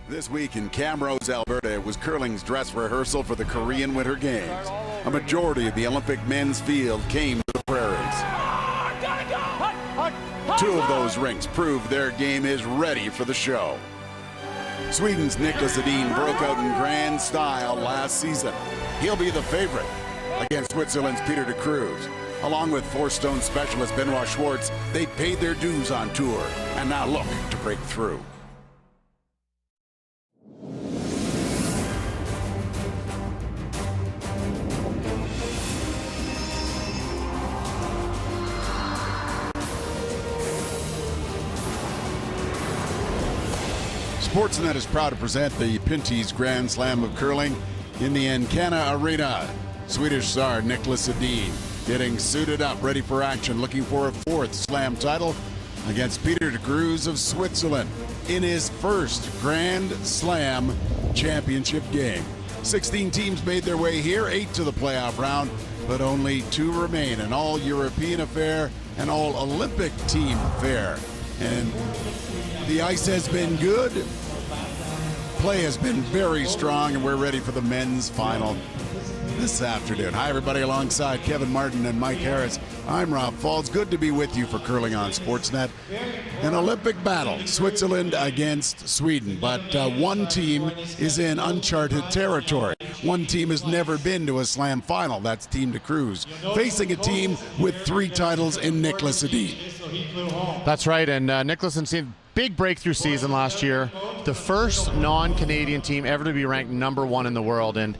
This week in Camrose, Alberta, it was curling's dress rehearsal for the Korean Winter Games. A majority of the Olympic men's field came to the prairies. Two of those rinks proved their game is ready for the show. Sweden's Niklas Edin broke out in grand style last season. He'll be the favorite against Switzerland's Peter de Cruz. Along with four-stone specialist Benoit Schwartz, they paid their dues on tour and now look to break through. Sportsnet is proud to present the Pinty's Grand Slam of Curling in the Encana Arena. Swedish star Niklas Edin getting suited up, ready for action, looking for a fourth slam title against Peter de Cruz of Switzerland in his first Grand Slam championship game. 16 teams made their way here, 8 to the playoff round, but only 2 remain, an all-European affair, an all-Olympic team affair. And the ice has been good. Play has been very strong, and we're ready for the men's final this afternoon. Hi, everybody. Alongside Kevin Martin and Mike Harris, I'm Rob Falls. Good to be with you for Curling on Sportsnet. An Olympic battle, Switzerland against Sweden. But one team is in uncharted territory. One team has never been to a slam final. That's Team de Cruz, facing a team with 3 titles in Niklas Edin. That's right, and Niklas Edin, big breakthrough season last year. The first non-Canadian team ever to be ranked #1 in the world, and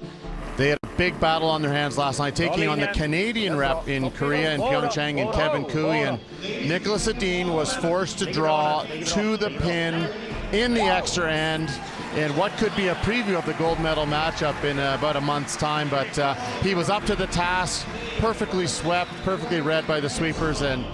they had a big battle on their hands last night, taking on the Canadian rep in Korea and Pyeongchang and Kevin Koe, and Niklas Edin was forced to draw to the pin in the extra end in what could be a preview of the gold medal matchup in about a month's time, but he was up to the task, perfectly swept, perfectly read by the sweepers, and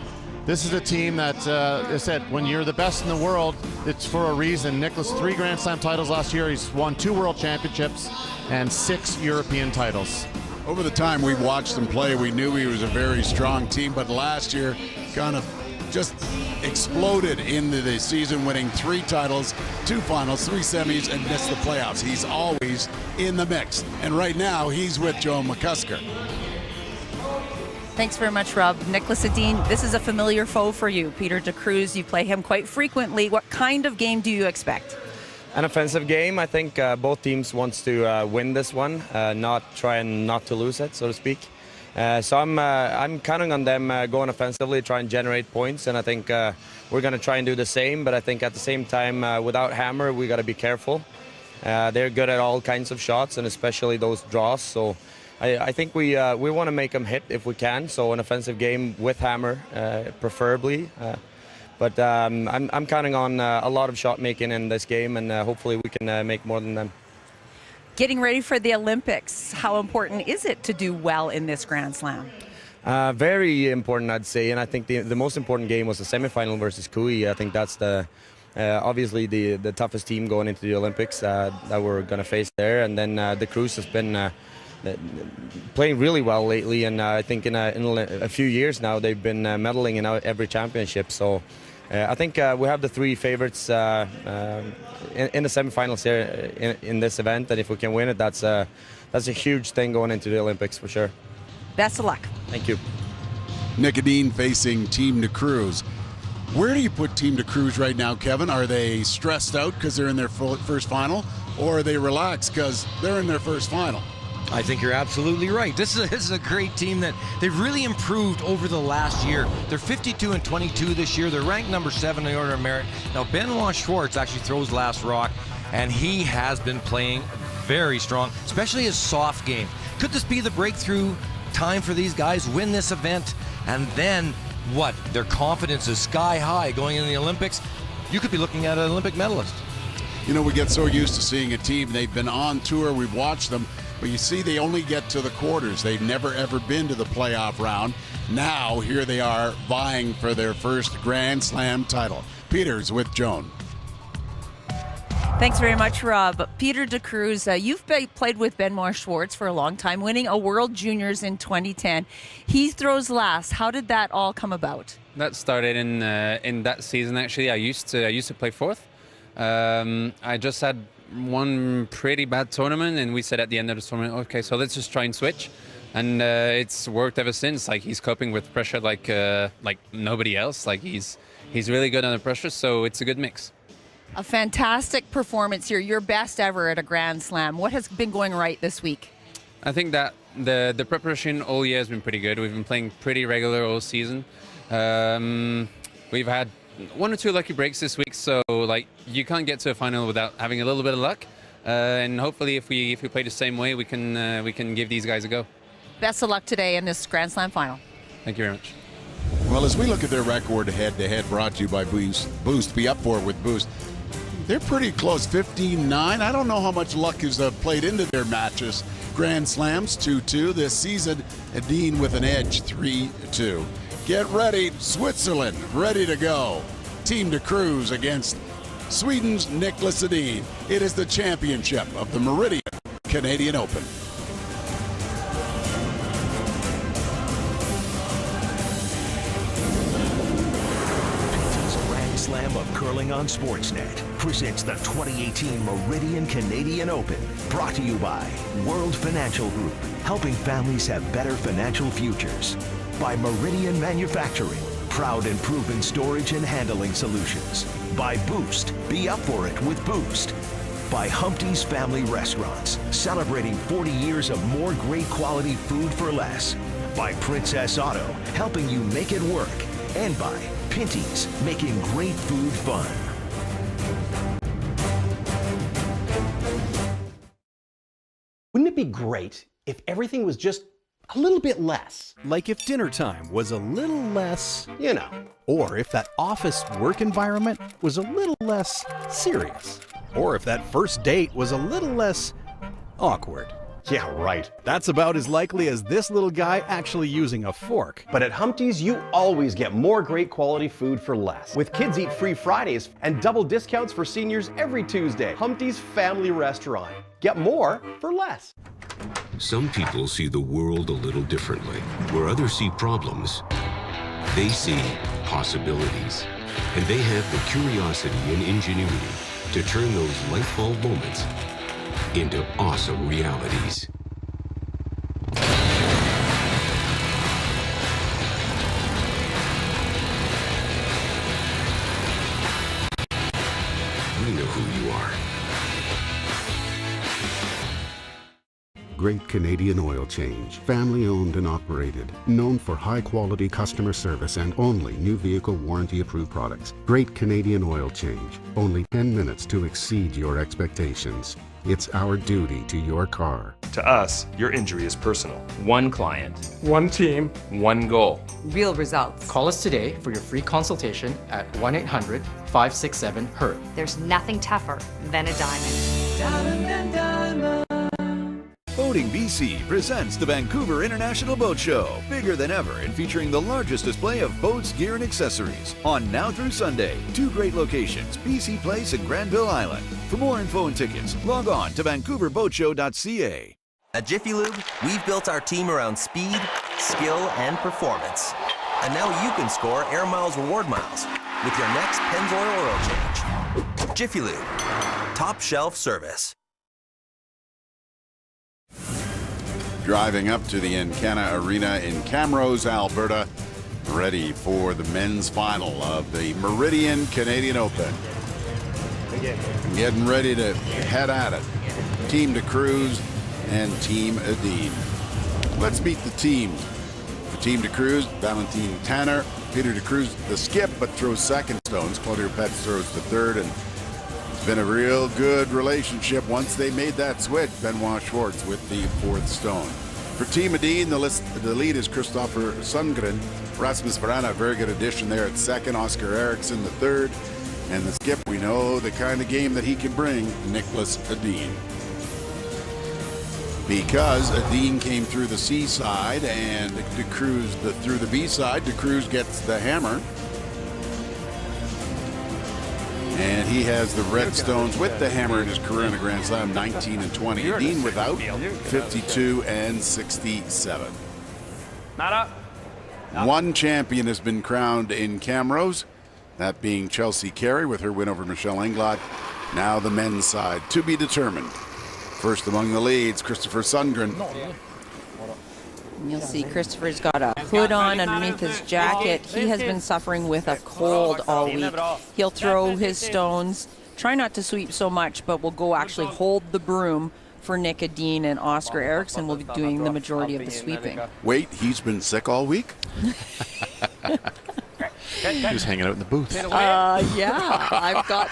this is a team that, as I said, when you're the best in the world, it's for a reason. Niklas, 3 Grand Slam titles last year. He's won 2 World Championships and 6 European titles. Over the time we watched him play, we knew he was a very strong team, but last year kind of just exploded into the season, winning 3 titles, 2 finals, 3 semis, and missed the playoffs. He's always in the mix, and right now he's with Joe McCusker. Thanks very much, Rob. Niklas Edin, this is a familiar foe for you. Peter de Cruz, you play him quite frequently. What kind of game do you expect? An offensive game. I think both teams wants to win this one, not to lose it, so to speak. So I'm counting on them going offensively, try and generate points, and I think we're going to try and do the same. But I think at the same time, without Hammer, we got to be careful. They're good at all kinds of shots, and especially those draws. So I think we want to make them hit if we can. So an offensive game with Hammer, preferably. But I'm counting on a lot of shot making in this game, and hopefully we can make more than them. Getting ready for the Olympics, how important is it to do well in this Grand Slam? Very important, I'd say, and I think the most important game was the semifinal versus Koe. I think that's obviously the toughest team going into the Olympics that we're going to face there, and then de Cruz has been playing really well lately, and I think in a few years now they've been medaling in every championship. So I think we have the 3 favorites in the semifinals here in this event, and if we can win it, that's a huge thing going into the Olympics for sure. Best of luck. Thank you. Nick Edin facing Team de Cruz. Where do you put Team de Cruz right now, Kevin? Are they stressed out because they're in their first final, or are they relaxed because they're in their first final? I think you're absolutely right. This is a great team that they've really improved over the last year. They're 52-22 this year. They're ranked #7 in the order of merit. Now, Benoit Schwartz actually throws last rock, and he has been playing very strong, especially his soft game. Could this be the breakthrough time for these guys? Win this event, and then what? Their confidence is sky high going into the Olympics. You could be looking at an Olympic medalist. You know, we get so used to seeing a team. They've been on tour. We've watched them. But you see, they only get to the quarters. They've never, ever been to the playoff round. Now, here they are vying for their first Grand Slam title. Peters with Joan. Thanks very much, Rob. Peter de Cruz, you've played with Benoit Schwartz for a long time, winning a World Juniors in 2010. He throws last. How did that all come about? That started in that season, actually. I used to play fourth. I just had one pretty bad tournament, and we said at the end of the tournament, okay, so let's just try and switch. And it's worked ever since. Like, he's coping with pressure like nobody else. Like, he's really good under pressure, so it's a good mix. A fantastic performance here, your best ever at a Grand Slam. What has been going right this week? I think that the preparation all year has been pretty good. We've been playing pretty regular all season. We've had 1 or 2 lucky breaks this week, so like, you can't get to a final without having a little bit of luck. And hopefully, if we play the same way, we can give these guys a go. Best of luck today in this Grand Slam final. Thank you very much. Well, as we look at their record head-to-head, brought to you by Boost, be up for it with Boost. They're pretty close, 15-9. I don't know how much luck has played into their matches. Grand Slams, 2-2 this season. Edin with an edge, 3-2. Get ready, Switzerland, ready to go. Team de Cruz against Sweden's Niklas Edin. It is the championship of the Meridian Canadian Open. Grand Slam of Curling on Sportsnet presents the 2018 Meridian Canadian Open, brought to you by World Financial Group, helping families have better financial futures. By Meridian Manufacturing, proud and proven storage and handling solutions. By Boost, be up for it with Boost. By Humpty's Family Restaurants, celebrating 40 years of more great quality food for less. By Princess Auto, helping you make it work. And by Pinty's, making great food fun. Wouldn't it be great if everything was just a little bit less? Like if dinner time was a little less, You know. or if that office work environment was a little less serious, or if that first date was a little less awkward. Yeah, right. That's about as likely as this little guy actually using a fork. But at Humpty's, you always get more great quality food for less. With Kids Eat Free Fridays and double discounts for seniors every Tuesday. Humpty's Family Restaurant. Get more for less. Some people see the world a little differently. Where others see problems, they see possibilities. And they have the curiosity and ingenuity to turn those light bulb moments into awesome realities. We know who you are. Great Canadian Oil Change, family owned and operated, known for high quality customer service and only new vehicle warranty approved products. Great Canadian Oil Change, only 10 minutes to exceed your expectations. It's our duty to your car. To us, your injury is personal. One client, One team, one goal. Real results. Call us today for your free consultation at 1-800-567-HURT. There's nothing tougher than a diamond. Diamond and Diamond. Boating BC presents the Vancouver International Boat Show, bigger than ever and featuring the largest display of boats, gear, and accessories. On now through Sunday, 2 great locations, BC Place and Granville Island. For more info and tickets, log on to vancouverboatshow.ca. At Jiffy Lube, we've built our team around speed, skill, and performance. And now you can score Air Miles reward miles with your next Pennzoil oil change. Jiffy Lube, top shelf service. Driving up to the Encana Arena in Camrose, Alberta, ready for the men's final of the Meridian Canadian Open. Getting ready to head at it. Team de Cruz and Team Edin. Let's meet the teams. For Team de Cruz, Valentin Tanner, Peter de Cruz, the skip, but throws second stones. Claudia Petz throws the third, and it's been a real good relationship once they made that switch. Benoit Schwartz with the fourth stone. For Team Edin, the lead is Christopher Sundgren. Rasmus Varana, a very good addition there at second. Oscar Eriksson, the third. And the skip, we know the kind of game that he can bring, Niklas Edin. Because Edin came through the C side and de Cruz through the B side, de Cruz gets the hammer. And he has the red stones with the hammer in his career in the Grand Slam, 19 and 20. Edin without, 52 and 67. Not up. One champion has been crowned in Camrose. That being Chelsea Carey with her win over Michelle Englot. Now the men's side to be determined. First among the leads, Christopher Sundgren. You'll see Christopher's got a hood on underneath his jacket. He has been suffering with a cold all week. He'll throw his stones, try not to sweep so much, but will go actually hold the broom for Nick Edin, and Oscar Eriksson will be doing the majority of the sweeping. Wait, he's been sick all week? He was hanging out in the booth. Yeah, I've got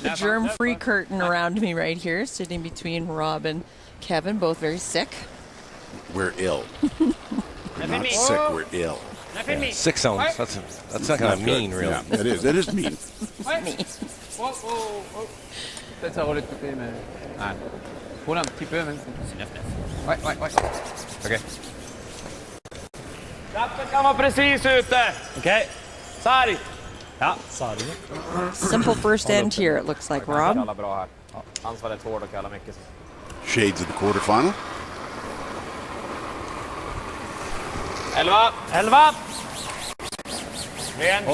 the germ-free curtain around me right here, sitting between Rob and Kevin, both very sick. We're ill. We're not sick, we're ill. Yeah, sick sounds. That's not kind of mean, really. Yeah, it is. It is mean. Peut-être ça roule de côté, mais. Ah. Roule un petit peu, même. C'est 9-9. Ouais. Ok. Knappen kan vara precis ute. Okej. Sarg. Ja, sarg. Simple first end here, it looks like, Rob. Alla bra här. Hans var rätt hård och alla mycket. Shades of the quarterfinal. 11. 11. Ren.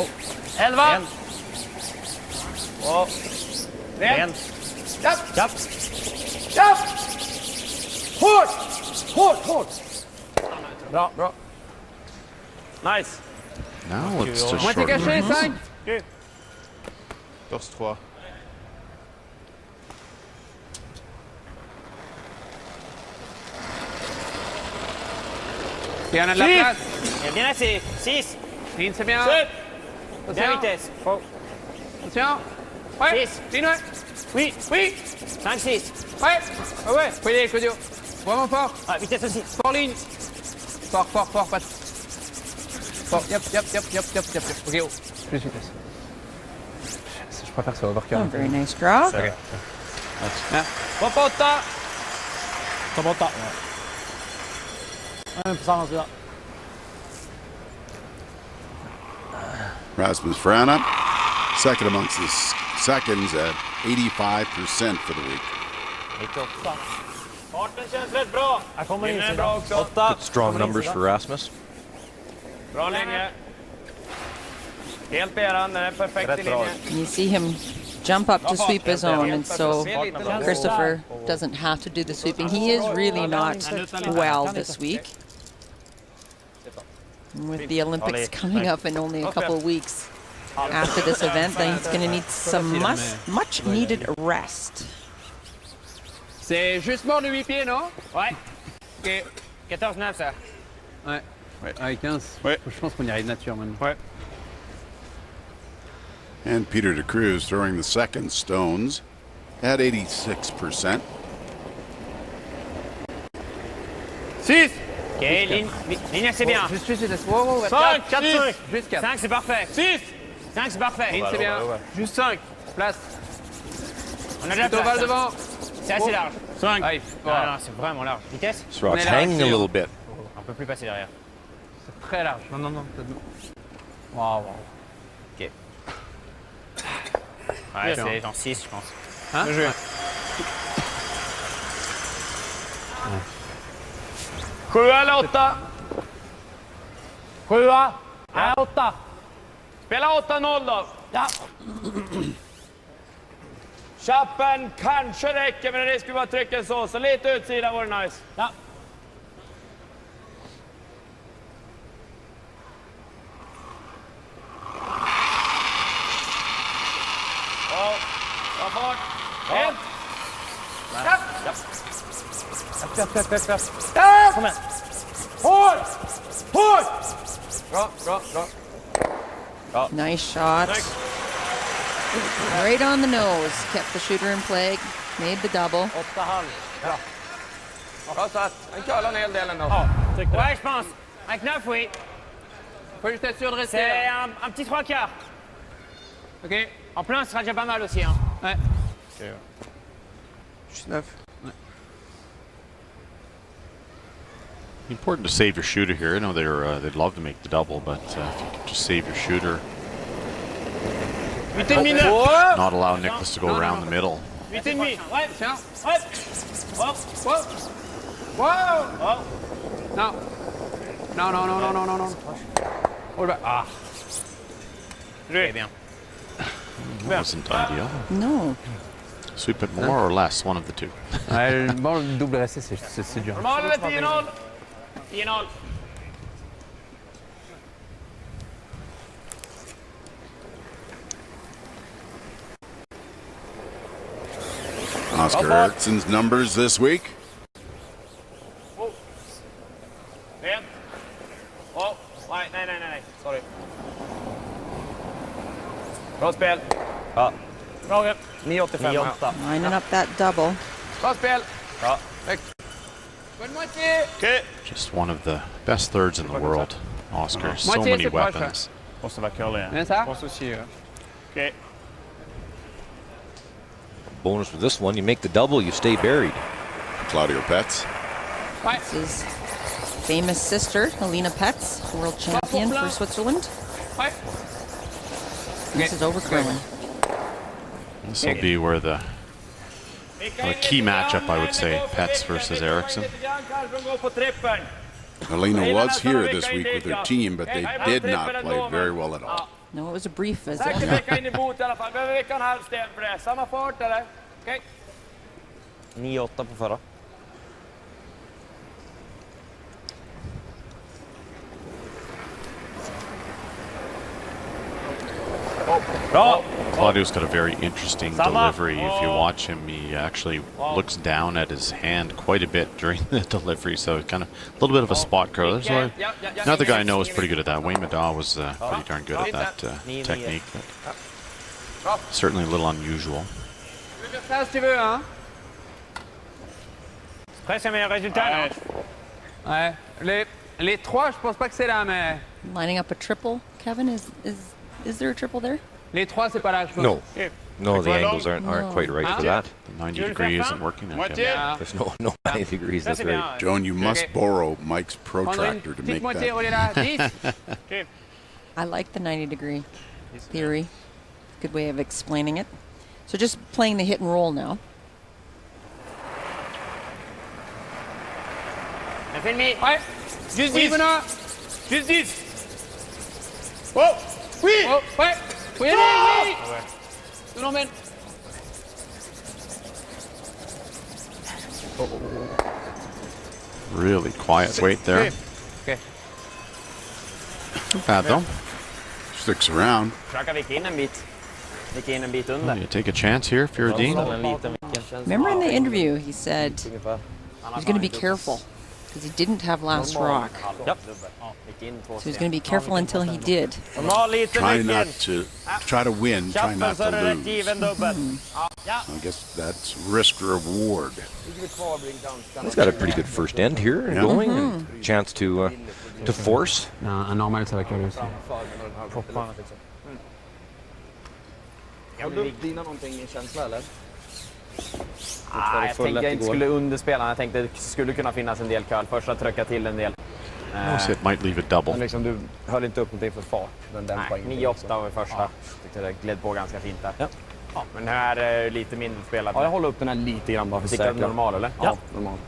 11. Och. Ren. Japp. Hårt. Bra. Nice. Now it's just Moitié short. caché, 5. Torse 3. Il y en a de la place. Bien assez. 6. Pin, c'est bien. Bien vitesse. Attention. Ouais. 6. Pin, ouais. Oui. 5-6. Ouais. Ouais. Faut y aller, Claudio. Vraiment fort. Ah, vitesse aussi. Fort ligne. Fort, pas. Fort. Yep. Ok, oh. Plus vitesse. Je préfère ça, overcut. Oh, very nice draw. Ok. Ja. På 8. Ta bort 8. På samma sida. Rasmus Frana, second amongst the seconds at 85% for the week. 98. Farten känns rätt bra. Här kommer in bra också. 8. Strong numbers for Rasmus. Bra linje. Helt beran, den är perfekt i linje. You see him jump up to sweep his own, and so Christopher doesn't have to do the sweeping. He is really not well this week. And with the Olympics coming up in only a couple of weeks after this event, then he's going to need some much needed rest. C'est juste mort de 8 pieds, non? Ouais. Ok. 14-9, ça. Ouais. 15. Ouais. Je pense qu'on y arrive nature maintenant. Ouais. And Peter de Cruz throwing the second stones at 86%. 6. Ok, ligne c'est bien. Juste vitesse. Wow. 5, 4, 6. Juste 4. 5 c'est parfait. 6. 5 c'est parfait. Ligne, c'est bien. Juste 5. Place. On a de la Plutôt place. balle devant. C'est assez large. 5. Allez. Non, c'est vraiment large. Vitesse. This rock's hanging a little bit. On peut plus passer derrière. C'est très large. Non. Waouh. Ok. Ouais, c'est genre 6, je pense. Hein? Le jeu. 7 eller 8? 7? Nej, 8. Spela 8-0 då. Ja. Chappen kanske räcker, men det skulle vara trycken så lite utsida vore nice. Ja. Ta fart. Helt. Ja. Kom igen. Hårt! Bra. Nice shot. Right on the nose. Kept the shooter in play. Made the double. 8,5. Bra. Bra satt. Han curlar en hel del ändå. Ja, tyckte det. Ouais, je pense. Avec 9, oui. Faut juste être sûr de rester. C'est un petit 3 quarts. Ok. En plein, ce sera déjà pas mal aussi. Hein. Ouais. Juste 9. Important to save your shooter here. I know they'd love to make the double, but if you can just save your shooter. 8,5. Not allow Nicholas to go around the middle. 8,5. Ouais, tiens. Ouais. Wow. No. Oh, bah. Ah. That wasn't ideal. No. Sweep it more or less, one of the two. double resté, c'est dur. Normalt är det 10-0. 10-0. Oscar Eriksson's numbers this week. Ren. Oh, nej. Sorry. Bra spel. Ja. Bra. 9-85. Lining up that double. Bra spel. Ja. Just one of the best thirds in the world, Oscar. So many weapons. Måste vara curly. Måste styra. Okej. Bonus with this one, you make the double, you stay buried. Claudio Petz. This is famous sister, Helena Petz, world champion for Switzerland. This is over curling. This will be where the key matchup, I would say, Petz versus Eriksson. Helena was here this week with her team, but they did not play very well at all. No, it was a brief visit. Säker vecka in i bot i alla fall. Behöver vecka en halv sten för det. Samma fart eller? Okej. 9-8 på förra. Claudio's got a very interesting delivery. If you watch him, he actually looks down at his hand quite a bit during the delivery, so kind of a little bit of a spot curl. There's another guy I know is pretty good at that. Wayne Maddaw was pretty darn good at that technique, but certainly a little unusual. Presque un meilleur résultat, non? Les trois, je pense pas que c'est là, mais... Lining up a triple, Kevin, is there a triple there? Les trois, c'est pas là, je pense. No. No, the angles aren't quite right for that. The 90 degree isn't working there, Kevin. There's no 90 degrees, that's right. Joan, you must borrow Mike's protractor to make that. I like the 90 degree theory. Good way of explaining it. So just playing the hit and roll now. Filmé. Ouais. Juste 10. Juste 10. Oh. Oui. Oh. Ouais. Oui, oui. Tu l'emmènes. Really quiet wait there. Okay. Not bad though. Sticks around. Försöka vika in en bit. Vika in en bit under. You take a chance here if you're a Dean. Remember in the interview, he said he's going to be careful because he didn't have last rock. Yep. So he's going to be careful until he did. Try to win, try not to lose. I guess that's risk reward. He's got a pretty good first end here and going, and chance to force. Un normal, ça va curler aussi. Jag tänkte jag inte skulle underspela. Jag tänkte det skulle kunna finnas en del curl. Första trycka till en del. So it might leave a double. Liksom, du höll inte upp någonting för fart. Den dämpar Nej, 9-8 var första. Tyckte det gled på ganska fint där. Ja, men det här är lite mindre spelat. Ja, jag håller upp den här lite grann bara för säkert. Normal eller? Ja, normal.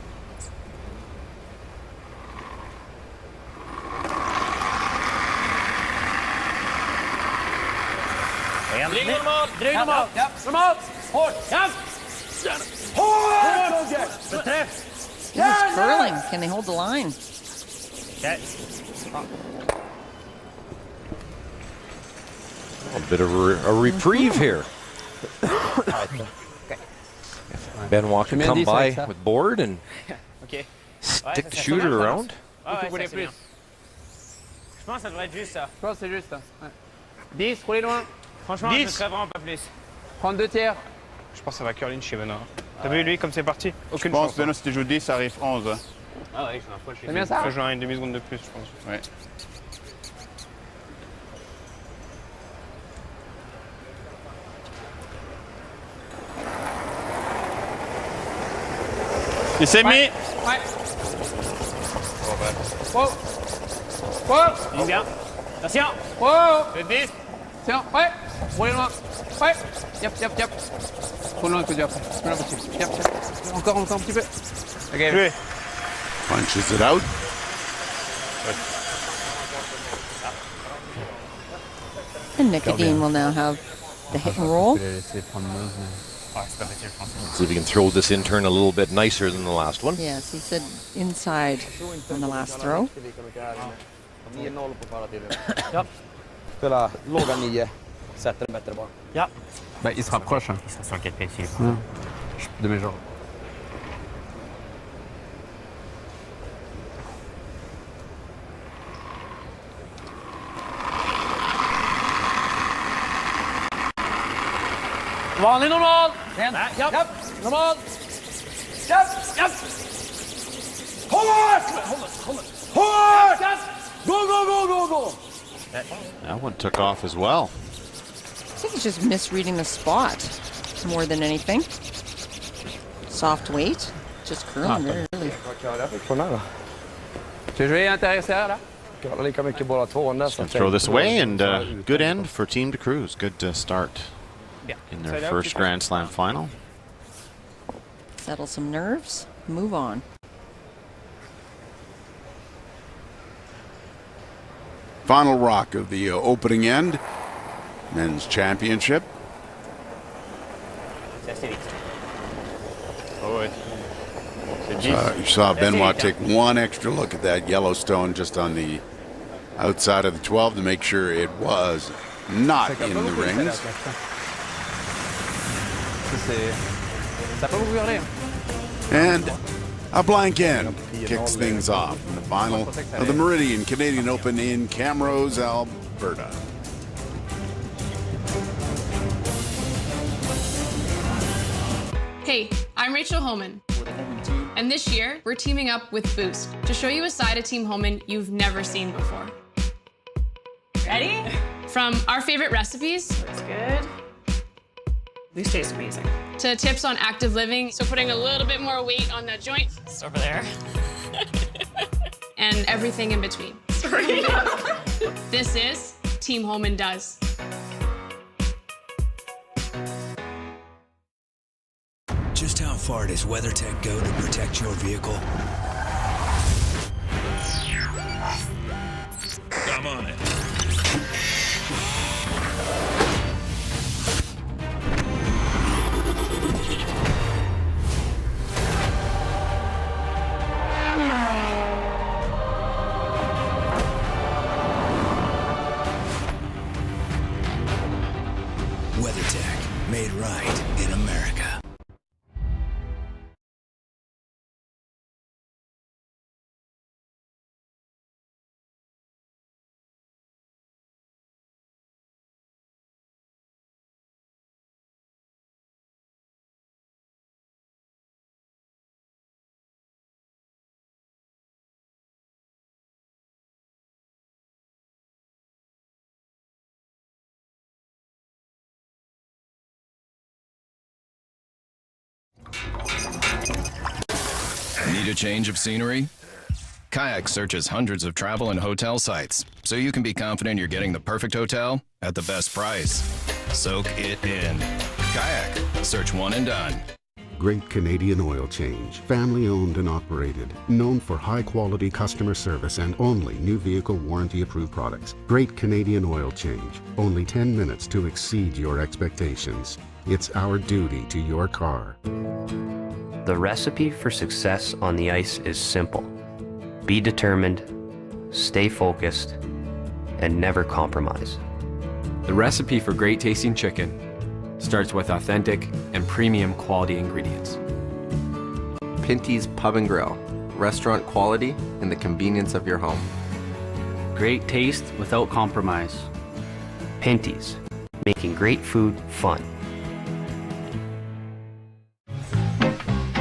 Dryg normal! Dryg normal! Normalt! Hårt! Ja! Hårt! Beträff! This is curling. Can they hold the line? Okay. A bit of a reprieve here. Benoit can come by with board and stick the shooter around. Je pense que ça devrait être juste ça. Je pense que c'est juste ça. 10, roulez loin. Franchement, 10. Je serais vraiment pas plus. Prendre 2 tiers. Je pense que ça va curler chez Benoît. T'as vu lui comme c'est parti? Aucune chance. Je pense Benoît si tu joues 10, ça arrive 11. Ah ouais, c'est bien ça? Il faut jouer une demi-seconde de plus, je pense. Ouais. Il s'est mis. Ouais. Wow. Wow. Bien. Attention. Wow. C'est 10. Tiens, ouais. Roulez loin. Ouais. Yep. Trop loin que Dieu après. Plus loin possible. Yep. Encore un petit peu. Ok. Punches it out. And Nick Edin will now have the hit and roll. See if he can throw this in turn a little bit nicer than the last one. Yes, he said inside on the last throw. Spela låga 9, sätter den bättre bak. Ja. Ben, il se rapproche. Hein. Il sera sur le 4 pieds. Demi-jour. Vanlig normal! Japp, normal! Japp! Hold it! Go! That one took off as well. I think he's just misreading the spot more than anything. Soft weight, just curling very early. Tu joué intérieur là? Just gonna throw this away, and good end for Team de Cruz. Good start in their first Grand Slam final. Settle some nerves, move on. Final rock of the opening end, men's championship. You saw Benoit take one extra look at that Yellowstone just on the outside of the 12 to make sure it was not in the rings. And a blank end kicks things off in the final of the Meridian Canadian Open in Camrose, Alberta. Hey, I'm Rachel Homan. And this year, we're teaming up with Boost to show you a side of Team Homan you've never seen before. Ready? From our favorite recipes. That's good. These taste amazing. To tips on active living. So putting a little bit more weight on that joint. It's over there. And everything in between. Sorry. This is Team Homan Does. Just how far does WeatherTech go to protect your vehicle? I'm on it. WeatherTech, made right in America. Need a change of scenery? Kayak searches hundreds of travel and hotel sites, so you can be confident you're getting the perfect hotel at the best price. Soak it in. Kayak. Search one and done. Great Canadian Oil Change, family owned and operated, known for high quality customer service and only new vehicle warranty approved products. Great Canadian Oil Change, only 10 minutes to exceed your expectations. It's our duty to your car. The recipe for success on the ice is simple. Be determined, stay focused, and never compromise. The recipe for great tasting chicken starts with authentic and premium quality ingredients. Pinty's Pub and Grill, restaurant quality in the convenience of your home. Great taste without compromise. Pinty's, making great food fun.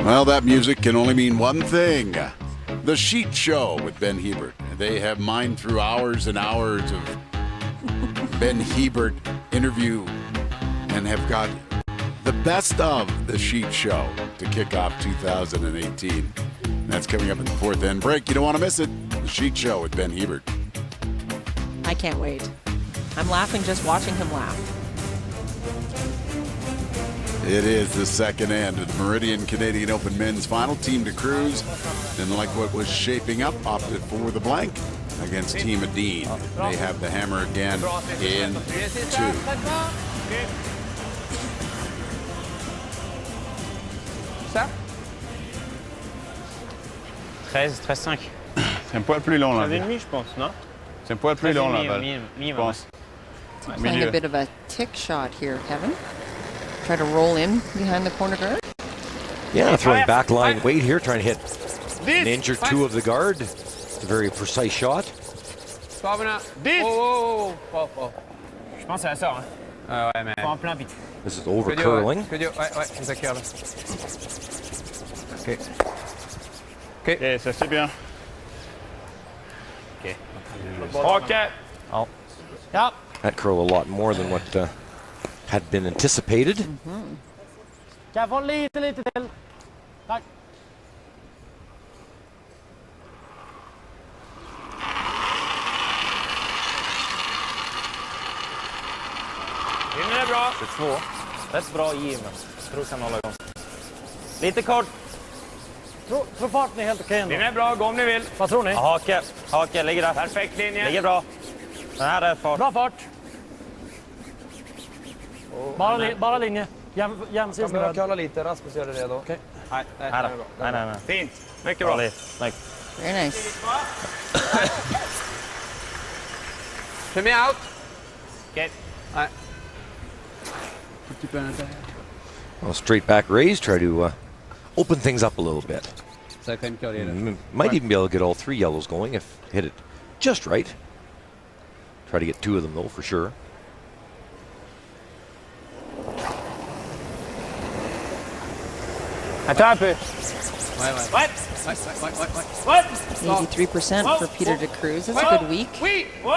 Well, that music can only mean one thing. The Sheet Show with Ben Hebert. They have mined through hours and hours of Ben Hebert interview and have got the best of the Sheet Show to kick off 2018. That's coming up at the fourth end break. You don't want to miss it. The Sheet Show with Ben Hebert. I can't wait. I'm laughing just watching him laugh. It is the second end of the Meridian Canadian Open men's final. Team de Cruz, and like what was shaping up, opted for the blank. against Team Adine. They have the hammer again in 2. 13-5. C'est un poil plus long là. 13,5 je pense, non? C'est un poil plus long là, je pense. Playing a bit of a tick shot here, Kevin. Try to roll in behind the corner guard. Yeah, throwing back line weight here, trying to hit an inch or 2 of the guard. It's a very precise shot. Je pense à ça. Hein. Ouais, mais... En plein vite. This is over curling. Ouais, c'est clair là. Ok. Ok, ça c'est bien. Ok. Ok. Oh. Ja. That curl a lot more than what had been anticipated. Kan jag få lite till? Tack. Linjen är bra. 22. Rätt bra Jim. Tror kan hålla igång. Lite kort. Tror farten är helt okej ändå. Linjen är bra, gå om ni vill. Vad tror ni? Hake, ligger där. Perfekt linje. Ligger bra. Den här är fart. Bra fart. Bara linje. Jämsides med röd. Kalla lite, Rasmus gör det redo. Okej. Nej. Fint, mycket bra. Snyggt. Very nice. Come out. Okej. Nej. Well, straight back raise, try to open things up a little bit. Might even be able to get all 3 yellows going if hit it just right. Try to get 2 of them though, for sure. Attends un peu. What? 83% for Peter DeCruz. That's a good week. Whoa!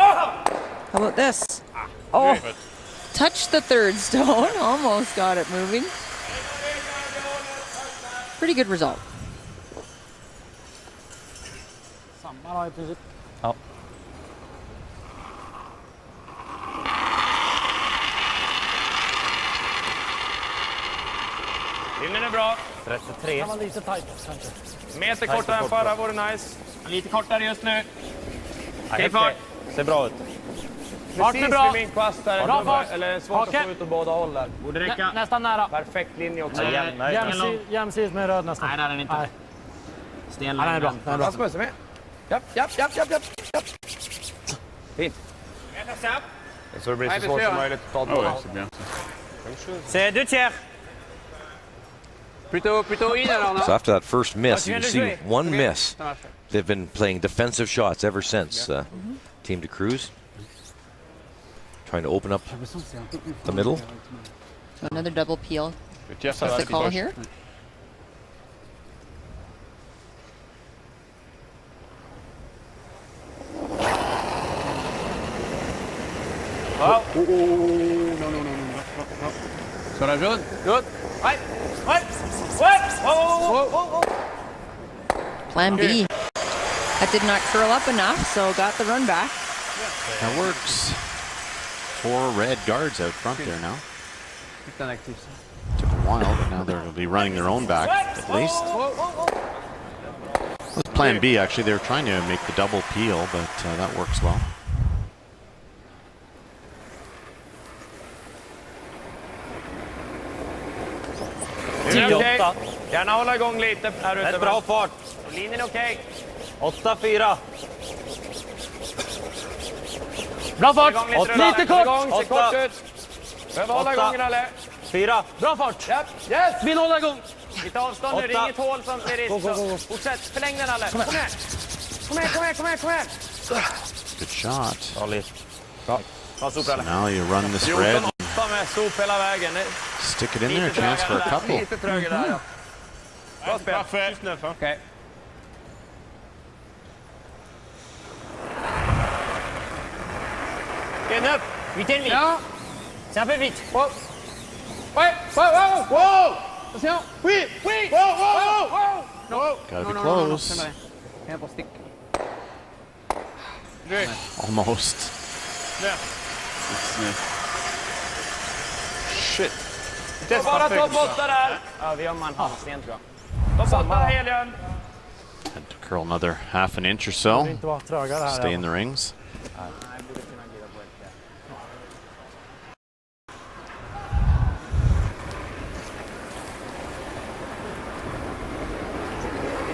How about this? Oh, touched the 3rd stone. Almost got it moving. Pretty good result. Samma då i princip. Ja. Linjen är bra. 33. Kan vara lite tajt kanske. Meter kortare än förra vore nice. Lite kortare just nu. Okej, fart. Ser bra ut. Precis vid min kvast där. Bra fart. Eller svårt att få ut åt båda håll där. Borde räcka. Nästan nära. Perfekt linje också. Jämsides med röd nästan. Nej, det är den inte. Den är bra. Den är bra. Rasmus är med. Japp. Fint. Så det blir så svårt som möjligt totalt på det. C'est 2 tiers. Plutôt in alors, non? So after that first miss, you can see 1 miss. They've been playing defensive shots ever since. Team DeCruz trying to open up the middle. So another double peel. What's the call here? Oh. No. Sur la jaune. Good. Ouais. Whoa. Plan B. That did not curl up enough, so got the run back. That works. 4 red guards out front there now. Took a while, but now they'll be running their own back at least. That was plan B, actually. They were trying to make the double peel, but that works well. Okej. Gärna hålla igång lite här ute. Ett bra fart. Linjen är okej. 8-4. Bra fart. Lite kort. Se kort ut. Behöver hålla igång Ralle. 4. Bra fart. Japp. Yes. Vill hålla igång. Lite avstånd nu. Det är inget hål som blir risk. Fortsätt. Förläng den Ralle. Kom här. Good shot. Bra sop Ralle. So now you run this red. 14-8 med sop hela vägen. Stick it in there, a chance for a couple. Lite trögare där, ja. Bra spel. Just nu. Okej. En upp. Vite ennemi. Ja. C'est un peu vite. Wow. Attention. Oui. Wow. No. Gotta be close. En på stick. Almost. Shit. Bara topp 8 där. Ja, vi har man halvsten tror jag. Topp 8 helgen. Curl another half an inch or so. Stay in the rings.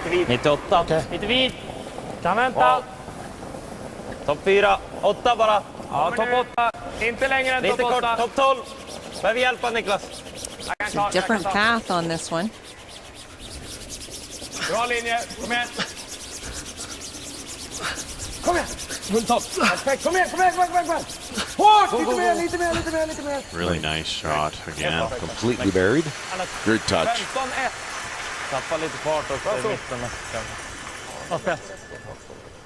vid. 98. Lite vid. Kan vänta. Topp 4. 8 bara. Ja, topp 8. Inte längre än Lite topp 8. kort. Topp 12. Behöver hjälpa Niklas. It's a different path on this one. Bra linje. Kom igen. Kom igen. Fulltopp. Perfekt. Kom igen, kom igen, kom igen, kom igen. Hårt! Lite mer, lite mer, lite mer, lite mer. Really nice shot again. Completely buried. Great touch. 15-1. Tappa lite fart också i mitten.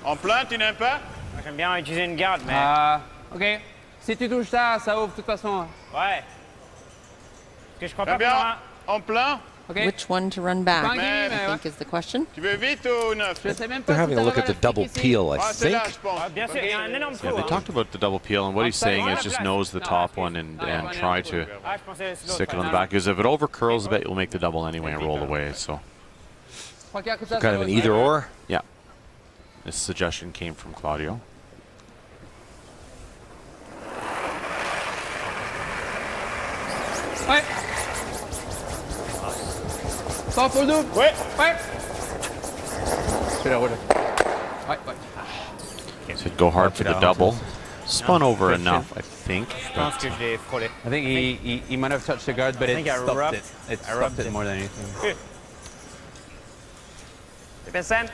En plein, tu n'aimes pas? J'aime bien utiliser une garde, mais... OK. Si tu touches ça, ça ouvre de toute façon. Ouais. Que je crois pas Très bien. En plein? OK. Which one to run back, Tranquille, I mais think is the question. Tu veux vite ou neuf? Je sais même pas They're si having a ça look va at the la double pique ici. peel, I Ah, c'est là, think. je pense. Bien sûr, il y a un énorme trou. Yeah, they talked about the double peel, and what he's saying is just nose the top one and try to Ah, je pensais que c'est stick it on the l'autre. back. Because if it over curls a bit, you'll make the double anyway and roll away. So Regarde que ça, Kind of an either or. yeah, this suggestion came from Claudio. Ouais. Stop pour le double. Ouais. Ouais. C'est la roule. Ouais, ouais. So he'd go hard for the double. Spun over enough, I think. Je pense que je l'ai frôlé. I think he might have touched the guard, but I it think I stopped rubbed- it. It I rubbed stopped it it. more than anything. Det blir sen.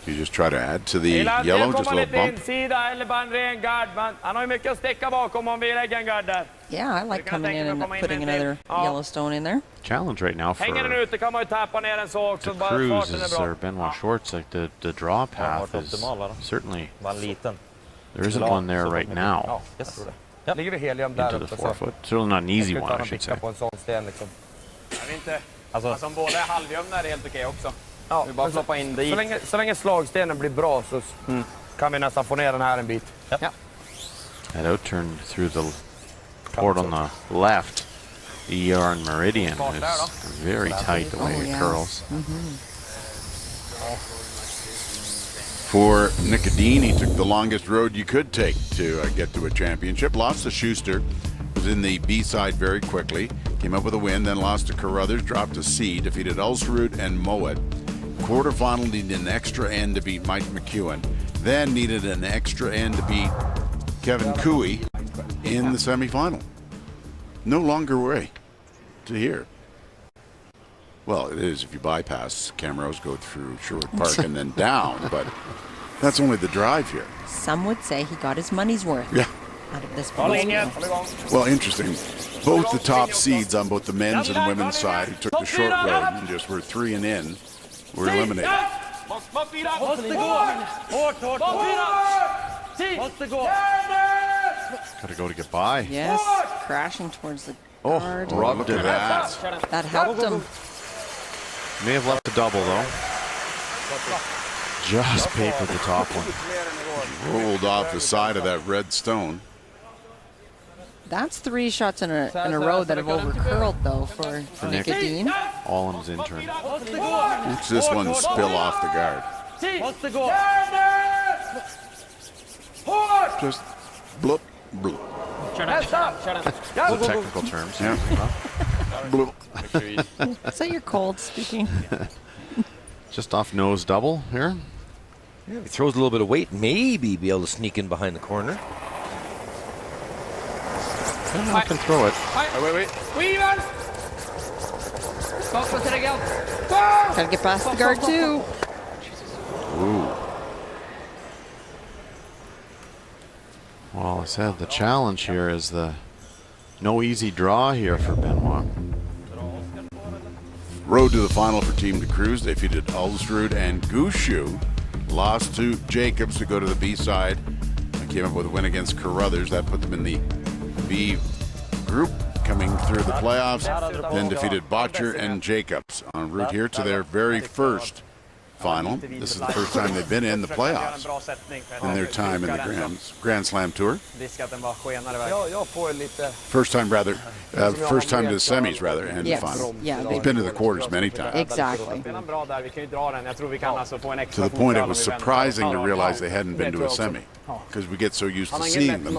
You just try to add to the Hela yellow, tiden just a kommer little lite bump. insida eller bara en ren guard. Han har ju mycket att sticka bakom om vi lägger en guard där. Yeah, I like coming in and putting another Yellowstone in there. Challenge right now for Hänger den ute kan man ju tappa ner den så också. the Bara Cruise farten är is bra. or Benoit Schwartz. Like the draw path varit is optimal, va? certainly Var en liten. there isn't one there right now Ja, yes. Ligger vi helium där into the uppe så. 4 foot. Certainly not an easy Jag one, I skulle should ta say. en på en sån sten liksom. Jag vet inte. Alltså om båda är halvjämna är det helt okej också. Ja, Vi bara floppa in dit. Så länge slagstenen blir bra så kan vi nästan få ner den här en bit. Ja. That outturned through the port on the left. The yarn meridian is very tight the way it curls. For Nicodine, he took the longest road you could take to get to a championship. Lost to Schuster, was in the B side very quickly. Came up with a win, then lost to Carruthers, dropped to C, defeated Ulsrud and Mowat. Quarterfinal needed an extra end to beat Mike McEwen. Then needed an extra end to beat Kevin Cooey in the semifinal. No longer way to here. Well, it is if you bypass Camrose, go through Sherwood Park and then down, but that's only the drive here. Some would say he got his money's worth Yeah. out of this Håll in igen. post. Håll igång. Well, interesting. Both the top seeds on both the men's and women's side who took the short road and just were 3 and in were eliminated. Måste gå! Hårt, hårt, hårt! Måste gå! Got to go to get by. Yes, crashing towards the Oh, guard. rubbed Look it. at that. That helped him. May have left the double though. Just papered the top one. Rolled off the side of that red stone. That's 3 shots in a row that have overcurled though for Nick. Nicodine. All in his intern. Watch this one spill off the guard. Måste gå! Just bloop, bloop. Kör den. Kör den. The technical terms. Yeah. Bloop. Is that your cold speaking? Just off nose double here. Yeah, if he throws a little bit of weight, maybe be able to sneak in behind the corner. I can throw it. Wait. Weaver! Stop the leg out. Gotta get past the guard too. Ooh. Well, I said the challenge here is the no easy draw here for Benoit. Road to the final for Team De Cruz. They defeated Ulsrud and Gushu. Lost to Jacobs to go to the B side. They came up with a win against Carruthers. That put them in the B group coming through the playoffs. Then defeated Botcher and Jacobs en route here to their very first final. This is the first time they've been in the playoffs in their time in the Grand Slam Tour. First time to the semis rather, and the final. Yeah, they've been to the quarters many times. Exactly. To the point it was surprising to realize they hadn't been to a semi, because we get so used to seeing them.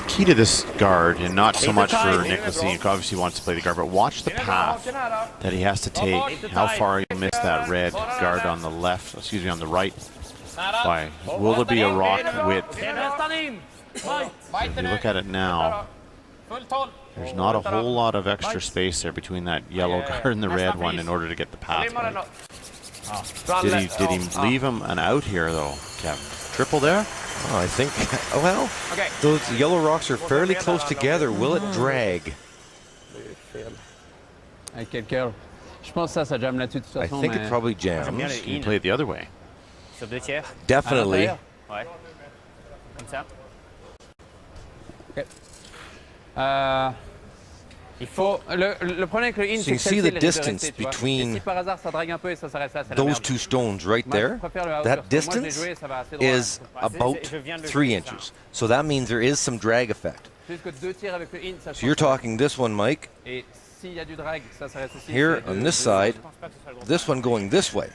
Key to this guard, and not so much for Nicholas Sedin, who obviously wants to play the guard, but watch the path that he has to take, how far he'll miss that red guard on the left, excuse me, on the right. By will there be a rock width? If you look at it now, there's not a whole lot of extra space there between that yellow guard and the red one in order to get the path right. Did he leave him an out here though, Kevin? Triple there? Oh, I think, well, those yellow rocks are fairly close together. Will it drag? I think it probably jams. You can play it the other way. Definitely. So you see the distance between those two stones right there? That distance is about 3 inches. So that means there is some drag effect. So you're talking this one, Mike, here on this side, this one going this way.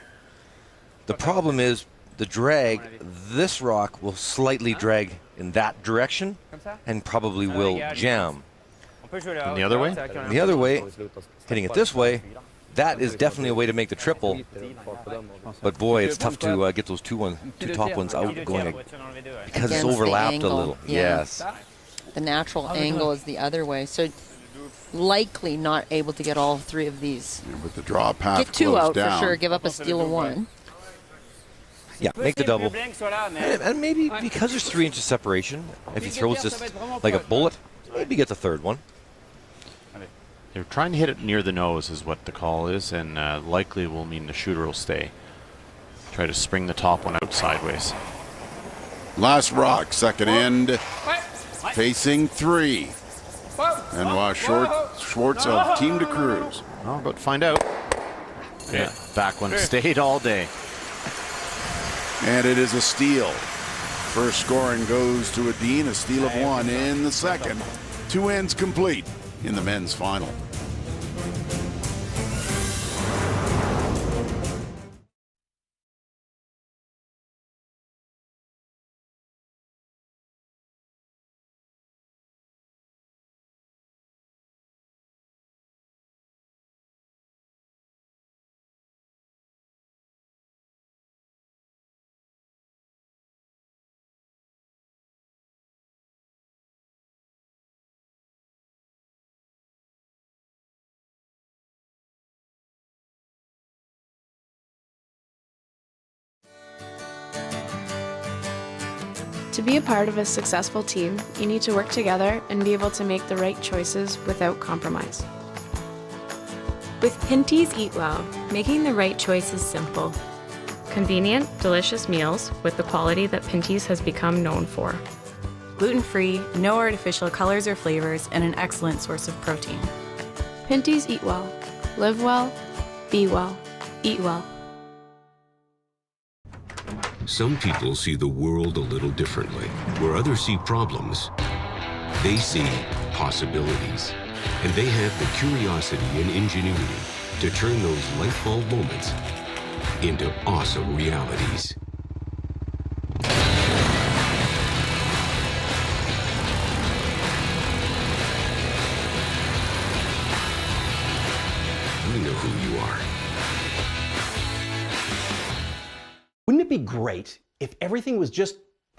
The problem is the drag, this rock will slightly drag in that direction and probably will jam. And the other way? The other way, hitting it this way, that is definitely a way to make the triple. But boy, it's tough to get those two top ones out going because it's overlapped a little. Yeah. Yes. The natural angle is the other way, so likely not able to get all three of these. Yeah, with the draw path get two closed out down. for sure. Give up a steal of one. Yeah, make the double. And maybe because there's 3 inches separation, if he throws this like a bullet, maybe get the third one. They're trying to hit it near the nose is what the call is, and likely will mean the shooter will stay. Try to spring the top one out sideways. Last rock, second end, facing 3. And Schwartz of Team de Cruz. Oh, but find out. Yeah, back one stayed all day. And it is a steal. First scoring goes to Edin, a steal of 1 in the second. 2 ends complete in the men's final. To be a part of a successful team, you need to work together and be able to make the right choices without compromise. With Pinty's Eat Well, making the right choice is simple. Convenient, delicious meals with the quality that Pinty's has become known for. Gluten-free, no artificial colors or flavors, and an excellent source of protein. Pinty's Eat Well. Live well, be well, eat well. Some people see the world a little differently. Where others see problems, they see possibilities. And they have the curiosity and ingenuity to turn those light bulb moments into awesome realities. I know who you are. Wouldn't it be great if everything was just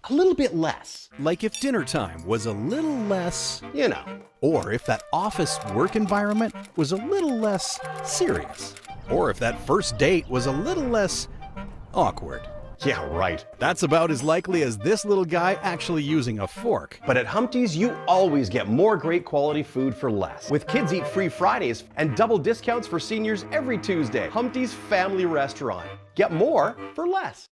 a little bit less? Like if dinner time was a little less, you know, or if that office work environment was a little less serious, or if that first date was a little less awkward. Yeah, right. That's about as likely as this little guy actually using a fork. But at Humpty's, you always get more great quality food for less. With Kids Eat Free Fridays and double discounts for seniors every Tuesday. Humpty's Family Restaurant. Get more for less.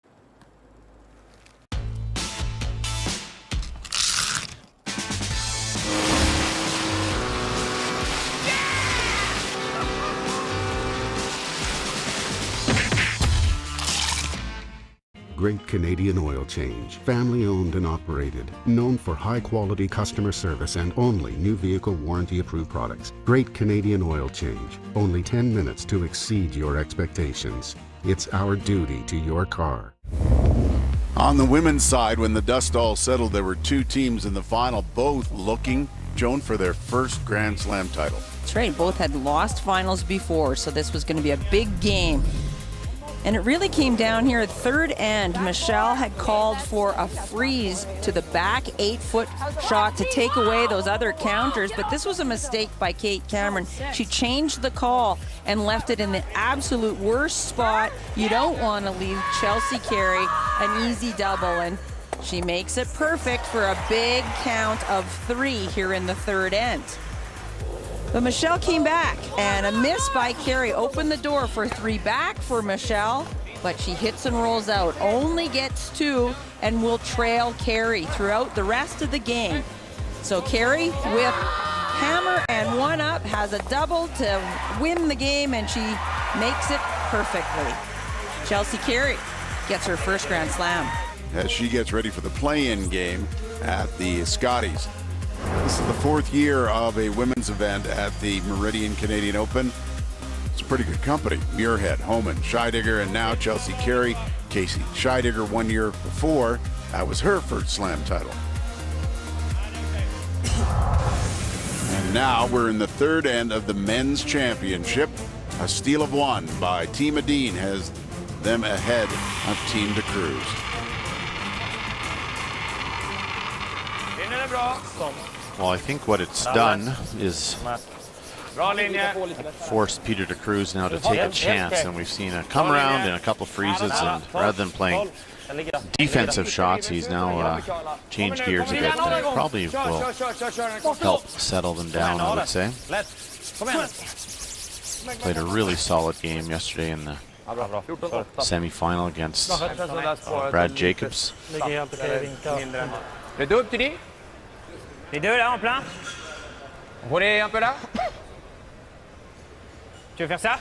Great Canadian Oil Change, family owned and operated, known for high quality customer service and only new vehicle warranty approved products. Great Canadian Oil Change, only 10 minutes to exceed your expectations. It's our duty to your car. On the women's side, when the dust all settled, there were two teams in the final, both looking, Joan, for their first Grand Slam title. That's right, both had lost finals before, so this was going to be a big game. And it really came down here at third end. Michelle had called for a freeze to the back 8-foot shot to take away those other counters, but this was a mistake by Kate Cameron. She changed the call and left it in the absolute worst spot. You don't want to leave Chelsea Carey an easy double, and she makes it perfect for a big count of 3 here in the third end. But Michelle came back, and a miss by Carey opened the door for 3 back for Michelle, but she hits and rolls out, only gets 2, and will trail Carey throughout the rest of the game. So Carey, with hammer and 1 up, has a double to win the game, and she makes it perfectly. Chelsea Carey gets her first Grand Slam. As she gets ready for the play-in game at the Scotties. This is the 4th year of a women's event at the Meridian Canadian Open. It's a pretty good company. Muirhead, Homan, Scheidegger, and now Chelsea Carey. Casey Scheidegger 1 year before, that was her first Slam title. And now we're in the third end of the men's championship. A steal of 1 by Team Adine has them ahead of Team De Cruz. Well, I think what it's done is forced Peter De Cruz now to take a chance, and we've seen a come around and a couple freezes, and rather than playing defensive shots, he's now changed gears a bit, and probably will help settle them down, I would say. Played a really solid game yesterday in the semi-final against Brad Jacobs. Le double, tu dis? Les deux là en plein. Roulez un peu là. Tu veux faire ça?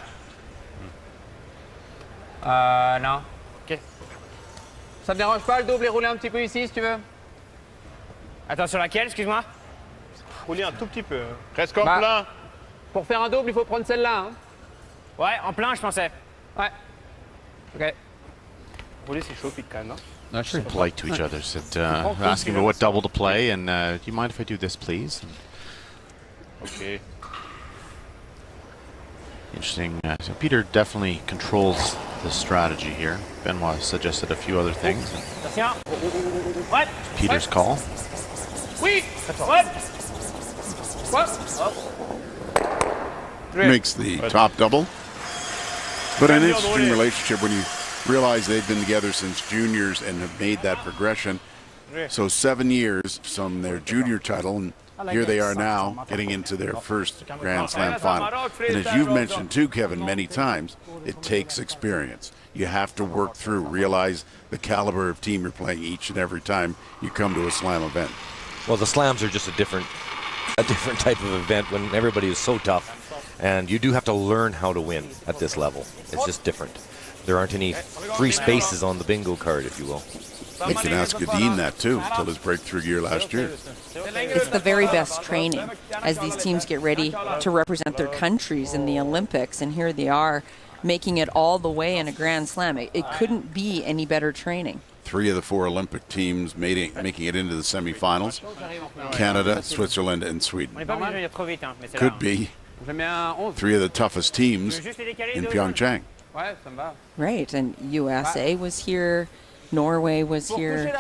Non. Ok. Ça me dérange pas le double et rouler un petit peu ici si tu veux. Attends, sur laquelle, excuse-moi? Rouler un tout petit peu. Presque en plein. Pour faire un double, il faut prendre celle-là. Hein. Ouais, en plein, je pensais. Ouais. Ok. Rouler, c'est chaud, pique quand même, non? Not very polite to each other, said, asking me what double to play, and do you mind if I do this, please? Okay. Interesting. So Peter definitely controls the strategy here. Benoit suggested a few other things. What? Peter's call. Oui. What? Makes the top double. But an interesting relationship when you realize they've been together since juniors and have made that progression. So 7 years from their junior title, and here they are now getting into their first Grand Slam final. And as you've mentioned too, Kevin, many times, it takes experience. You have to work through, realize the caliber of team you're playing each and every time you come to a Slam event. Well, the Slams are just a different type of event when everybody is so tough, and you do have to learn how to win at this level. It's just different. There aren't any free spaces on the bingo card, if you will. You can ask Adine that too, until his breakthrough year last year. It's the very best training as these teams get ready to represent their countries in the Olympics, and here they are making it all the way in a Grand Slam. It couldn't be any better training. 3 of the 4 Olympic teams making it into the semifinals. Canada, Switzerland, and Sweden. Could be 3 of the toughest teams in Pyeongchang. Right, and USA was here, Norway was here.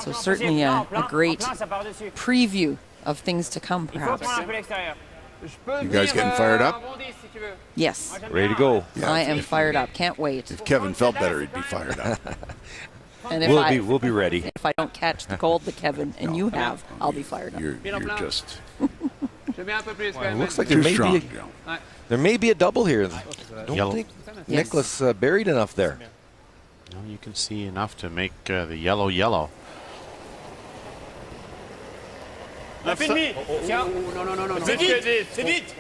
So certainly a great preview of things to come, perhaps. You guys getting fired up? Yes. Ready to go. I am fired up. Can't wait. If Kevin felt better, he'd be fired up. And if we'll be ready. If I don't catch the cold that Kevin and you have, I'll be fired up. You're just... It looks like there may be a double here. I don't think Nicholas buried enough there. No, you can see enough to make the yellow. Non. C'est vite, c'est vite.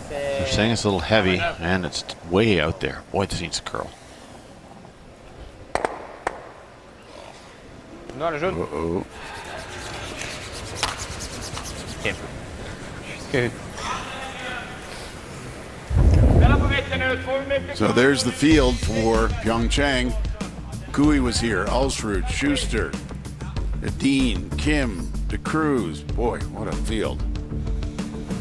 They're saying it's a little heavy, and it's way out there. Boy, this needs a curl. Uh-oh. Good. So there's the field for Pyeongchang. Cooey was here, Ulsrud, Schuster, Dean, Kim, DeCruz. Boy, what a field.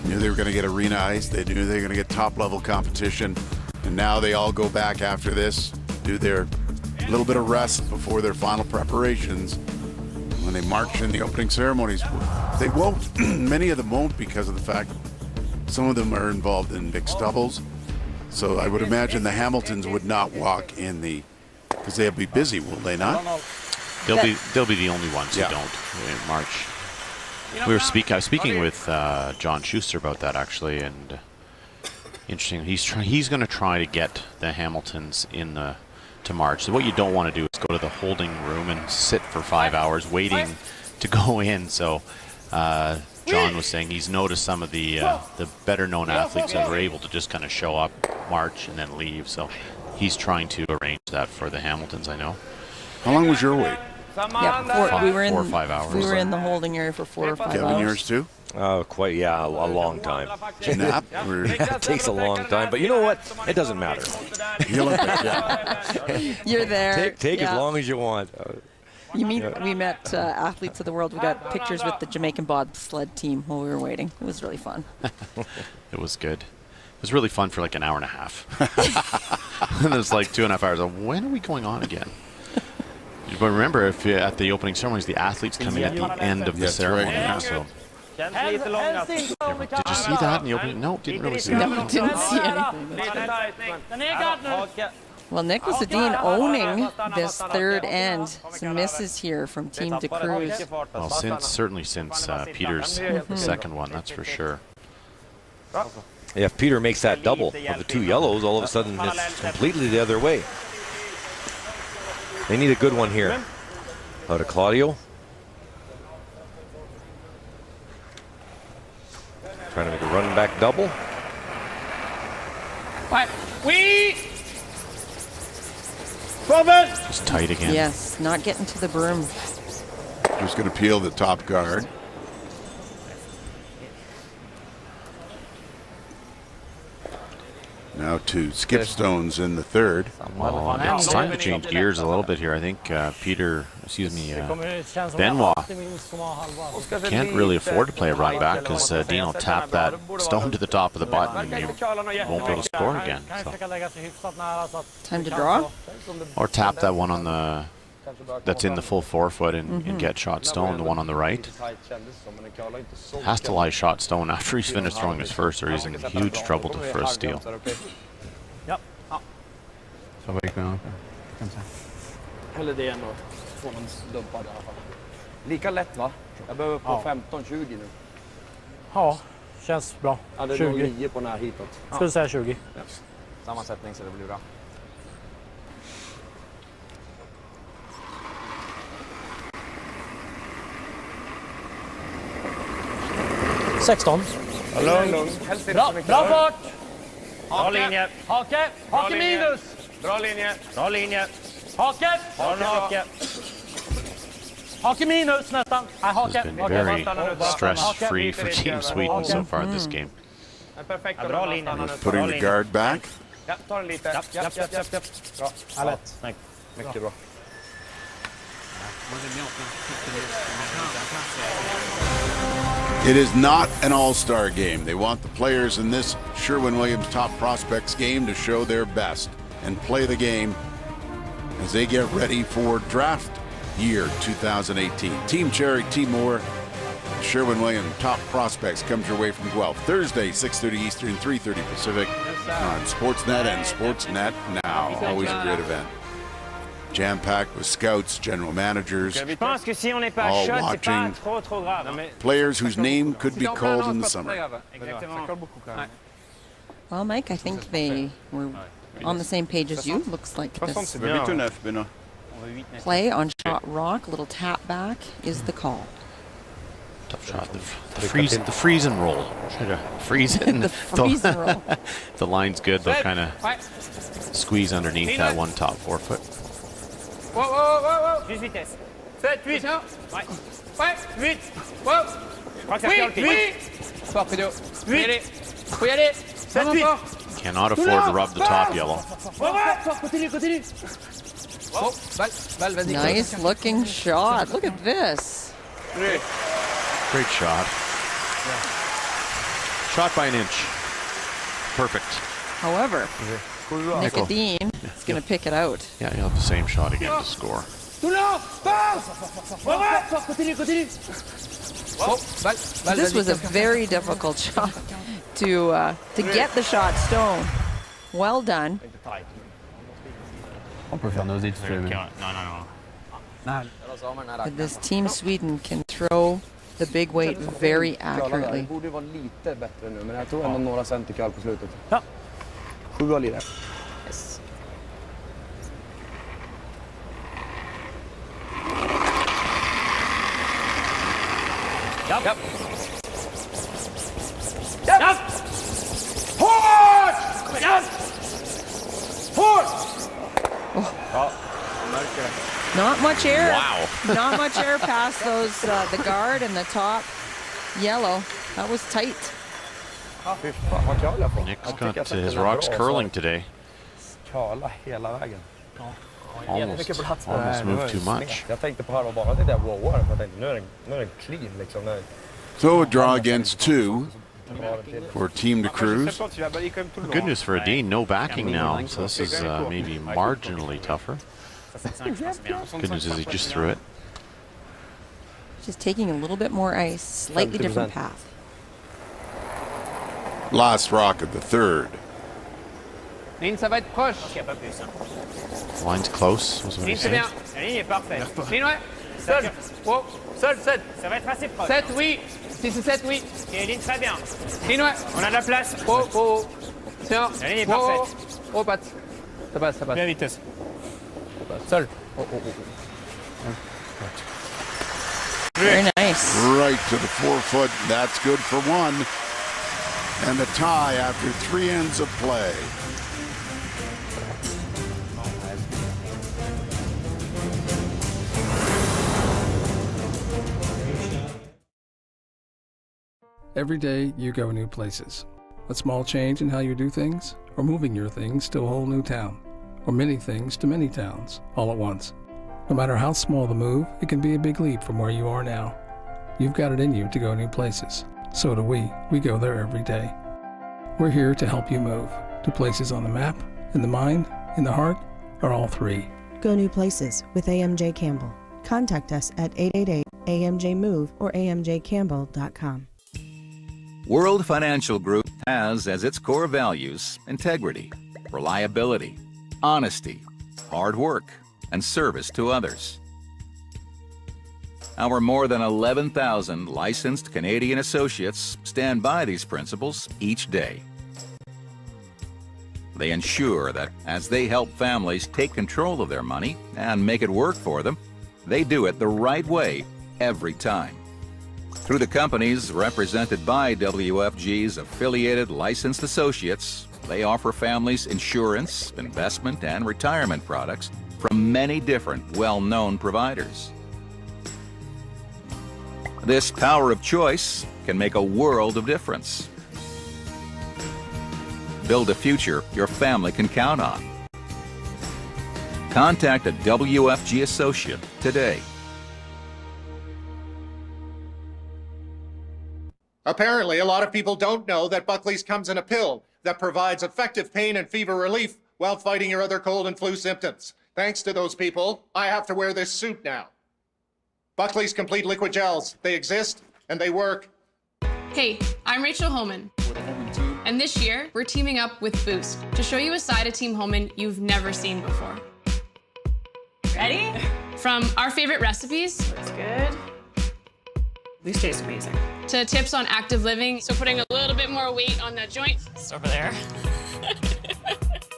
Knew they were going to get arena ice. They knew they were going to get top-level competition. And now they all go back after this, do their little bit of rest before their final preparations. When they march in the opening ceremonies, they won't. Many of them won't because of the fact some of them are involved in mixed doubles. So I would imagine the Hamiltons would not walk in the, because they'll be busy, will they not? They'll be the only ones who don't in March. I was speaking with John Schuster about that actually, and interesting. He's going to try to get the Hamiltons to March. So what you don't want to do is go to the holding room and sit for 5 hours waiting to go in. So John was saying he's noticed some of the better known athletes that were able to just kind of show up, march, and then leave. So he's trying to arrange that for the Hamiltons, I know. How long was your wait? Yeah, we were in 4 or 5 hours. We were in the holding area for 4 or 5 Kevin, hours. yours too? A long time. Nap? Yeah, it takes a long time, but you know what? It doesn't matter. You're there. Take as long as you want. We met athletes of the world. We got pictures with the Jamaican bobsled team while we were waiting. It was really fun. It was good. It was really fun for like an hour and a half. And it was like 2.5 hours. When are we going on again? But remember, if at the opening ceremonies, the athletes come in at the end of the ceremony. Right. So. Did you see that in the opening? No, didn't really see that. No, didn't see anything. Well, Nicholas Edin owning this third end. Some misses here from Team DeCruz. Well, certainly since Peter's second one, that's for sure. Yeah, if Peter makes that double of the 2 yellows, all of a sudden it's completely the other way. They need a good one here. Out of Claudio. Trying to make a running back double. Just tight again. Yes, not getting to the broom. Who's going to peel the top guard? Now to skip stones in the third. Well, it's time to change gears a little bit here. I think Benoit can't really afford to play a run back because Dino tapped that stone to the top of the button and you won't be able to score again. So. Time to draw? Or tap that one on the that's in the full forefoot and get shot stone, the one on the right. Has to lie shot stone after he's finished throwing his first, or he's in huge trouble for a steal. Yep. Så vad gick vi an? Eller det ändå. Få någon dumpad i alla fall. Lika lätt va? Jag behöver på 15-20 nu. Ja, känns bra. Ja, det är 20. 9 på den här hitåt. Skulle säga 20. Ja. Sammansättning så det blir bra. Lugn. Bra fart! Bra linje. Hake minus! Bra linje. Bra linje. Hake! Hake minus nästan. Nej, It's hake. been very stress-free for Team Sweden so far this game. Bra linje. Putting the guard back. Ja, ta den lite. Japp. Bra. Ja, lätt. Mycket bra. It is not an all-star game. They want the players in this Sherwin-Williams Top Prospects game to show their best and play the game as they get ready for draft year 2018. Team Cherry, Team Moore, Sherwin-Williams top prospects comes your way from Guelph. Thursday, 6:30 Eastern, 3:30 Pacific on Sportsnet and Sportsnet Now. Always a great event. Jam-packed with scouts, general managers, all watching players whose name could be called in the summer. Well, Mike, I think they were on the same page as you. Looks like this play on Shot Rock, little tap back is the call. Tough shot. The freeze and roll. Try to freeze it. And the freeze and roll. The line's good. They'll kind of squeeze underneath that one top forefoot. Wow, wow, wow, wow. Juste vitesse. 7, 8. Ouais. Ouais, 8. Wow. Je crois que ça fait le 8. Fort, Pedro. 8. Faut y aller. 7, 8. Cannot afford to rub the top yellow. Continue, continue. Oh, balle, vas-y. Nice looking shot. Look at this. Great shot. Shot by an inch. Perfect. However, Nicodine is going to pick it out. Yeah, he'll have the same shot again to score. This was a very difficult shot to get the shot stone. Well done. On peut faire nos études. But this team Sweden can throw the big weight very accurately. borde vara lite bättre nu, men jag tror ändå några center kall på slutet. Ja. 7 av lirar. Yes. Japp. Japp. Japp. Hårt! Japp. Hårt! Ja, märker det. Not much air. Wow. Not much air past those the guard and the top yellow. That was tight. Nick's got his rocks curling today. Kala hela vägen. Almost moved too much. Jag tänkte på halva banan, det där wow. Jag tänkte nu är den clean liksom. So a draw against 2 for Team de Cruz. Good news for Adine, no backing now, so this is maybe marginally tougher. Good news is he just threw it. Just taking a little bit more ice, slightly different path. Last rock of the third. Ligne, ça va être proche. Line's close, was what he Ligne, c'est said. bien. La ligne est parfaite. Ligne, ouais. Seul. Oh, seul, 7. Ça va être assez proche. 7, oui. Si c'est 7, oui. Et ligne, très bien. Ligne, ouais. On a de la place. Oh. Tiens. La ligne est parfaite. Oh, patte. Ça passe. Bien vitesse. Seul. Oh. Very nice. Right to the forefoot. That's good for 1. And the tie after 3 ends of play. Every day you go new places. A small change in how you do things, or moving your things to a whole new town, or many things to many towns all at once. No matter how small the move, it can be a big leap from where you are now. You've got it in you to go new places. So do we. We go there every day. We're here to help you move to places on the map, in the mind, in the heart, or all 3. Go new places with AMJ Campbell. Contact us at 888-AMJ-MOVE or amjcampbell.com. World Financial Group has as its core values integrity, reliability, honesty, hard work, and service to others. Our more than 11,000 licensed Canadian associates stand by these principles each day. They ensure that as they help families take control of their money and make it work for them, they do it the right way every time. Through the companies represented by WFG's affiliated licensed associates, they offer families insurance, investment, and retirement products from many different well-known providers. This power of choice can make a world of difference. Build a future your family can count on. Contact a WFG associate today. Apparently, a lot of people don't know that Buckley's comes in a pill that provides effective pain and fever relief while fighting your other cold and flu symptoms. Thanks to those people, I have to wear this suit now. Buckley's Complete Liquid Gels. They exist, and they work. Hey, I'm Rachel Homan. And this year, we're teaming up with Boost to show you a side of Team Homan you've never seen before. Ready? From our favorite recipes. That's good. These taste amazing. To tips on active living. So putting a little bit more weight on the joint. It's over there.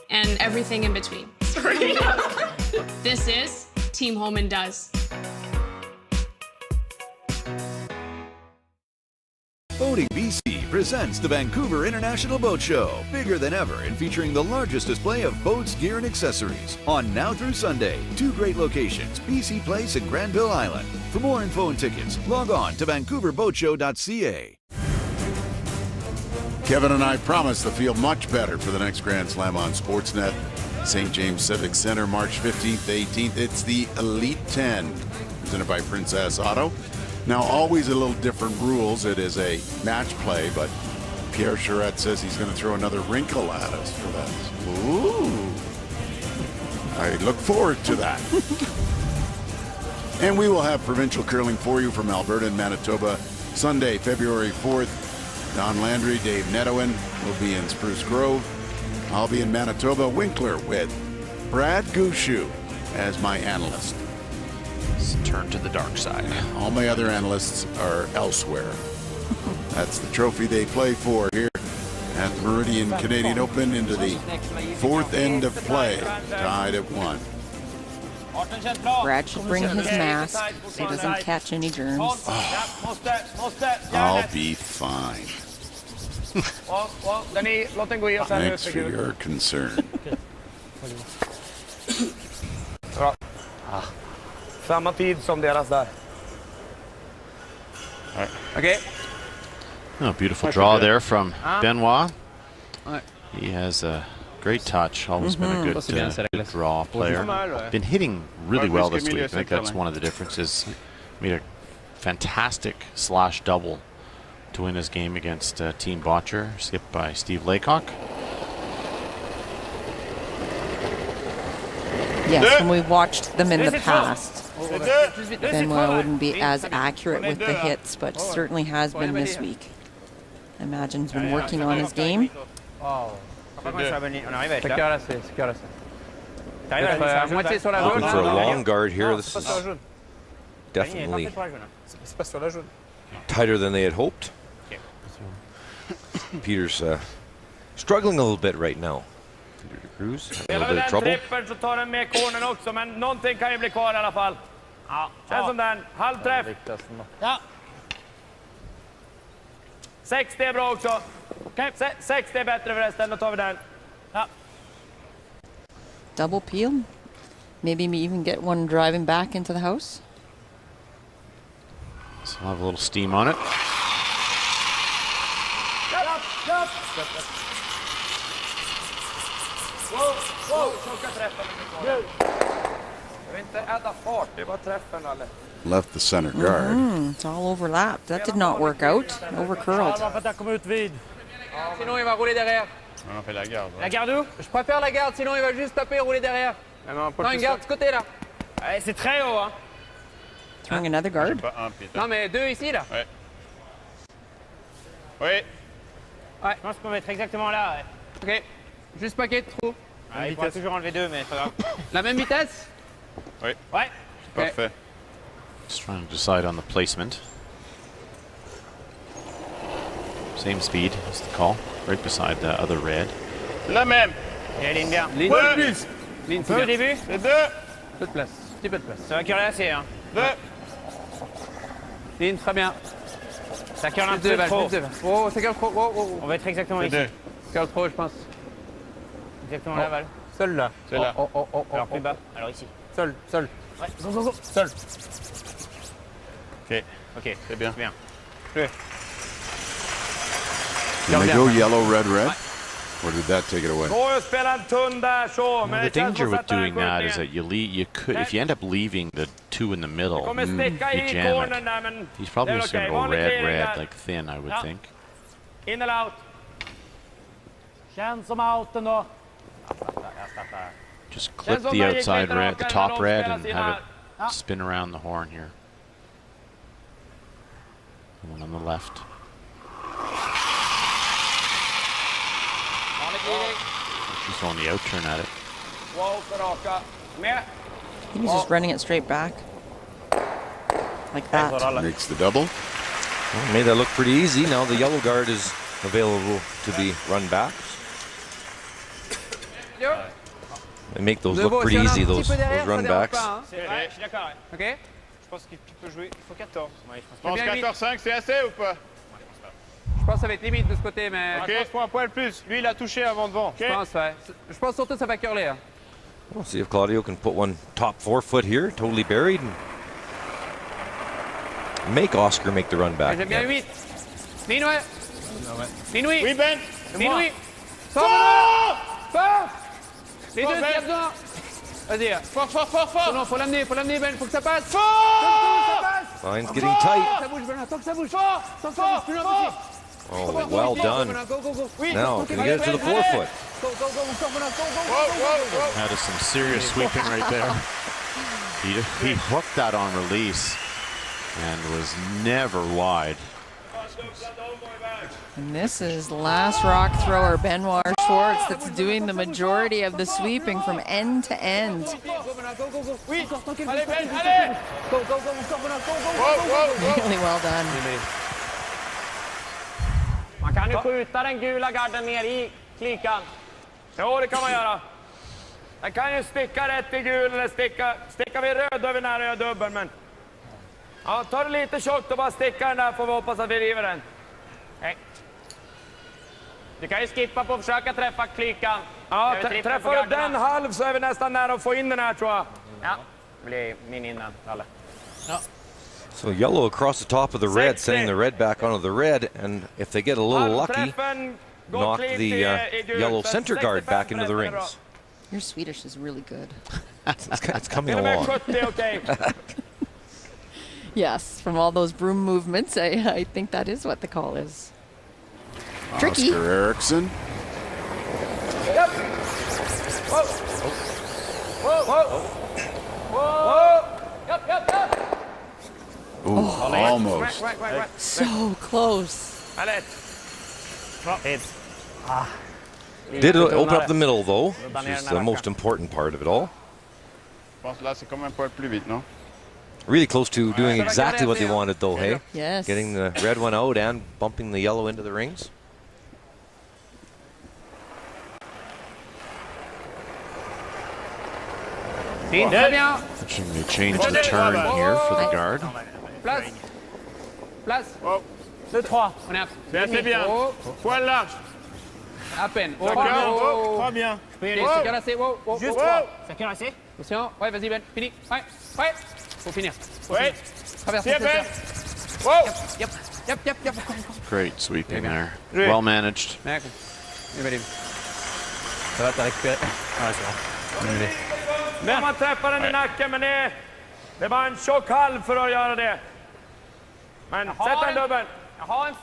And everything in between. Sorry. This is Team Homan Does. Boating BC presents the Vancouver International Boat Show, bigger than ever and featuring the largest display of boats, gear, and accessories. On now through Sunday, 2 great locations, BC Place and Granville Island. For more info and tickets, log on to vancouverboatshow.ca. Kevin and I promise to feel much better for the next Grand Slam on Sportsnet. St. James Civic Center, March 15th, 18th. It's the Elite 10, presented by Princess Auto. Now, always a little different rules. It is a match play, but Pierre Charette says he's going to throw another wrinkle at us for that. Ooh. I look forward to that. And we will have provincial curling for you from Alberta and Manitoba Sunday, February 4th. Don Landry, Dave Netowin will be in Spruce Grove. I'll be in Manitoba, Winkler, with Brad Gushue as my analyst. Turn to the dark side. All my other analysts are elsewhere. That's the trophy they play for here at the Meridian Canadian Open, into the 4th end of play, tied at 1. Brad should bring his mask so he doesn't catch any germs. I'll be fine. Thanks for your concern. Samma tid som deras där. Okay. Oh, beautiful draw there from Benoit. He has a great touch. Always been a good draw player. Been hitting really well this week. I think that's one of the differences. Made a fantastic slash double to win his game against Team Botcher, skipped by Steve Laycock. Yes, when we've watched them in the past, Benoit wouldn't be as accurate with the hits, but certainly has been this week. I imagine he's been working on his game. Looking for a long guard here. This is definitely tighter than they had hoped. Peter's struggling a little bit right now. Peter Cruz a little bit of trouble. Så tar den med cornern också, men någonting kan ju bli kvar i alla fall. Ja, känns som den. Halvträff. Ja. 60 är bra också. 60 är bättre förresten, då tar vi den. Ja. Double peel. Maybe even get one driving back into the house. So I'll have a little steam on it. Left the center guard. It's all overlapped. That did not work out. Overcurled. Sinon, il va rouler derrière. On fait la garde. La garde où? Je préfère la garde, sinon il va juste taper et rouler derrière. Non, une garde de ce côté là. C'est très haut, hein. Throwing another guard. Non, mais 2 ici là. Ouais. Oui. Ouais. Je pense qu'on va être exactement là. Ouais. Ok. Juste paquet de trop. Ah, il faut toujours enlever 2, mais c'est pas grave. La même vitesse? Oui. Ouais. Parfait. Just trying to decide on the placement. Same speed as the call, right beside the other red. La même. Et ligne bien. Ligne plus. Ligne Feu au début. C'est 2. Peu de place. Petit peu de place. Ça va curler assez, hein. 2. Ligne, très bien. Ça curle un peu trop. Oh, ça curle trop. Oh, oh, oh. On va être exactement ici. C'est 2. Ça curle trop, je pense. Exactement là, Val. Seul là. C'est là. Oh, oh, oh, Alors plus bas. Alors ici. Seul, seul. Ouais, go, go, go. Seul. Ok. Ok, C'est bien. c'est bien. Can they go yellow, red, red? Or did that take it away? The danger with doing that is that you could, if you end up leaving the 2 in the middle, you jam it. He's probably just going to go red, red, like thin, I would think. In eller out. Känns som outen då. Just clip the outside red, the top red, and have it spin around the horn here. One on the left. She's throwing the out turn at it. I think he's just running it straight back. Like that. Makes the double. Well, made that look pretty easy. Now the yellow guard is available to be run back. They make those look pretty easy, those run backs. Ok. Je pense qu'il peut jouer. Il faut 14. Je pense 14-5, c'est assez ou pas? Je pense que ça va être limite de ce côté, mais. Ok, faut un poil plus. Lui, il a touché avant devant. Je pense, ouais. Je pense surtout que ça va curler. Hein. We'll see if Claudio can put one top 4 foot here, totally buried, and make Oscar make the run back. J'aime bien 8. Minoué. Minoué. Oui, Ben. Minoué. Sors. Sors. Les deux, il y a besoin. Vas-y. Fort, fort, fort, fort. Non, faut l'amener, Ben. Faut que ça passe. Fort. Line's getting tight. Ça bouge, Ben. Tant que ça bouge. Tant que ça bouge, plus loin possible. Oh, well done. Now, can you get it to the 4 foot? That is some serious sweeping right there. He hooked that on release and was never wide. And this is last rock thrower Benoit Schwartz that's doing the majority of the sweeping from end to end. Really well done. Man kan ju skjuta den gula garden ner i klikan. Jo, det kan man göra. Den kan ju sticka rätt i gul eller sticka vid röd över när jag dubbel, men ja, ta det lite tjockt och bara sticka den där, får vi hoppas att vi river den. Nej. Du kan ju skippa på att försöka träffa klikan. Ja, träffar du den halv så är vi nästan nära att få in den här, tror jag. Ja, det blir min innan, Ralle. Ja. So yellow across the top of the red, sending the red back onto the red, and if they get a little lucky, knock the yellow center guard back into the rings. Your Swedish is really good. It's coming along. Yes, from all those broom movements, I think that is what the call is. Tricky. Oscar Eriksson. Yep. Whoa. Whoa. Whoa. Whoa. Yep, yep, yep. Ooh, almost. Right. So close. Did open up the middle though, which is the most important part of it all. Je pense là, c'est quand même un poil plus vite, non? Really close to doing exactly what they wanted though, hey? Yes. Getting the red one out and bumping the yellow into the rings. Should we change the turn here for the guard? Place. 2, 3. On est à. C'est assez bien. Poil large. À peine. D'accord. Très bien. C'est assez. Juste 3. C'est quel assez? Attention. Ouais, vas-y, Ben. Fini. Ouais. Faut finir. Ouais. Traverse. Yep. Great sweeping there. Well managed. D'accord. Ça va, t'as récupéré. Ouais, c'est bon. Man träffar den i nacken, men det var en tjock halv för att göra det. Men sätt en dubbel. Jag har en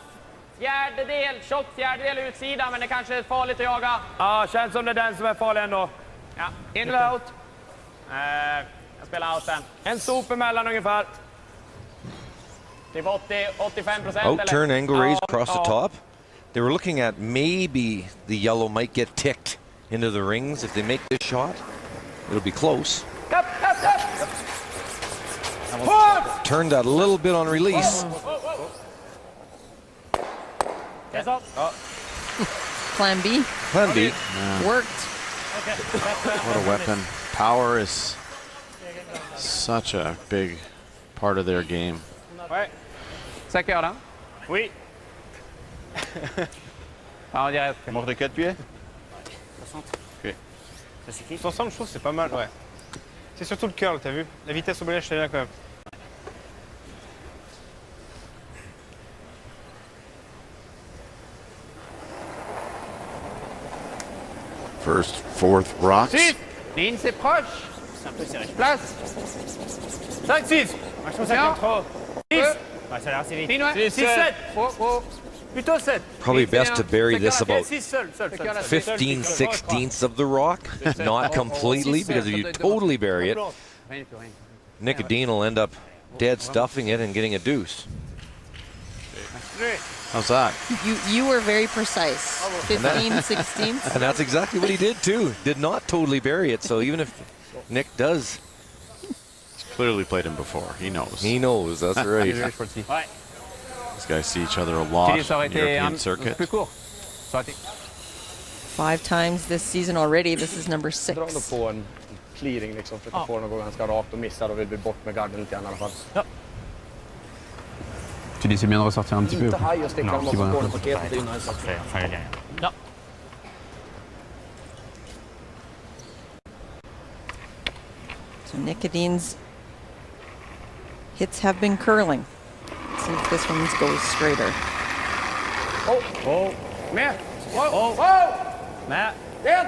tjock fjärdedel utsidan, men det kanske är farligt att jaga. Ja, känns som det är den som är farlig ändå. Ja, in eller out? Jag spelar out den. En sop emellan ungefär. Typ 80-85%. Out turn angle raise across the top. They were looking at maybe the yellow might get ticked into the rings if they make this shot. It'll be close. Turned that a little bit on release. Plan B. Plan B. Yeah. Worked. What a weapon. Power is such a big part of their game. Ça cœur là? Oui. On dirait. Mort de 4 pieds? 60. Ok. Ça suffit. Ensemble, je trouve que c'est pas mal, ouais. C'est surtout le curl, t'as vu? La vitesse au bolage, c'est bien quand même. First, fourth rocks. 6. Ligne, c'est proche. C'est un peu serré. Place. 5, 6. Moi, je trouve ça fait trop. 6. Ouais, ça a l'air assez vite. 6, 7. Plutôt 7. Probably best to bury this about 6 seul. 15/16 of the rock, not completely, because if you totally bury it, Nick Dean will end up dead stuffing it and getting a deuce. How's that? You were very precise. 15, 16. And that's exactly what he did too. Did not totally bury it. So even if Nick does, he's clearly played him before. He knows. He knows. That's right. These guys see each other a lot in the European circuit. 5 times this season already. This is number 6. Dra ändå på en clearing liksom, för att få den att gå ganska rakt och missar och vill bli bort med garden lite grann i alla fall. Ja. Tu dis c'est bien de ressortir un petit peu. Inte haj och sticka dem mot cornerpaketet innan. Ja. So Nick Edin's hits have been curling. Let's see if this one goes straighter. Med! Med! In!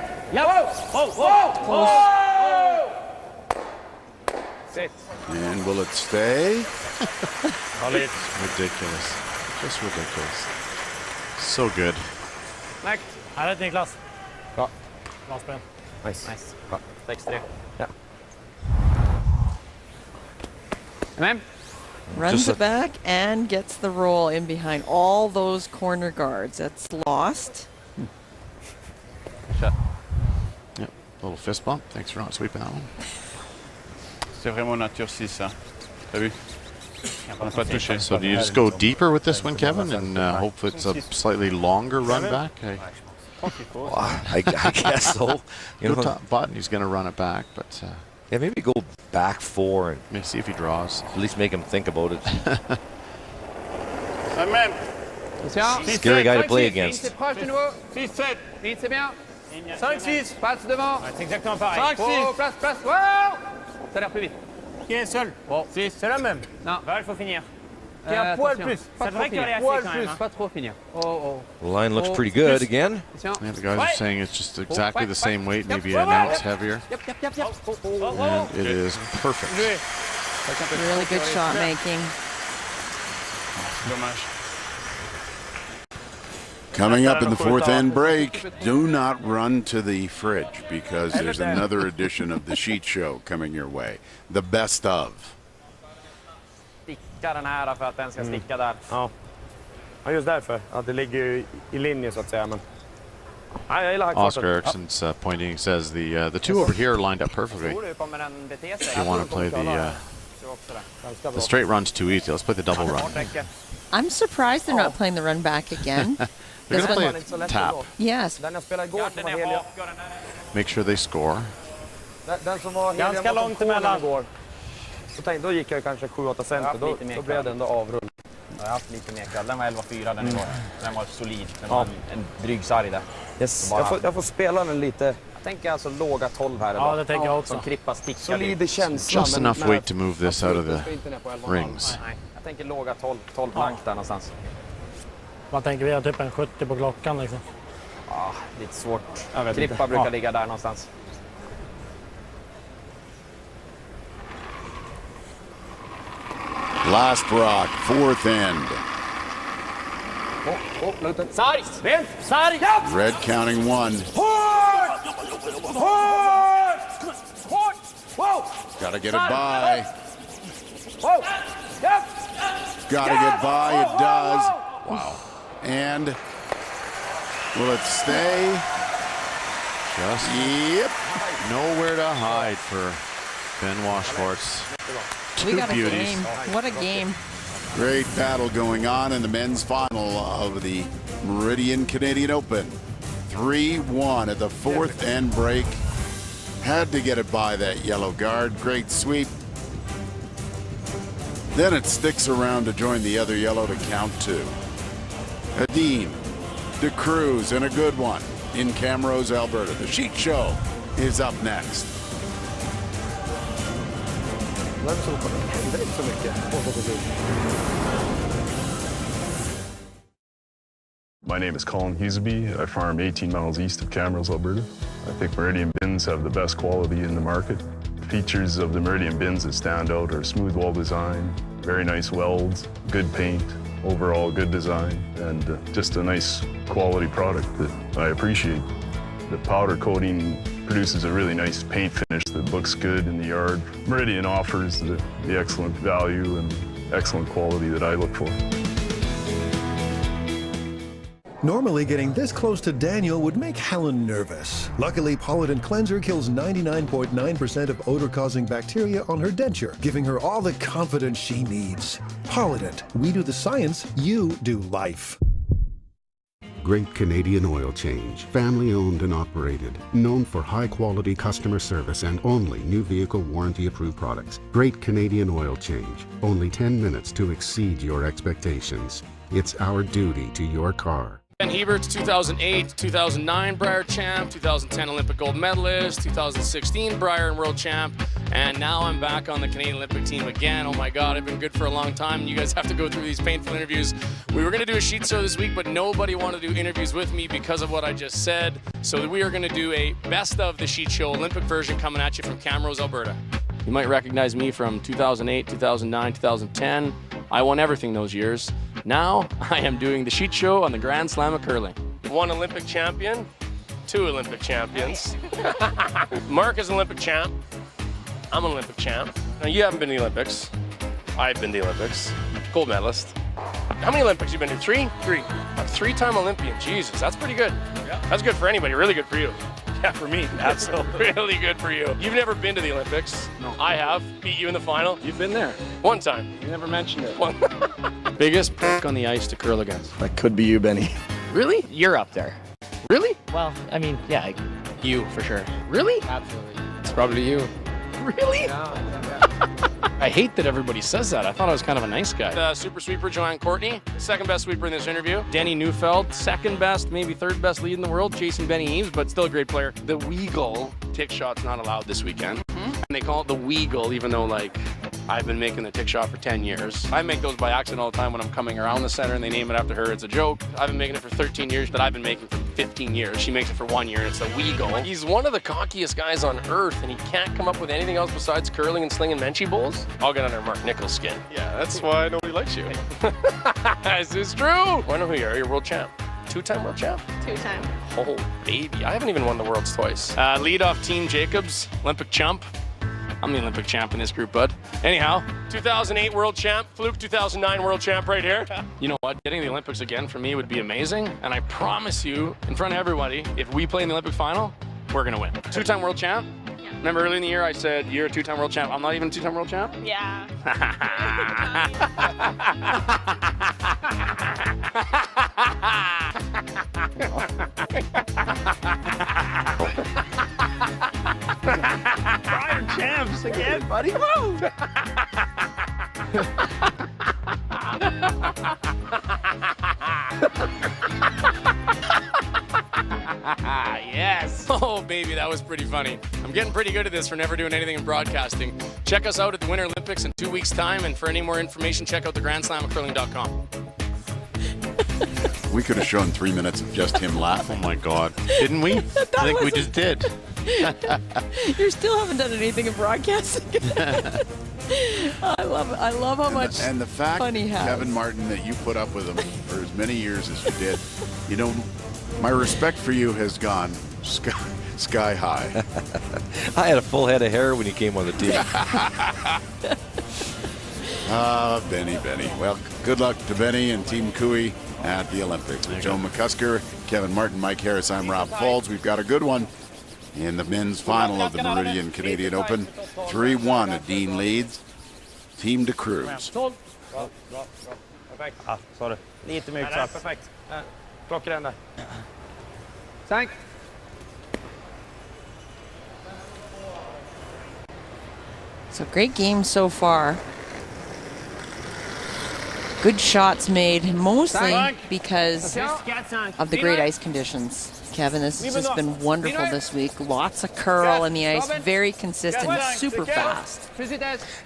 Sit. And will it stay? Ridiculous. Just ridiculous. So good. Next. Härligt Niklas. Bra. Bra spel. Nice. Bra. 6-3. Ja. Amen. Runs it back and gets the roll in behind all those corner guards. That's lost. Yep. Little fist bump. Thanks for not sweeping that one. C'est vraiment nature 6, ça. T'as vu? On n'a pas touché. So do you just go deeper with this one, Kevin, and hope it's a slightly longer run back? Well, I guess so. You know, top button, he's going to run it back, but yeah, maybe go back 4 and maybe see if he draws. At least make him think about it. Scary guy to play against. 6, 7. Vite, c'est bien. 5, 6. Passe devant. C'est exactement pareil. 5, 6. Place. Wow! Ça a l'air plus vite. Qui est seul? Bon, 6. C'est la même. Non. Il faut finir. Qui a un poil plus. Pas trop finir. Poil plus. Pas trop finir. The line looks pretty good again. Yeah, the guys are saying it's just exactly the same weight, maybe an ounce heavier. And it is perfect. Really good shot making. Coming up in the fourth end break, do not run to the fridge because there's another edition of the Sheet Show coming your way. The best of. Sticka den här för att den ska sticka där. Ja, just därför. Att det ligger i linje så att säga. Men Oscar Ericsson's pointing, says the two over here lined up perfectly. If you want to play the straight run's too easy. Let's play the double run. I'm surprised they're not playing the run back again. They're going to play a tap. Yes. Make sure they score. Den som var ganska långt emellan igår. Då gick jag kanske 7-8 cent. Då blev det ändå avrull. Jag har haft lite mer kväll. Den var 11-4 den igår. Den var solid. Den var en dryg sarg där. Yes. Jag får spela den lite. Jag tänker alltså låga 12 här. Ja, det tänker jag också. Som Krippa stickar. Solid känsla. Just enough weight to move this out of the rings. Nej, jag tänker låga 12 blank där någonstans. Man tänker vi har typ en 70 på klockan liksom. Ja, lite svårt. Krippa brukar ligga där någonstans. Last rock, fourth end. Sarg! Vänt! Sarg! Red counting 1. Gotta get it by. Gotta get by, it does. Wow. And will it stay? Just nowhere to hide for Benoit Schwartz. We got beauties. a game. What a game. Great battle going on in the men's final of the Meridian Canadian Open. 3-1 at the fourth end break. Had to get it by that yellow guard. Great sweep. Then it sticks around to join the other yellow to count 2. Edin, De Cruz, and a good one in Camrose, Alberta. The Sheet Show is up next. My name is Colin Huseby. I farm 18 miles east of Camrose, Alberta. I think Meridian bins have the best quality in the market. The features of the Meridian bins that stand out are smooth wall design, very nice welds, good paint, overall good design, and just a nice quality product that I appreciate. The powder coating produces a really nice paint finish that looks good in the yard. Meridian offers the excellent value and excellent quality that I look for. Normally, getting this close to Daniel would make Helen nervous. Luckily, Polident Cleanser kills 99.9% of odor-causing bacteria on her denture, giving her all the confidence she needs. Polident. We do the science, you do life. Great Canadian Oil Change, family-owned and operated, known for high-quality customer service and only new vehicle warranty-approved products. Great Canadian Oil Change, only 10 minutes to exceed your expectations. It's our duty to your car. Ben Hebert's 2008, 2009 Brier champ, 2010 Olympic gold medalist, 2016 Brier and world champ, and now I'm back on the Canadian Olympic team again. Oh my God, I've been good for a long time. You guys have to go through these painful interviews. We were going to do a sheet show this week, but nobody wanted to do interviews with me because of what I just said. So we are going to do a best of the sheet show Olympic version coming at you from Camrose, Alberta. You might recognize me from 2008, 2009, 2010. I won everything those years. Now I am doing the sheet show on the Grand Slam of curling. 1 Olympic champion, 2 Olympic champions. Mark is an Olympic champ. I'm an Olympic champ. Now you haven't been to the Olympics. I've been to the Olympics. Gold medalist. How many Olympics you been to? 3? 3. A 3-time Olympian. Jesus, that's pretty good. Yeah. That's good for anybody. Really good for you. Yeah, for me, absolutely. Really good for you. You've never been to the Olympics. No. I have. Beat you in the final. You've been there. 1 time. You never mentioned it. Biggest prick on the ice to curl against. That could be you, Benny. Really? You're up there. Really? Well, I mean, yeah, you for sure. Really? Absolutely. It's probably you. Really? I hate that everybody says that. I thought I was kind of a nice guy. The super sweeper, Joanne Courtney, second best sweeper in this interview. Denny Neufeld, second best, maybe third best lead in the world. Jason Benny Eames, but still a great player. The Weagle tick shot's not allowed this weekend. And they call it the Weagle, even though, like, I've been making the tick shot for 10 years. I make those by accident all the time when I'm coming around the center and they name it after her. It's a joke. I've been making it for 13 years, but I've been making it for 15 years. She makes it for 1 year and it's the Weagle. He's one of the cockiest guys on earth and he can't come up with anything else besides curling and slinging Menchie bowls. I'll get under Mark Nichols' skin. Yeah, that's why nobody likes you. This is true. I know who you are. You're world champ. 2-time world champ? 2-time. Oh, baby. I haven't even won the worlds twice. Lead off Team Jacobs, Olympic chump. I'm the Olympic champ in this group, bud. Anyhow, 2008 world champ, Fluke 2009 world champ right here. You know what? Getting the Olympics again for me would be amazing. And I promise you, in front of everybody, if we play in the Olympic final, we're going to win. 2-time world champ? Yeah. Remember early in the year I said, you're a 2-time world champ. I'm not even a 2-time world champ? Yeah. Brier champs again, buddy. Woo! Yes. Oh, baby, that was pretty funny. I'm getting pretty good at this for never doing anything in broadcasting. Check us out at the Winter Olympics in 2 weeks' time, and for any more information, check out the GrandSlamOfCurling.com. We could have shown 3 minutes of just him laughing. Oh my God. Didn't we? I think we just did. You still haven't done anything in broadcasting. I love how much and the fact, fun he has. Kevin Martin, that you put up with him for as many years as you did. You know, my respect for you has gone sky high. I had a full head of hair when he came on the team. Benny. Well, good luck to Benny and Team Cooey at the Olympics. With Joe McCusker, Kevin Martin, Mike Harris, I'm Rob Faulds. We've got a good one in the men's final of the Meridian Canadian Open. 3-1, Dean leads. Team de Cruz. Perfekt. Sorry. Lite mjukt satt. Perfekt. Klockren där. Tack. So great game so far. Good shots made, mostly because of the great ice conditions. Kevin, this has just been wonderful this week. Lots of curl in the ice, very consistent, super fast.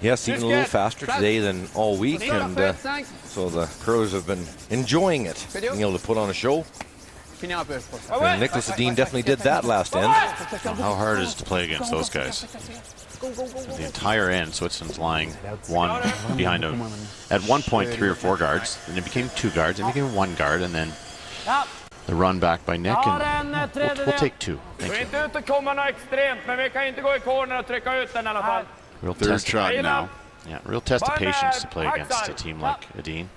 Yes, even a little faster today than all week, and so the curlers have been enjoying it, being able to put on a show. And Nicholas Edin definitely did that last end. How hard is it to play against those guys? The entire end, Switzerland's lying one behind him. At one point, 3 or 4 guards, then it became 2 guards, it became 1 guard, and then the run back by Nick, and we'll take 2. Thank you. Real Third shot now. Yeah, real test of patience to play against a team like Edin.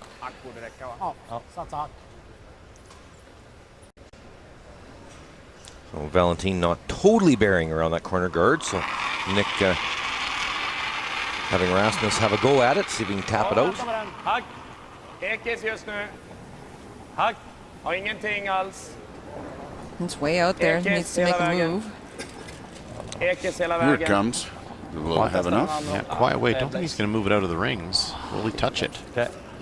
So Valentine not totally bearing around that corner guard. So Nick having Rasmus have a go at it, see if he can tap it out. Hugg. Ekis just nu. Hugg. Har ingenting alls. It's way out there. He needs to make a move. Ekis hela Here it vägen. comes. Will it have enough? Yeah, quiet way. Don't think he's going to move it out of the rings. Will he touch it?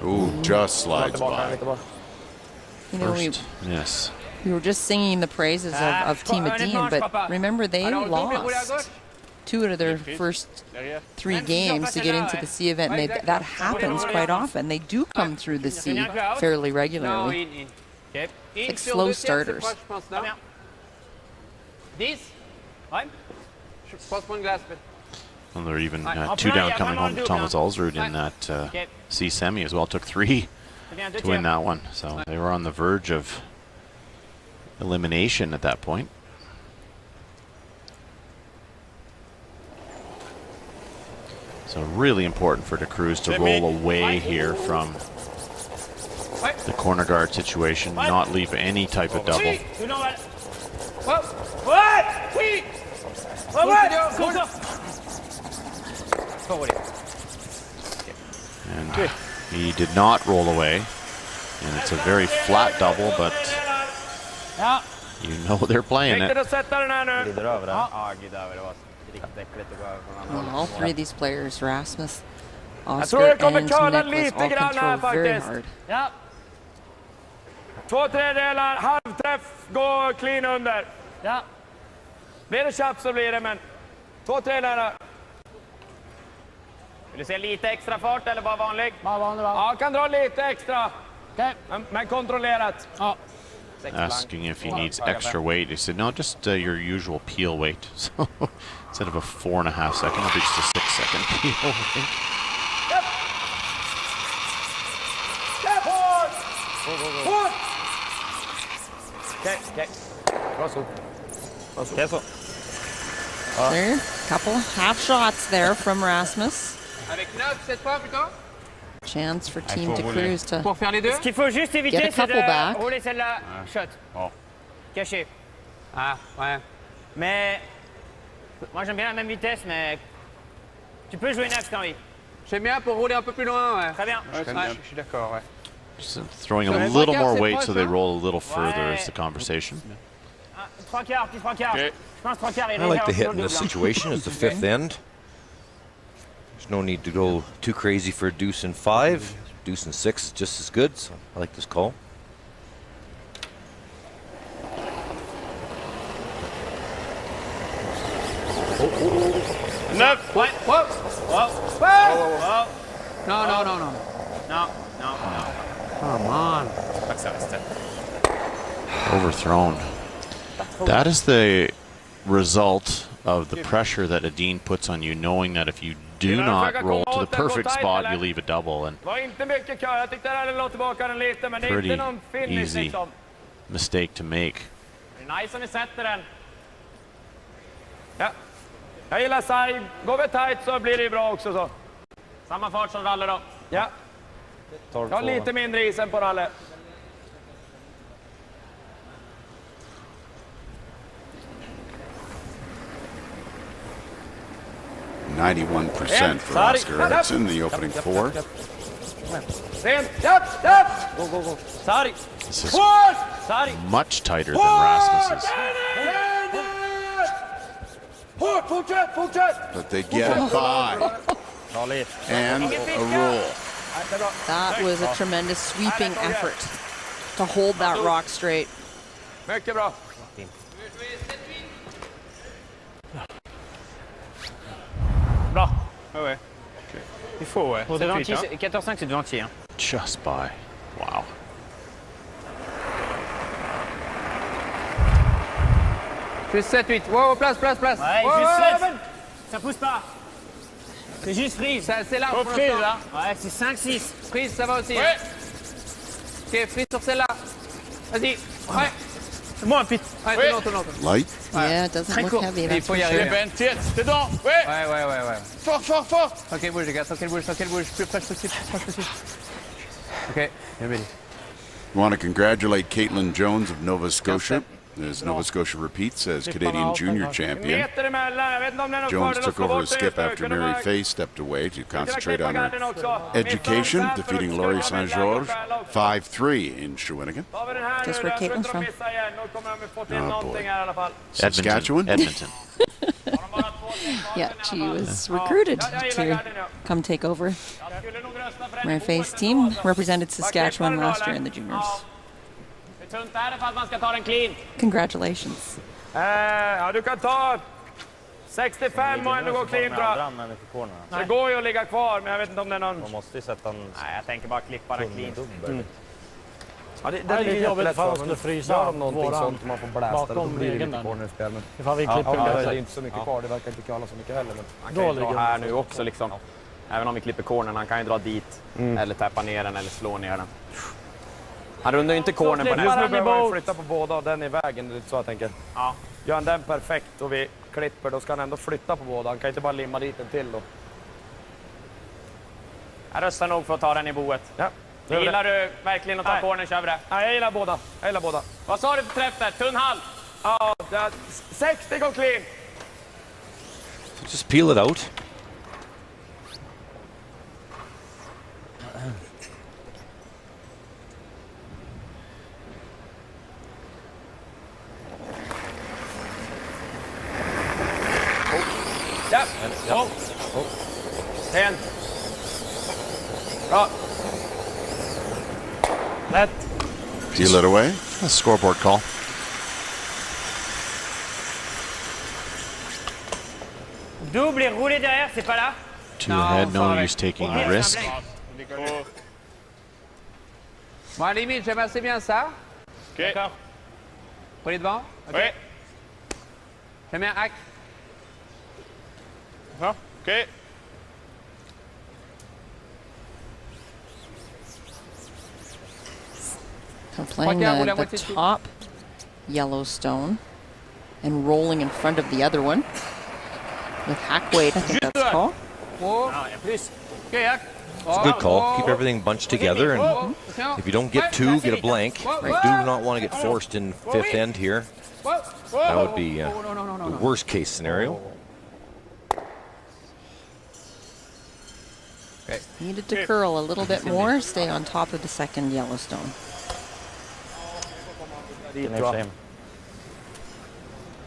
Ooh, just slides by. You know, Yes. we were just singing the praises of Team Edin, but remember they lost 2 out of their first 3 games to get into the C event. And that happens quite often. They do come through the C fairly regularly. It's like slow starters. Well, they're even 2 down coming home to Thomas Alsrud in that C semi as well. Took 3 to win that one. So they were on the verge of elimination at that point. So really important for De Cruz to roll away here from the corner guard situation, not leave any type of double. And he did not roll away. And it's a very flat double, but you know they're playing it. Well, all 3 of these players, Rasmus, Oscar, and Nicholas, all come through very hard. 2/3, halvträff, gå clean under. Ja. Blir det tjapp så blir det, men 2/3. Vill du se lite extra fart eller bara vanlig? Bara vanlig, va? Ja, kan dra lite extra. Okay. Men kontrollerat. Ja. Asking if he needs extra weight. He said, no, just your usual peel weight. So instead of a 4.5 second, it'll be just a 6-second peel, I think. Yep. Okay. There, a couple half shots there from Rasmus. Chance for Team De Cruz to Ce qu'il faut juste éviter, get a couple back. Rouler celle-là, shot. Caché. Ah, ouais. Mais moi j'aime bien la même vitesse, mais tu peux jouer 9 si t'as envie. J'aime bien pour rouler un peu plus loin, ouais. Très bien. Ouais, je suis d'accord, ouais. Just throwing a little more weight so they roll a little further is the conversation. 3 quarts, puis 3 quarts. Je pense 3 quarts. I like the hit in this situation. It's the 5th end. There's no need to go too crazy for a deuce and 5. Deuce and 6 is just as good, so I like this call. Neuf. What? Whoa. Whoa. Whoa. No. Come on. Overthrown. That is the result of the pressure that Edin puts on you, knowing that if you do not roll to the perfect spot, you leave a double. And pretty easy mistake to make. Nice om ni sätter den. Ja. Jag gillar sarg. Går vi tight så blir det bra också så. Samma fart som Ralle då. Ja. Jag har lite mindre isen på Ralle. 91% for Oscar Eriksson, the opening 4. Go. Sorry. This is much tighter than Rasmus's. But they get it by. And a roll. That was a tremendous sweeping effort to hold that rock straight. Mycket bra. Bra. Ouais. Il faut, ouais. Pour 14-5, c'est devant qui, hein. Just by. Wow. Juste 7-8. Wow, place. Ouais, juste 7. Ça pousse pas. C'est juste freeze. C'est là. Freeze, là. Ouais, c'est 5-6. Freeze, ça va aussi. Ouais. Ok, freeze sur celle-là. Vas-y. Ouais. Moi, vite. Ouais, tout le long. Light? Yeah, it doesn't look heavy. Il faut y arriver. Ben, tiens, c'est dedans. Ouais. Fort. Ok, bouge, les gars. Sans qu'elle bouge. Plus proche possible. Ok, you're ready. I want to congratulate Caitlin Jones of Nova Scotia As Nova Scotia repeats as Canadian junior champion. Meter emellan, jag vet inte om det är någon Jones fördel att took slå over bort as det skip just nu. after Kunde Mary man- Fay stepped away to concentrate on garden her också. education, Missar defeating Frukt, Laurie skulle de St. vilja George ikväll också. 5-3 in Shawinigan. Då har vi den här Guess nu, where jag tror Caitlin's inte de from? missar igen. Nu kommer de få till Oh, någonting boy. här i alla fall. Saskatchewan? Edmonton. Yeah, she was recruited to come take over. Mary Fay's team represented Saskatchewan last year in the juniors. Hur tunt är det för att man ska ta den clean? Congratulations. Ja, du kan ta 65 och ändå gå clean tror jag. Så det går ju att ligga kvar, men jag vet inte om det är någon... Man måste ju sätta en... Nej, jag tänker bara klippa den clean. Ja, det är är lite jobbigt jättelätt ifall de skulle frysa Gör de någonting våran sånt man får blästa, då bakom blir det regeln lite där. cornerspel. Men... Ifall vi klipper det det. är inte så mycket kvar, det verkar inte kalla så mycket heller. Men han Då kan ju ligger dra här de. nu också liksom. Även om vi klipper cornern, han kan ju dra dit. Eller täppa ner den eller slå ner den. Han rundar ju inte cornern på den. Just nu behöver han flytta på båda och den är i vägen, det är så jag tänker. Ja. Gör han den perfekt och vi klipper, då ska han ändå flytta på båda. Han kan inte bara limma dit en till då. Jag röstar nog för att ta den i boet. Ja. Gillar du verkligen att ta cornern, kör vi det? Nej, jag gillar båda. Jag gillar båda. Vad sa du för träff där? Tunn halv? Ja, 60 går clean. Just peel it out. Ja. Oh. En. Bra. Lätt. Peel it away. A scoreboard call. Double et rouler derrière, c'est pas là? Two ahead, no use taking a risk. Bon, à la limite, j'aime assez bien ça. D'accord. Prenez devant. Oui. J'aime bien hack. OK. They're playing the top Yellowstone and rolling in front of the other one with hack weight. I think that's called. It's a good call. Keep everything bunched together, and if you don't get two, get a blank. You do not want to get forced in fifth end here. That would be the worst case scenario. Needed to curl a little bit more, stay on top of the second Yellowstone.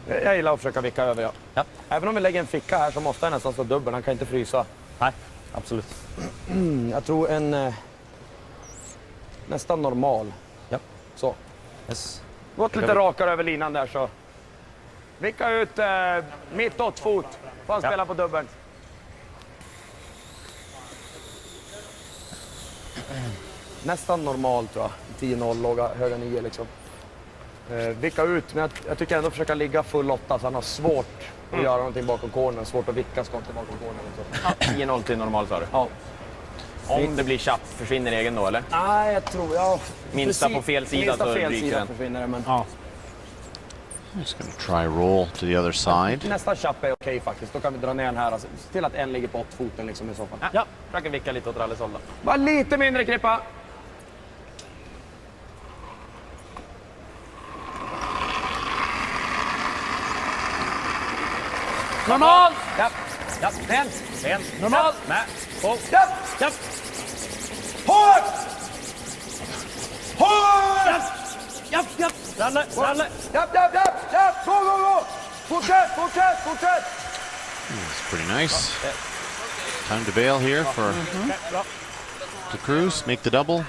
Jag gillar att försöka vicka över, ja. Även om vi lägger en ficka här så måste han nästan stå dubbel. Han kan inte frysa. Nej, absolut. Jag tror en nästan normal. Ja. Så. Yes. Gått lite rakare över linan där så. Vicka ut mittåt fot. Får han spela på dubbeln. Nästan normal tror jag. 10-0, låga, höga 9 liksom. Vicka ut, men jag tycker ändå försöka ligga full 8 så han har svårt att göra någonting bakom cornern. Svårt att vicka skottet bakom cornern. 10-0 till normal sa du? Ja. Om det blir chatt, försvinner egen då eller? Nej, jag tror jag... Minsta på fel sida så ryker den. Försvinner det, men... Ja. Just gonna try roll to the other side. Nästa chapp är okej faktiskt. Då kan vi dra ner den här. Alltså, till att en ligger på 8-foten liksom i så fall. Ja, försöker vicka lite åt Ralles håll då. Bara lite mindre krippa. Normal! Japp, japp, vänd. Normal! Med. Japp, japp. Hårt! Hårt! Japp, japp. Ralle. Japp. Gå. Fortsätt. It's pretty nice. Time to bail here for the Cruz. Make the double.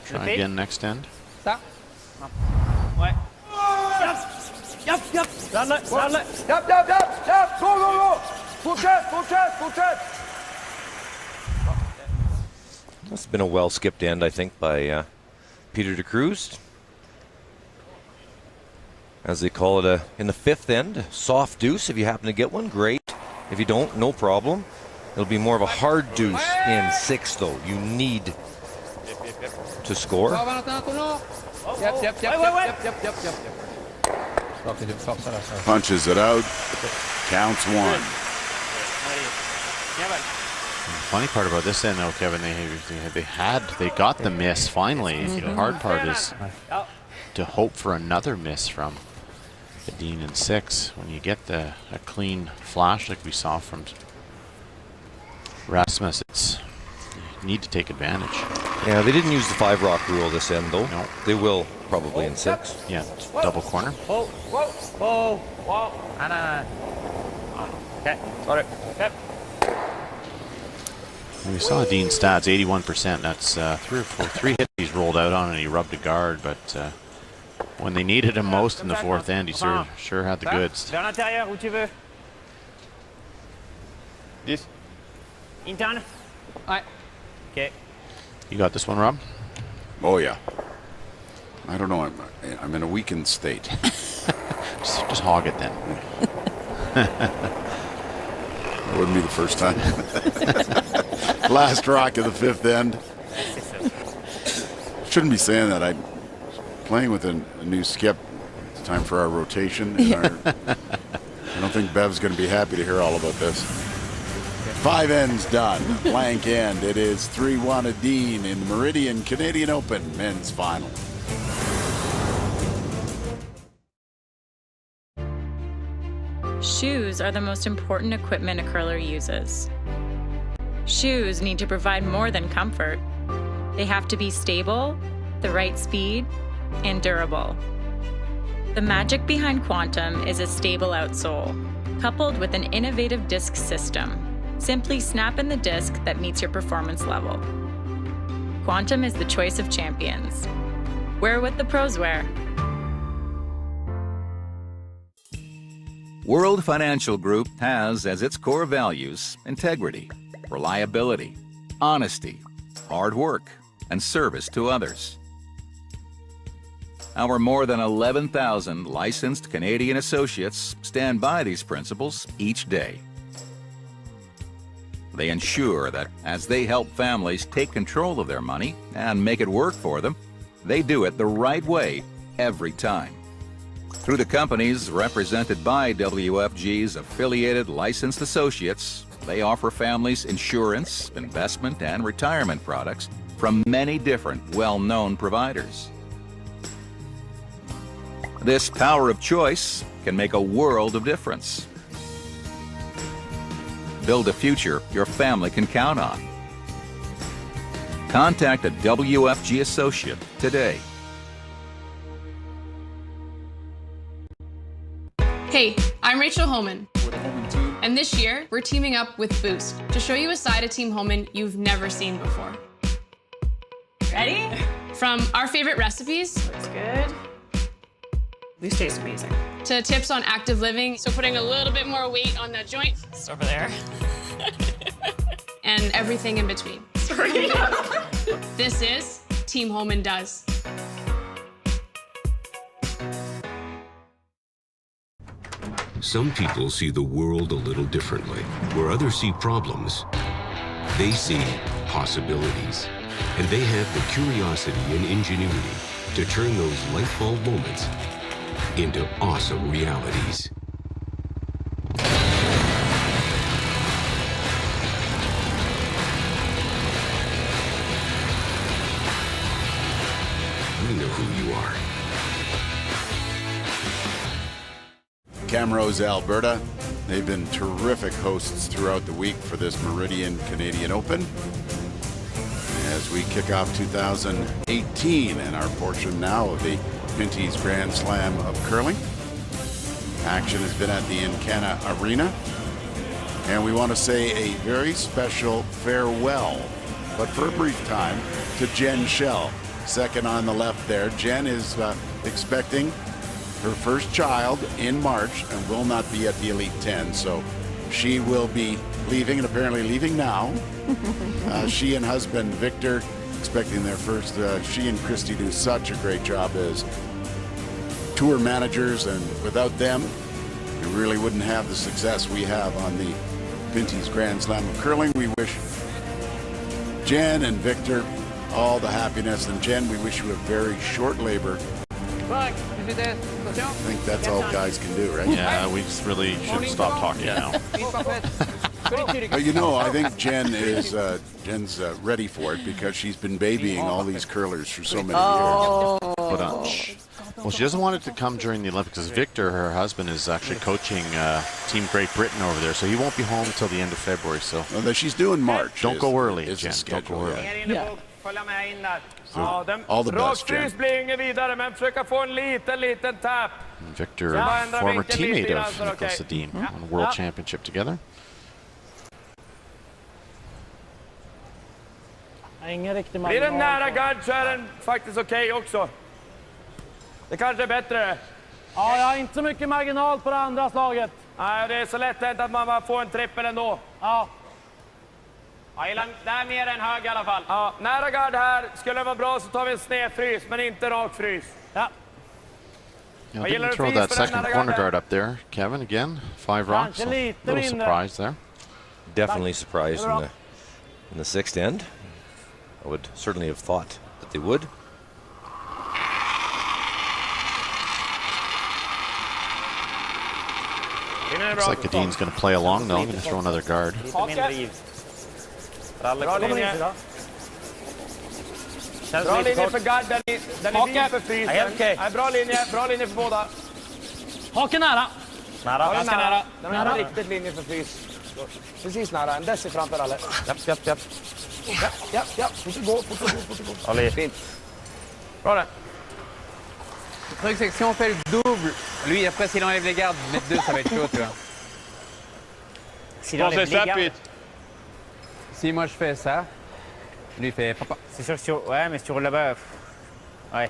Try again next end. Japp. Ralle. Japp. Gå. Fortsätt. That's been a well skipped end, I think, by Peter de Cruz. As they call it in the fifth end, soft deuce. If you happen to get one, great. If you don't, no problem. It'll be more of a hard deuce in six, though. You need to score. Yep. Punches it out. Counts one. The funny part about this end, though, Kevin, they got the miss finally. The hard part is to hope for another miss from Dean in 6 when you get a clean flash like we saw from Rasmus. You need to take advantage. Yeah, they didn't use the 5-rock rule this end, though. No. They will probably in 6. Yeah, double corner. Whoa, whoa, whoa, whoa. Okay, sorry. Okay. And we saw Dean's stats, 81%. That's 3 hits he's rolled out on, and he rubbed a guard. But when they needed him most in the 4th end, he sure had the goods. Vers l'intérieur, où tu veux. 10. Interne. Ouais. Okay. You got this one, Rob? Oh, yeah. I don't know. I'm in a weakened state. just hog it then. That wouldn't be the first time. Last rock of the 5th end. Shouldn't be saying that. I'm playing with a new skip. It's time for our rotation. And I don't think Bev's going to be happy to hear all about this. 5 ends done. Blank end. It is 3-1 to Dean in the Meridian Canadian Open men's final. Shoes are the most important equipment a curler uses. Shoes need to provide more than comfort. They have to be stable, the right speed, and durable. The magic behind Quantum is a stable outsole, coupled with an innovative disc system. Simply snap in the disc that meets your performance level. Quantum is the choice of champions. Wear what the pros wear. World Financial Group has as its core values integrity, reliability, honesty, hard work, and service to others. Our more than 11,000 licensed Canadian associates stand by these principles each day. They ensure that as they help families take control of their money and make it work for them, they do it the right way every time. Through the companies represented by WFG's affiliated licensed associates, they offer families insurance, investment, and retirement products from many different well-known providers. This power of choice can make a world of difference. Build a future your family can count on. Contact a WFG associate today. Hey, I'm Rachel Homan. And this year, we're teaming up with Boost to show you a side of Team Homan you've never seen before. Ready? From our favorite recipes. Looks good. These taste amazing. To tips on active living, so putting a little bit more weight on that joint. It's over there. And everything in between. Sorry. This is Team Homan Does. Some people see the world a little differently. Where others see problems, they see possibilities. And they have the curiosity and ingenuity to turn those light bulb moments into awesome realities. We know who you are. Camrose, Alberta. They've been terrific hosts throughout the week for this Meridian Canadian Open. As we kick off 2018 and our portion now of the Pinty's Grand Slam of Curling. Action has been at the Encana Arena. And we want to say a very special farewell, but for a brief time, to Jen Schell. Second on the left there. Jen is expecting her first child in March and will not be at the Elite 10. So she will be leaving, and apparently leaving now. She and husband Victor expecting their first. She and Christy do such a great job as tour managers, and without them, we really wouldn't have the success we have on the Pinty's Grand Slam of Curling. We wish Jen and Victor all the happiness, and Jen, we wish you a very short labor. I think that's all guys can do, right? Yeah, we just really should stop talking now. But you know, I think Jen is Jen's ready for it because she's been babying all these curlers for so many years. Well, she doesn't want it to come during the Olympics, because Victor, her husband, is actually coaching Team Great Britain over there, so he won't be home till the end of February. So she's doing March. Don't go early, Is Jen. Don't go early. Följa med in där. So, Ja, den all the best, Jen. rakfrys blir ingen vidare, men försöka få en liten tapp. Victor, Ja, ändra former vinkeln teammate lite of grann, så Nicholas okej. Sedin on a World Championship together. Ingen riktig Blir den marginal nära på- gard så är den faktiskt okej också. Det kanske är bättre. Ja, jag har inte så mycket marginal på det andra slaget. Nej, det är så lätt hänt att man bara får en trippel ändå. Ja. Ja, det är mer än hög i alla fall. Ja, nära gard här. Skulle det vara bra så tar vi en snedfrys, men inte rak frys. Ja. Yeah, Vad gäller didn't throw fris that för den second nära corner garden? guard up there. Kevin, again, 5 rocks. So a lite little mindre. surprise there. Definitely surprised in the sixth end. I would certainly have thought that they would. Looks like Kadeen's going to play along, though. Going to throw another guard. Bra linje. Bra linje för gard, den är vid för frysen. Nej, bra linje för båda. Haken nära. Nära. Ganska nära. Den är riktigt linje för frys. Precis nära, en deci framför alla. Japp. Ja. Fort gå. Allez. Fint. Bra det. Le truc, c'est que si on fait le double, lui, après, s'il enlève les gardes, mettre 2, ça va être chaud, tu vois. S'il enlève les gardes. Si moi je fais ça, lui fait papa. C'est sûr que si ouais, mais si tu roules là-bas, ouais.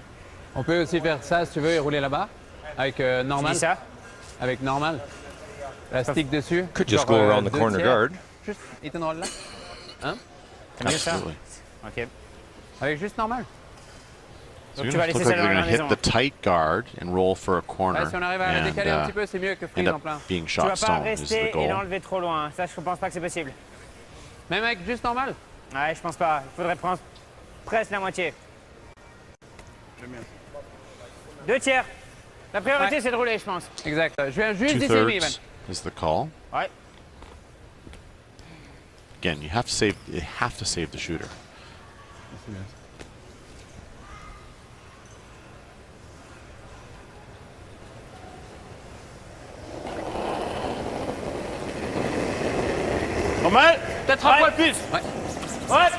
On peut aussi faire ça si tu veux et rouler là-bas avec normal. Tu dis ça? Avec normal. La stick dessus. Could just Genre, go around the 2 corner tiers. guard. Juste, il te enroule là. Hein? T'aimes mieux ça? Absolutely. Ok. Avec juste normal. So Donc you're tu vas gonna laisser look like celle-là they're à la going to hit maison. the tight guard and roll for a corner Ouais, si on arrive à la décaler un petit peu, c'est mieux que end freeze en up plein. being Tu shot vas pas stone is the rester et goal. l'enlever trop loin. Ça, je pense pas que c'est possible. Même avec juste normal. Ouais, je pense pas. Il faudrait prendre presque la moitié. 2 tiers. La priorité, Ouais. c'est de rouler, je pense. Exact. Je viens juste d'essayer, Ivan. 2/3 is the call. Ouais. Again, you have to save the shooter. Normal. Peut-être un poil plus. Ouais. Ouais.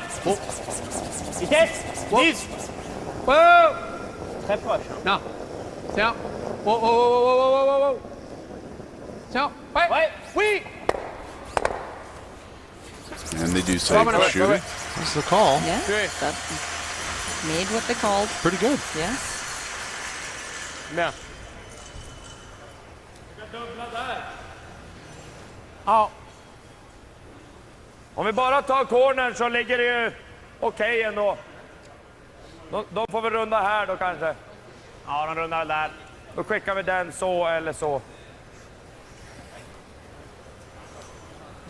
Vitesse. 10. Oh! Très proche. Non. Tiens. Oh. Tiens. Ouais. Oui. And they do save the shooter. That's the call. Yeah, that's made what they called. Pretty good. Yes. Bien. Ja. Om vi bara tar cornern så ligger det ju okej ändå. De får vi runda här då kanske. Ja, de rundar väl där. Då skickar vi den så eller så.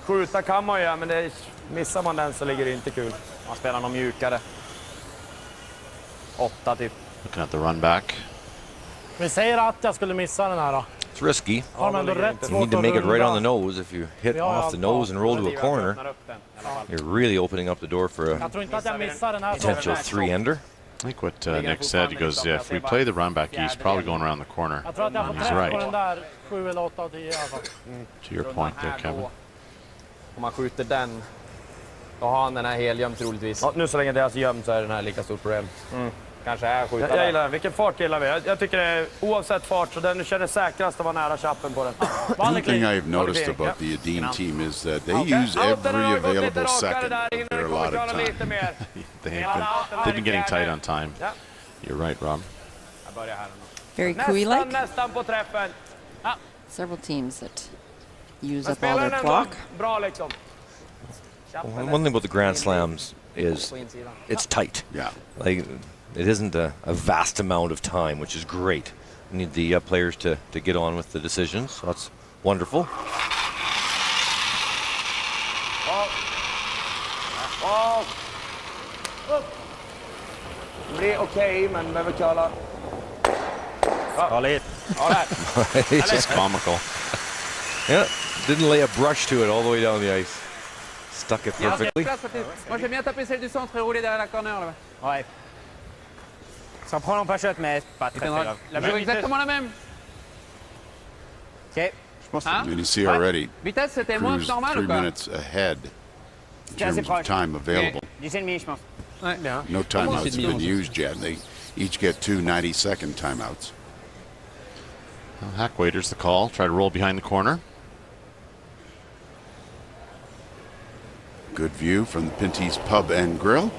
Skjuta kan man ju, men missar man den så ligger det inte kul. Man spelar någon mjukare. 8 typ. Looking at the run back. Vi säger att jag skulle missa den här då. It's risky. Har man ändå rätt You svårt need to att make it right on the runda. nose. If you hit Ja, off the nose and roll to a corner, you're really opening up the door for a Jag tror inte att jag missar den här. potential 3-ender. I think what Nick said, he goes, yeah, if we play the run back, he's probably going around the corner. Jag tror att jag får He's träff på right. den där 7 eller 8 av 10 i alla fall. To your point there, Kevin. Om man skjuter den, då har han den här helgömd troligtvis. Ja, nu så länge det är gömd så är den här lika stort problem. Kanske är skjuta Jag gillar den. Vilken fart gillar vi? Jag tycker det är oavsett fart så den känner säkrast att vara nära chappen på den. One thing I've noticed about the Adin team is that they use every available second of their allotted time. They've been getting tight on time. You're right, Rob. Very Kui-like. Nästan på träffen. Several teams that use Men up all spelar their den clock. bra liksom. One thing about the Grand Slams is it's tight. Yeah. Like, it isn't a vast amount of time, which is great. You need the players to get on with the decisions. So that's wonderful. Det blir okej, men behöver köra. Ja, lite. Ja, där. It's just comical. Yeah, didn't lay a brush to it all the way down the ice. Stuck it perfectly. Moi j'aime bien taper celle du centre et rouler derrière la corner là-bas. Ouais. Ça prend pas shot, mais pas très grave. La mesure exactement la même. Ok. I mean, you see already, Vitesse, c'était moins Cruz normal 3 ou pas? minutes ahead in C'est assez terms of proche. time available. 10,5, je pense. Ouais, bien. No timeouts c'est been demi, used yet. They each get 2 90-second timeouts. Well, Hack waiters the call. Try to roll behind the corner. Good view from the Pinty's Pub and Grill.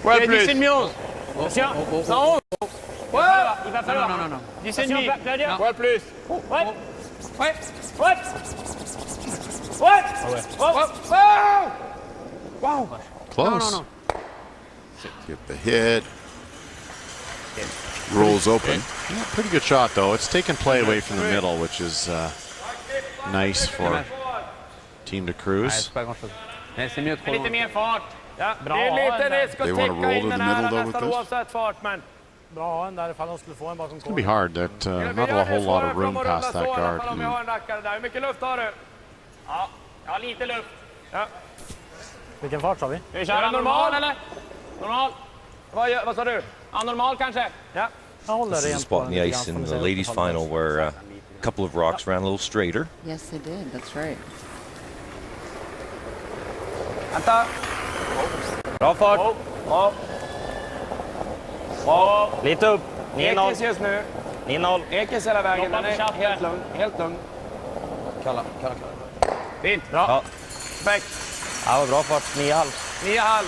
Ouais, Ok, plus. 10,5. Attention. 111. Ouais. Il va falloir. Non. 10,5. Claudia. Ouais, plus. Ouais. Ouais. Ouais. Ouais. Wow. Close. Non. Get the hit. Rolls open. Yeah, pretty good shot, though. It's taken play away from the middle, which is nice for Team de Ouais, Cruz. c'est pas grand chose. C'est mieux trop Lite loin. mer fart. Ja, Det är lite risk att They wanna roll täcka in to den the här middle, though, with nästan this? oavsett fart, men... Bra en där ifall de skulle få en bakom It's going to be hard. That not a whole lot of room past that guard. Om vi har en rackare där. Hur mycket luft har du? Ja, lite luft. Ja. Vilken fart sa vi? Vi kör normal eller? Normal. Vad sa du? Ja, normal kanske? Ja. This is a spot in the ice in the ladies' final where a couple of rocks ran a little straighter. Yes, they did. That's right. Vänta. Bra fart. Ja. Lite upp. 9-0. Ekis just nu. 9-0. Ekis hela vägen. Den är helt lugn. Helt lugn. Kalla. Fint. Bra. Ja. Perfekt. Ja, vad bra fart. 9,5. 9,5.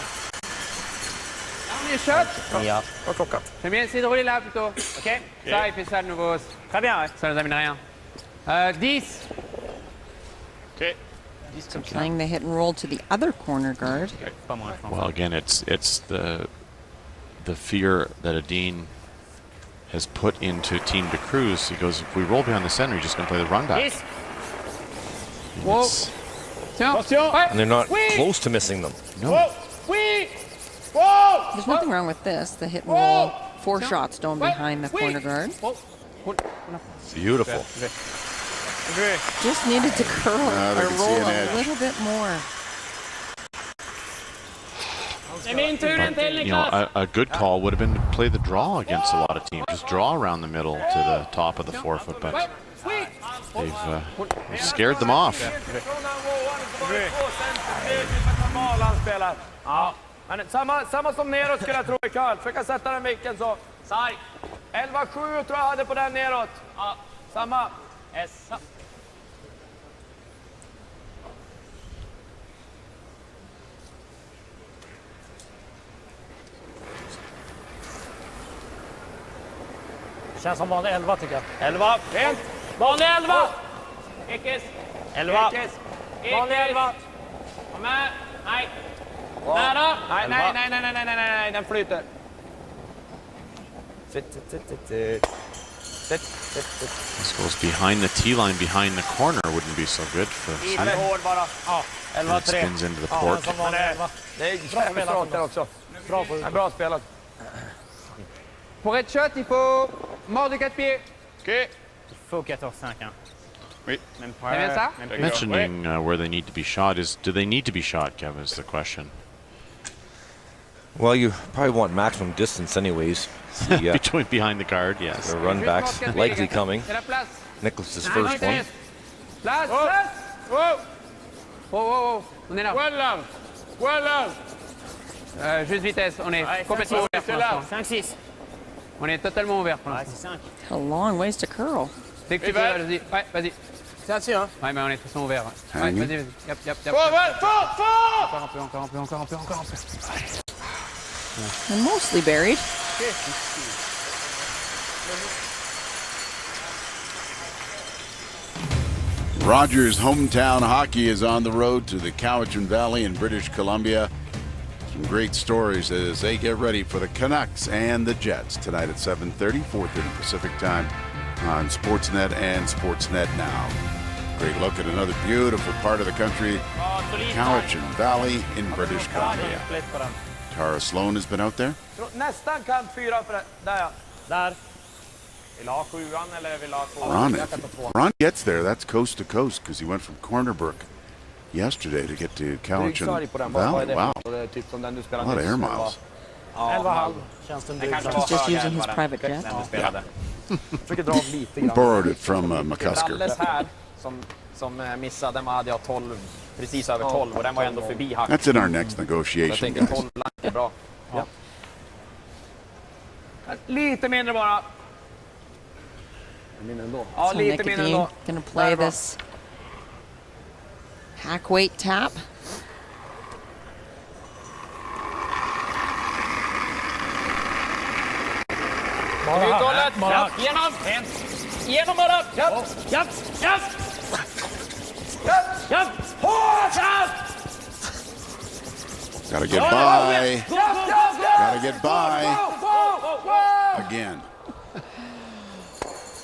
On est shot. 9,5. Vad klockan? C'est bien, essayez de rouler là plutôt. Ok. Ça, il fait ça de nouveau. Très bien, ouais. Ça nous amène rien. 10. Okej. Playing the hit and roll to the other corner guard. Pas moins, je pense. Well, again, it's the fear that Adine has put into Team de Cruz. He goes, if we roll behind the center, you're just going to play the run back. 10. Whoa. It's- Tiens. Ouais. And they're not Oui. close to missing them. No. Oui! Whoa! There's nothing wrong with this. The hit and roll. 4 shots down behind the corner guard. Beautiful. Just needed to curl they or can see roll an a edge. little bit more. Det är min tur en till, You know, Niklas. a good call would have been to play the draw against a lot of teams. Just draw around the middle to the top of the 4-foot, but they've scared them off. Från den våan så var det 2 centimeter normal han spelar. Ja. Men samma som neråt skulle jag tro i curl. Försöka sätta den vinkeln så. Sarg. 11,7 tror jag hade på den neråt. Ja. Samma. S. Känns som vanlig 11 tycker jag. 11. Rent. Vanlig 11. Ekis. 11. Ekis. Vanlig 11. Kom med. Nej. Nära. Nej. Den flyter. This goes behind the T line, behind the corner. Wouldn't be so good for Lite center. hård bara. Ja. And it spins into the port. Som vanlig 11. Det är jävligt rakt där också. Bra på Bra spelat. Pour être shot, il faut mort de 4 pieds. Okej. Il faut 14-5. Hein. Oui. Même C'est bien ça? même plus. Mentioning where they need to be shot is, do they need to be shot, Kevin, is the question. Well, you probably want maximum distance anyways. The, Between behind the guard, yes. the run backs likely coming. C'est la place. Nicholas's first one. Place. Wow. Oh. On est là. Well done. Juste vitesse. On est Ouais, complètement 5-6. ouvert pour l'instant. 5-6. On est totalement ouvert pour Ouais, l'instant. c'est 5. A long ways to curl. Dès que tu peux, vas-y. Ouais, vas-y. C'est assis, hein? Ouais, mais on est tous ouverts. Ouais, Hang. vas-y. Yep. Fort! Encore un peu. And mostly buried. Rogers hometown hockey is on the road to the Cowichan Valley in British Columbia. Some great stories as they get ready for the Canucks and the Jets tonight at 7:30, 4:30 Pacific time on Sportsnet and Sportsnet Now. Great look at another beautiful part of the country, Cowichan Valley in British Columbia. Tara Sloan has been out there. Nästan kant 4 för det. Där ja. Där. Vill ha 7an eller vill ha 2? Ron gets there. That's coast to coast because he went from Corner Brook yesterday to get to Cowichan Valley. Wow. Det är typ som den du spelar A lot of nyss. air miles. 11,5. Känns det Den kanske He's var just högre using än his vad den- private jet. när du spelade. Försöker dra av lite grann. Borrowed it from McCusker. Dalles här som missade, den hade jag 12, precis över 12 och den var ändå förbi hack. That's in our next Så jag negotiation, tänker guys. 12 är bra. Ja. Lite mindre bara. Mindre ändå. Ja, So lite mindre Nicodine ändå. gonna play Där är bra. this hack weight tap. Uthållet! Bara. Genom! Genom bara! Japp! Japp! Japp! Japp! Hårt! Japp! Gotta get by. Gotta get by. Again.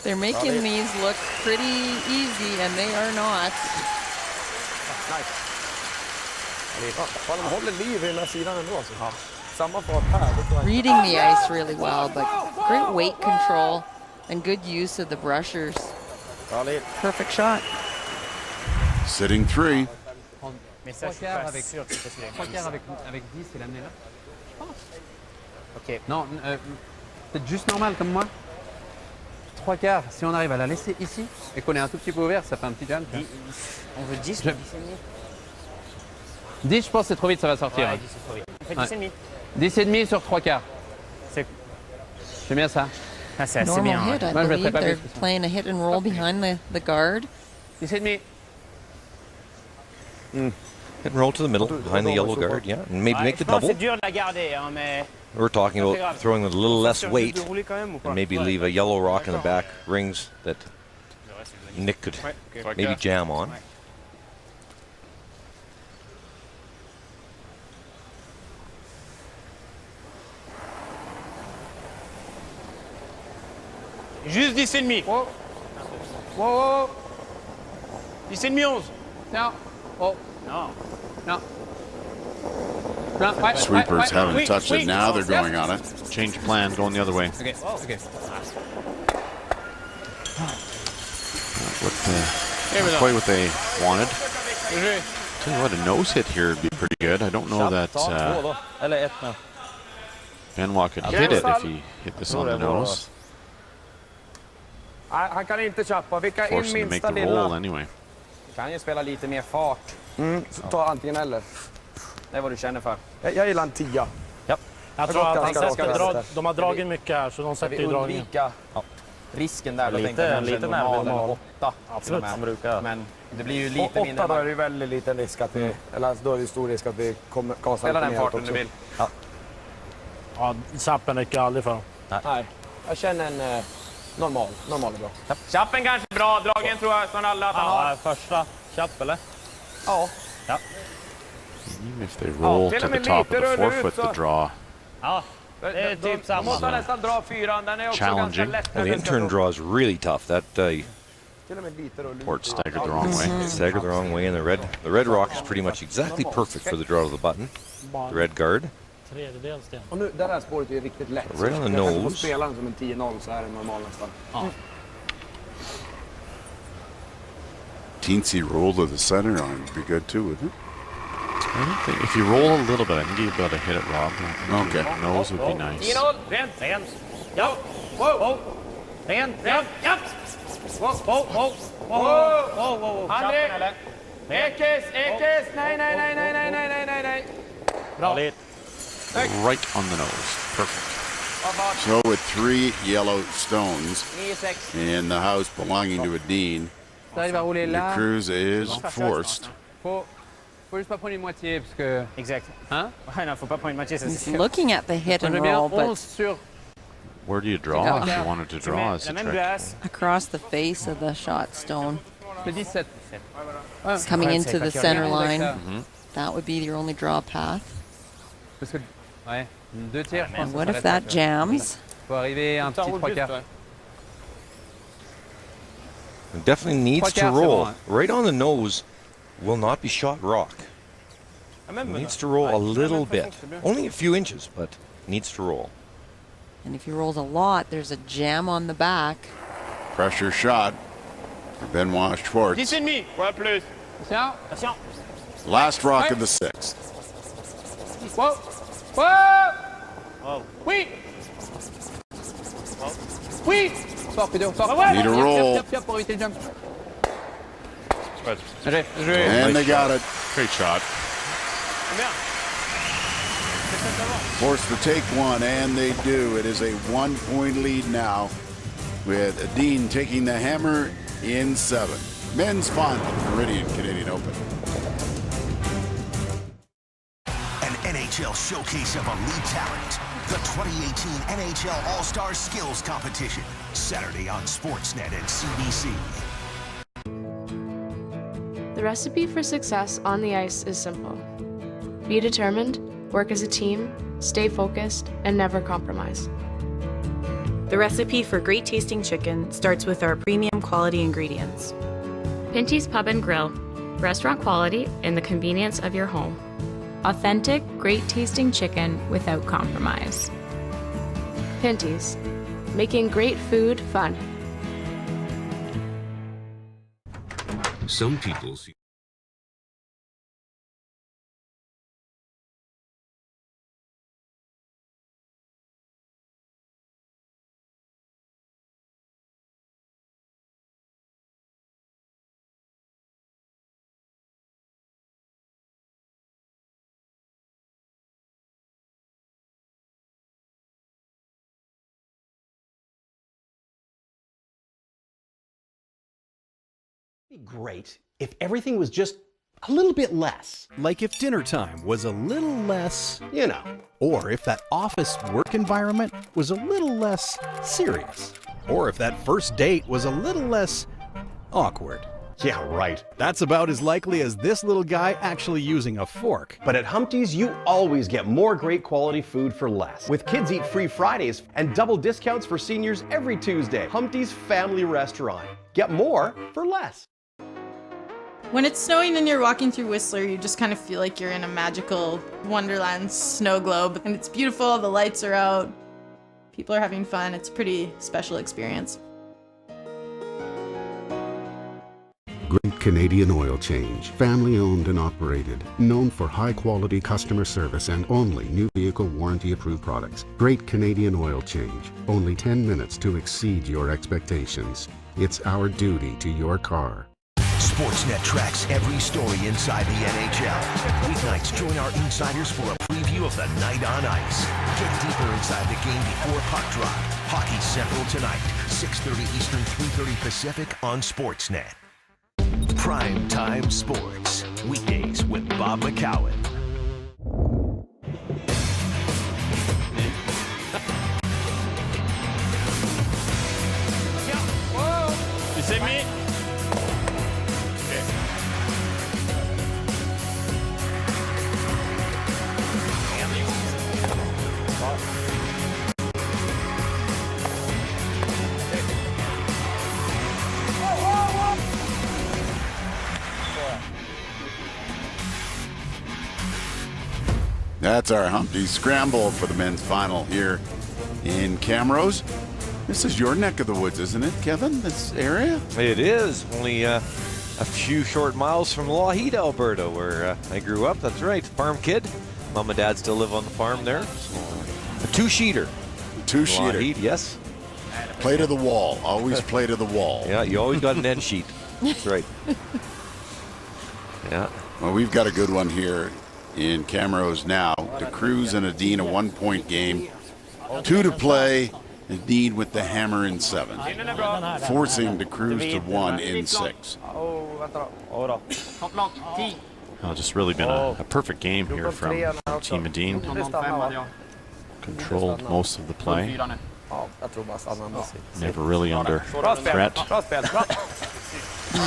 They're making these look pretty easy, and they are not. Fan, de håller liv i den här sidan ändå. Alltså. Samma fart här. Reading the ice really well, but great weight control and good use of the brushers. Perfect shot. Sitting 3. 3 quarts avec 10, il a amené là. Ok. Non, peut-être juste normal comme moi. 3 quarts, si on arrive à la laisser ici et qu'on est un tout petit peu ouvert, ça fait un petit jam. On veut 10 ou 10 et demi? 10, je pense que c'est trop vite, ça va sortir. Ouais, 10 c'est trop vite. On fait 10 et demi. 10 et demi sur 3 quarts. C'est bien ça. Ah, c'est assez Normal bien. hit, I Moi, je mettrais believe. pas They're plus. playing a hit and roll behind the guard. 10 et demi. Hit and roll to the middle, behind the yellow guard, yeah. And maybe make the Je pense que double. c'est dur de la garder, hein, mais We're talking about throwing with a little less weight de rouler quand même ou pas? and maybe leave a yellow rock in the back rings that Nick could maybe jam on. Juste 10 et demi. Wow. Wow. 10 et demi 11. Non. Oh. Non. Non. Sweepers haven't touched it now. They're going on it. Change plan, going the other way. Okay. Okay. Not quite what they wanted. Tell you what, a nose hit here would be pretty good. I don't know that Eller 1 nu. Benoit could hit it if he hit this on the nose. Nej, han kan inte chappa. Vilka Force in him to make minsta the roll lilla. anyway. Kan ju spela lite mer fart. Så ta antingen eller. Det är vad du känner för. Jag gillar en 10. Ja. Jag tror att han ska dra. De har dragit mycket här, så de sätter ju dragningen. Undvika risken där. Då tänker jag lite normal 8. Absolut. Men det blir ju lite mindre. 8 då är det ju väldigt liten risk att vi, eller då är det stor risk att vi kommer gasar Spela den neråt farten också. du vill. Ja, chappen räcker aldrig för dem. Nej, jag känner en normal är bra. Chappen kanske är bra. Dragningen tror jag från alla att han har. Första chapp eller? Ja. Even if they roll to the top of the forefoot, the draw. Ja, det är typ samma. Man måste nästan dra 4. Den är också ganska Challenging. lätt. Well, the intern draw is really tough. That Till och med lite då. Port staggered the wrong way. staggered the wrong way, and the red rock is pretty much exactly perfect for the draw of the button. The red guard. Tredjedels sten. Och nu, det här spåret är ju riktigt lätt. Right on the Jag kan få nose. spela den som en 10-0 så är det normal nästan. Teensy roll to the center on it would be good too, wouldn't it? I don't think if you roll a little bit, I think you'd be able to hit it, Rob. Okay. Nose would be nice. 10-0. Rent. Ja. Wow. Rent. Ja. Wow. André. Ekes. Nej. Bra. Right on the nose. Perfect. So with 3 yellow stones 9-6. in the house belonging to a dean, T'arrives à rouler the là. cruise is forced. Faut juste pas prendre une moitié parce que. Exact. Hein? Ouais, non, faut pas prendre une moitié, ça He's c'est sûr. looking at the hit and J'aime bien roll, 11 but sur. Where do you draw Yeah. if you wanted to draw? Is La a même trick. glace. across the face of the shot stone. Le 17. It's coming into the center line. Mhm. That would be your only draw path. Parce que. Ouais. 2 tiers, je pense. And what ça if s'arrête that là. jams? Faut arriver un petit 3 quarts. It definitely needs to Trois quarts, c'est roll. bon, hein. Right on the nose will not be shot rock. It needs to roll a little bit. Only a few inches, but needs to roll. And if he rolls a lot, there's a jam on the back. Pressure shot for Benoit Schwartz. 10,5. Ouais, plus. Attention. Last rock of the 6th. Wow. Oui. Oui. Stop, Pedro, stop. Need a roll. Yep, pour éviter le jump. And they got it. Great shot. Forced to take one, and they do. It is a 1-point lead now, with Dean taking the hammer in 7. Men's final, Meridian Canadian Open. An NHL showcase of elite talent. The 2018 NHL All-Star Skills Competition. Saturday on Sportsnet and CBC. The recipe for success on the ice is simple. Be determined, work as a team, stay focused, and never compromise. The recipe for great tasting chicken starts with our premium quality ingredients. Pinty's Pub and Grill, restaurant quality in the convenience of your home. Authentic, great tasting chicken without compromise. Pinty's, making great food fun. Some people see It'd be great if everything was just a little bit less. Like if dinner time was a little less, you know. Or if that office work environment was a little less serious. Or if that first date was a little less awkward. Yeah, right. That's about as likely as this little guy actually using a fork. But at Humpty's, you always get more great quality food for less. With Kids Eat Free Fridays and double discounts for seniors every Tuesday. Humpty's Family Restaurant. Get more for less. When it's snowing and you're walking through Whistler, you just kind of feel like you're in a magical Wonderland snow globe. And it's beautiful, the lights are out, people are having fun. It's a pretty special experience. Great Canadian Oil Change, family owned and operated, known for high quality customer service and only new vehicle warranty approved products. Great Canadian Oil Change, only 10 minutes to exceed your expectations. It's our duty to your car. Sportsnet tracks every story inside the NHL. Weeknights, join our insiders for a preview of the night on ice. Get deeper inside the game before puck drop. Hockey Central tonight, 6:30 Eastern, 3:30 Pacific on Sportsnet. Prime Time Sports, weekdays with Bob McCowan. You see me? That's our Humpty Scramble for the men's final here in Camrose. This is your neck of the woods, isn't it, Kevin? This area? It is. Only a few short miles from Lougheed, Alberta, where I grew up. That's right. Farm kid. Mom and Dad still live on the farm there. So, a two-sheeter. Two-sheeter. Lougheed, yes. Play to the wall. Always play to the wall. Yeah, you always got an end sheet. That's right. Yeah. Well, we've got a good one here in Camrose now. De Cruz and Adine, a 1-point game. 2 to play. Adine with the hammer in 7. Forcing De Cruz to 1 in 6. Oh, just really been a perfect game here from Team Adine. Controlled most of the play. Never really under threat.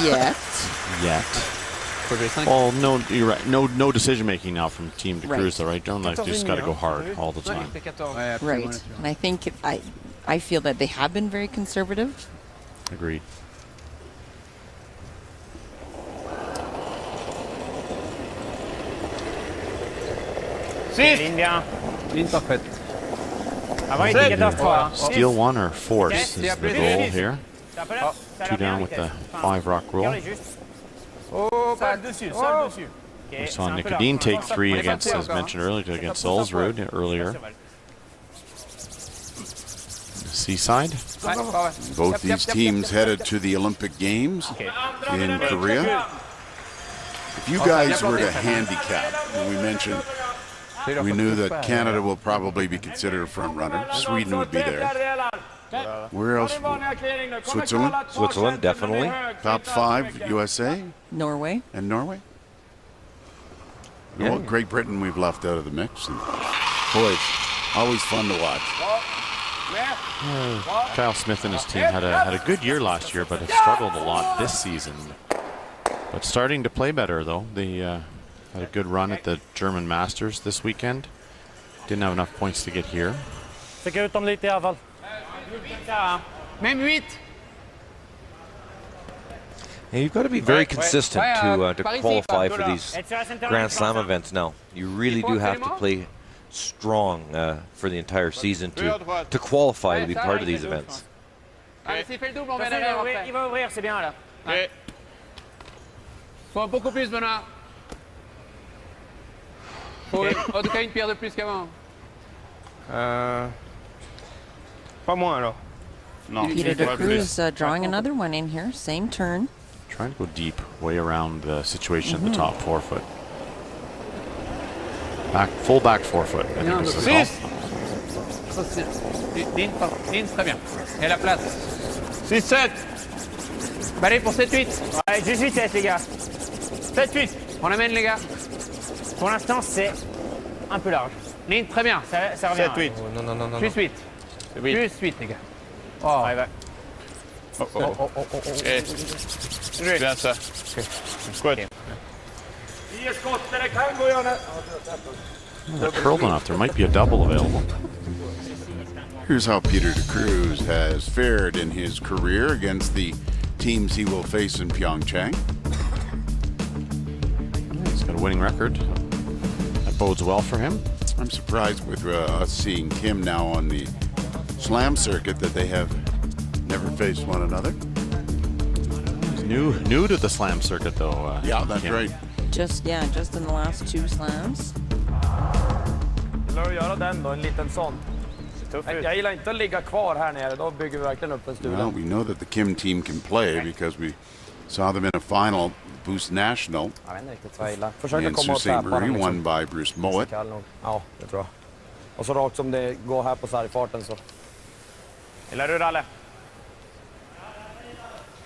Yet. Well, no, you're right. No decision making now from Team De Cruz, though, right? Don't like just got to go hard all the time. Right, and I think I feel that they have been very conservative. Agreed. Steal 1 or force is the goal here. 2 down with the 5 rock rule. We saw Nick Adine take 3 against, as mentioned earlier, against Ulsrud earlier. Seaside. Both these teams headed to the Olympic Games in Korea. If you guys were to handicap, we mentioned we knew that Canada will probably be considered a front runner. Sweden would be there. Where else? Switzerland? Switzerland, definitely. Top 5, USA? Norway. And Norway? Well, Great Britain we've left out of the mix. And boy, it's always fun to watch. Kyle Smith and his team had a good year last year, but have struggled a lot this season. But starting to play better, though. They had a good run at the German Masters this weekend. Didn't have enough points to get here. Fick ut dem lite i alla fall. Même 8. And you've got to be very consistent to qualify for these Grand Slam events now. You really do have to play strong for the entire season to qualify to be part of these events. S'il fait le double, on va derrière. Il va ouvrir, c'est bien là. Faut beaucoup plus, Benoît. Faut en tout cas une pierre de plus qu'avant. Pas moins alors. No. Peter de Cruz drawing another one in here. Same turn. Trying to go deep, way around the situation at the top forefoot. Full back forefoot. I think this is called. 6, très bien. Et la place. 6-7. Allez pour 7-8. Ouais, 18-7 les gars. 7-8. On amène les gars. Pour l'instant, c'est un peu large. Ligne, très bien. Ça revient. 7-8. Oh, non. Plus 8. Plus 8 les gars. Oh. Ouais, ouais. Bien ça. Good. They're curled enough. There might be a double available. Here's how Peter de Cruz has fared in his career against the teams he will face in Pyeongchang. He's got a winning record. That bodes well for him. I'm surprised with us seeing Kim now on the slam circuit that they have never faced one another. He's new to the slam circuit, though. Yeah, that's Kim. right. Just in the last 2 slams. Gillar du att göra den då, en liten sån? Jag gillar inte att ligga kvar här nere, då bygger vi verkligen upp en stuga. Well, we know that the Kim team can play because we saw them in a final, Boost National. Jag vet inte riktigt vad jag gillar. Försöker And komma Sault åt Ste. Marie won by Bruce Mowat. Ja, det tror jag. Och så rakt som det går här på sargfarten så. Gillar du Ralle?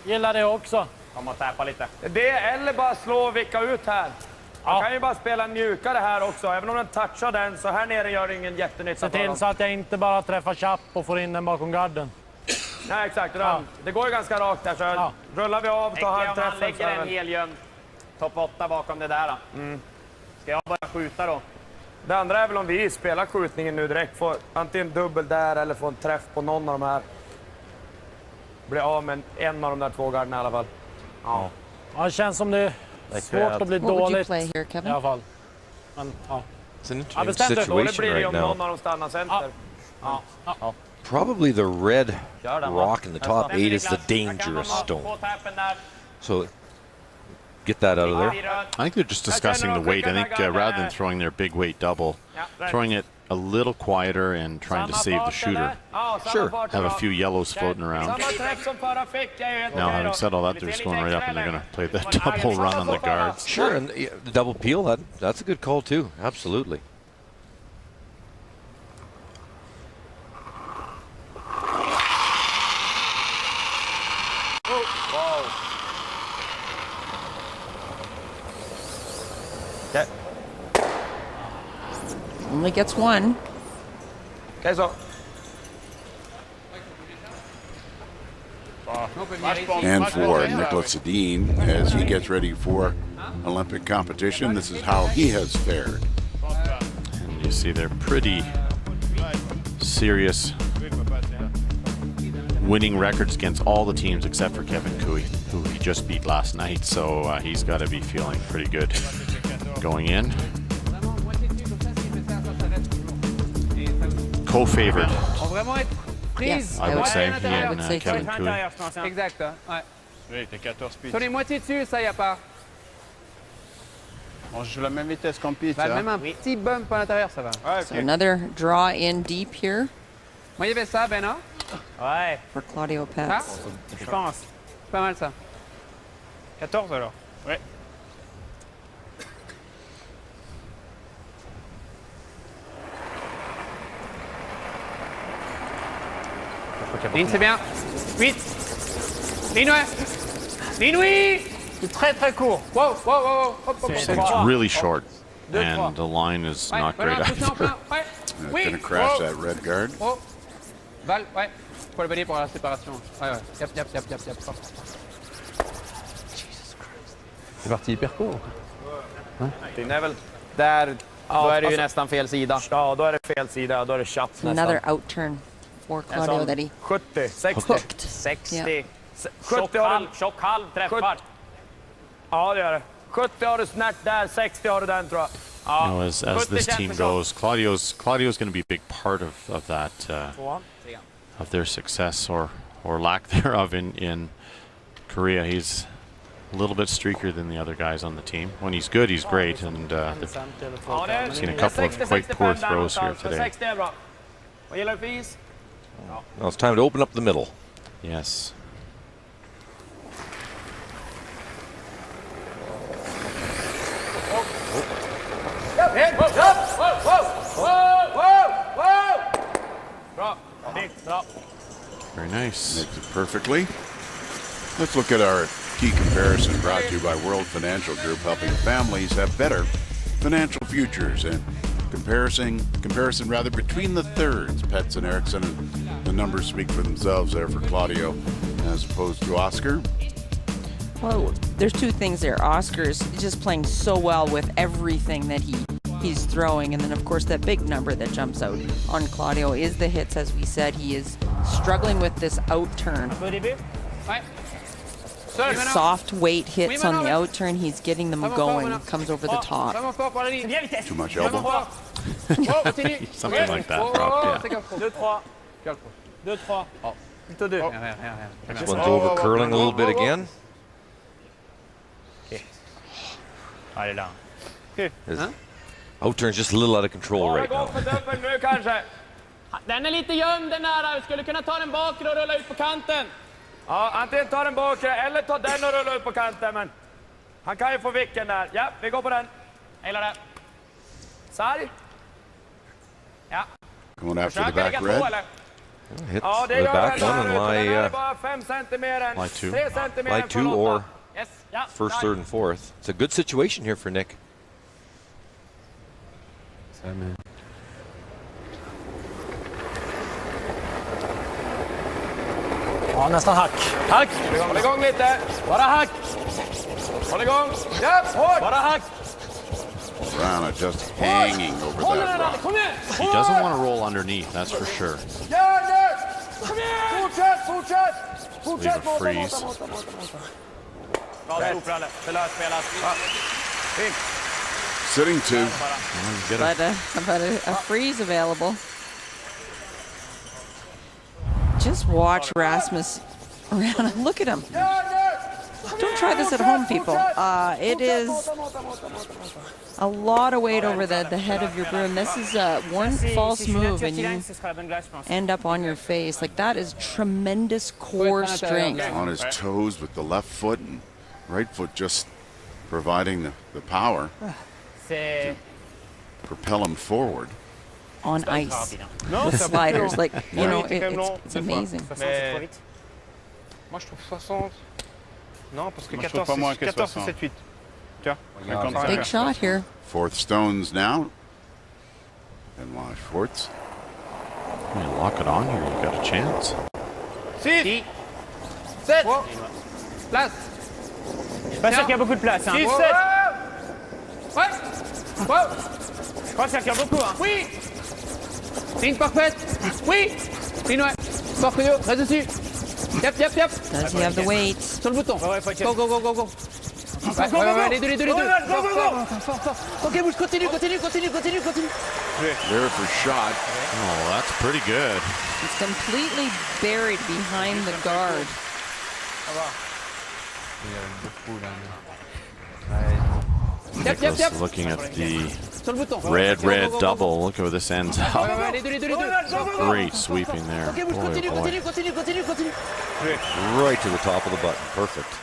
Gillar det också. Kom och täpa lite. Det eller bara slå och vicka ut här. Man kan ju bara spela mjukare här också. Även om den touchar den så här nere gör det ingen jättenytta. Se till så att jag inte bara träffar chapp och får in den bakom garden. Nej, exakt. Det går ju ganska rakt där så rullar vi av, tar halvträffen. Han lägger en helgömd topp 8 bakom det där då. Ska jag bara skjuta då? Det andra är väl om vi spelar skjutningen nu direkt. Får antingen dubbel där eller få en träff på någon av de här. Bli av med en av de där 2 garderna i alla fall. Ja, det känns som det är svårt att bli What would you dåligt play here, Kevin? i alla fall. Men, ja. It's an Ja, interesting bestämt dåligt blir situation det right om now. någon av dem stannar center. Probably the red rock in the top 8 is the dangerous stone. So get that out of there. I think they're just discussing the weight. I think rather than throwing their big weight double, throwing it a little quieter and trying to save the shooter. Sure. Have a few yellows floating around. Now, having said all that, they're just going right up and they're going to play the double run on the guards. Sure, and the double peel, that's a good call too. Absolutely. Okay. Only gets 1. Okay, so. And for Nicholas Sedin, as he gets ready for Olympic competition, this is how he has fared. And you see they're pretty serious winning records against all the teams except for Kevin Cooey, who he just beat last night. So he's got to be feeling pretty good going in. Co-favored. Yes, I would say he I would and say Kevin Cooey. Exact. Ouais. Oui, t'es 14 speed. Sur les moitiés dessus, ça y a pas. On joue la même vitesse qu'en pitch. Bah, même un petit bump à l'intérieur, ça va. So another draw in deep here. Moi, il y avait ça, Benoît. Ouais. for Claudio Ah, Pets. je pense. C'est pas mal ça. 14 alors. Ouais. Ligne, c'est bien. 8. Ligne, ouais. Ligne, oui. C'est très très court. Wow, wow, wow, wow. Hop, hop, It's hop. really short, and the line is not great either. Gonna crash that red guard. Oh. Val, ouais. Faut le balayer pour la séparation. Ouais, ouais. Yep, yep, yep, yep, yep. Det vart hyper court. Den är väl där, då är det ju nästan fel sida. Ja, då är det fel sida, då är det chatt nästan. Another out turn for Claudio that he 70, 60, hooked. 60. Yeah. 70 har du. Tjock halv träffar. Ja, det gör det. 70 har du snärt där, 60 har du den tror jag. You know, as this team goes, Claudio's going to be a big part of that of their success or lack thereof in Korea. He's a little bit streakier than the other guys on the team. When he's good, he's great, and I've seen a couple of quite poor throws here today. Vad gillar du för is? Now it's time to open up the middle. Yes. Bra. Bra. Very nice. Makes it perfectly. Let's look at our key comparison brought to you by World Financial Group, helping families have better financial futures. And comparison between the thirds, Pets and Eriksson, and the numbers speak for themselves there for Claudio as opposed to Oscar. Well, there's two things there. Oscar's just playing so well with everything that he's throwing, and then of course that big number that jumps out on Claudio is the hits. As we said, he is struggling with this out turn. Soft weight hits on the out turn. He's getting them going. Comes over the top. Too much elbow. Something like that, Brock. Yeah. 2, 3. Plutôt 2. This one's over curling a little bit again. Allez là. His out turn's just a little out of control right now. Nu kanske. Den är lite gömd den där. Skulle kunna ta den bakre och rulla ut på kanten. Ja, antingen ta den bakre eller ta den och rulla ut på kanten. Men han kan ju få vicken där. Ja, vi går på den. Jag gillar det. Sarg. Ja. Going after the back red. Hit the back one and lie 2 or first, third, and fourth. It's a good situation here for Nick. Ja, nästan hack. Hack! Håll igång lite. Bara hack. Håll igång. Ja, hårt. Bara hack. Rana just hanging over that rock. Kom igen. He doesn't want to roll underneath, that's for sure. Gör det. Kom igen. Fortsätt. Leave a freeze. Bra sopralle. Det lösspelas. Fint. Sitting 2. But a freeze available. Just watch Rasmus around. Look at him. Don't try this at home, people. It is a lot of weight over the head of your broom. This is one false move and you end up on your face. Like, that is tremendous core strength. On his toes with the left foot and right foot just providing the power to propel him forward. On ice with sliders. Like, you know, it's amazing. Moi, je trouve 60. Non, parce que 14 c'est 7-8. Tu vois? Big shot here. Fourth stones now. And watch Schwartz. You lock it on here, you've got a chance. 6, 7, place. Je suis pas sûr qu'il y a beaucoup de place. 6, 7. Ouais. Je pense qu'il y a beaucoup. Hein. Oui. Ligne parfaite. Oui. Ligne, ouais. Fort Claudio, reste dessus. Yep. Does he have the weight? Sur le bouton. Go. Ouais, les deux. Fort. Ok, bouge, continue. There for shot. Oh, that's pretty good. He's completely buried behind the guard. Nicholas looking at the red double. Look at where this ends up. Great sweeping there. Boy, boy. Right to the top of the button. Perfect.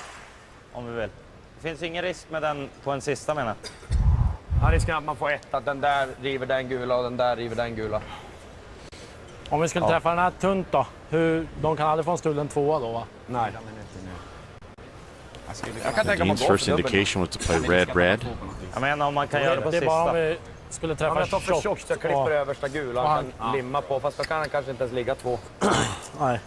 Om vi vill. Det finns ingen risk med den på en sista, menar jag. Risken att man får ett, att den där river den gula och den där river den gula. Om vi skulle träffa den här tunt då, de kan aldrig få en stulen tvåa då, va? Nej. Dean's first indication was to play red. Jag menar om man kan göra det på det är sista. bara om vi skulle träffa jag tar för tjockt så jag klipper översta gula och kan limma på, fast då kan han kanske inte ens ligga två. Nej.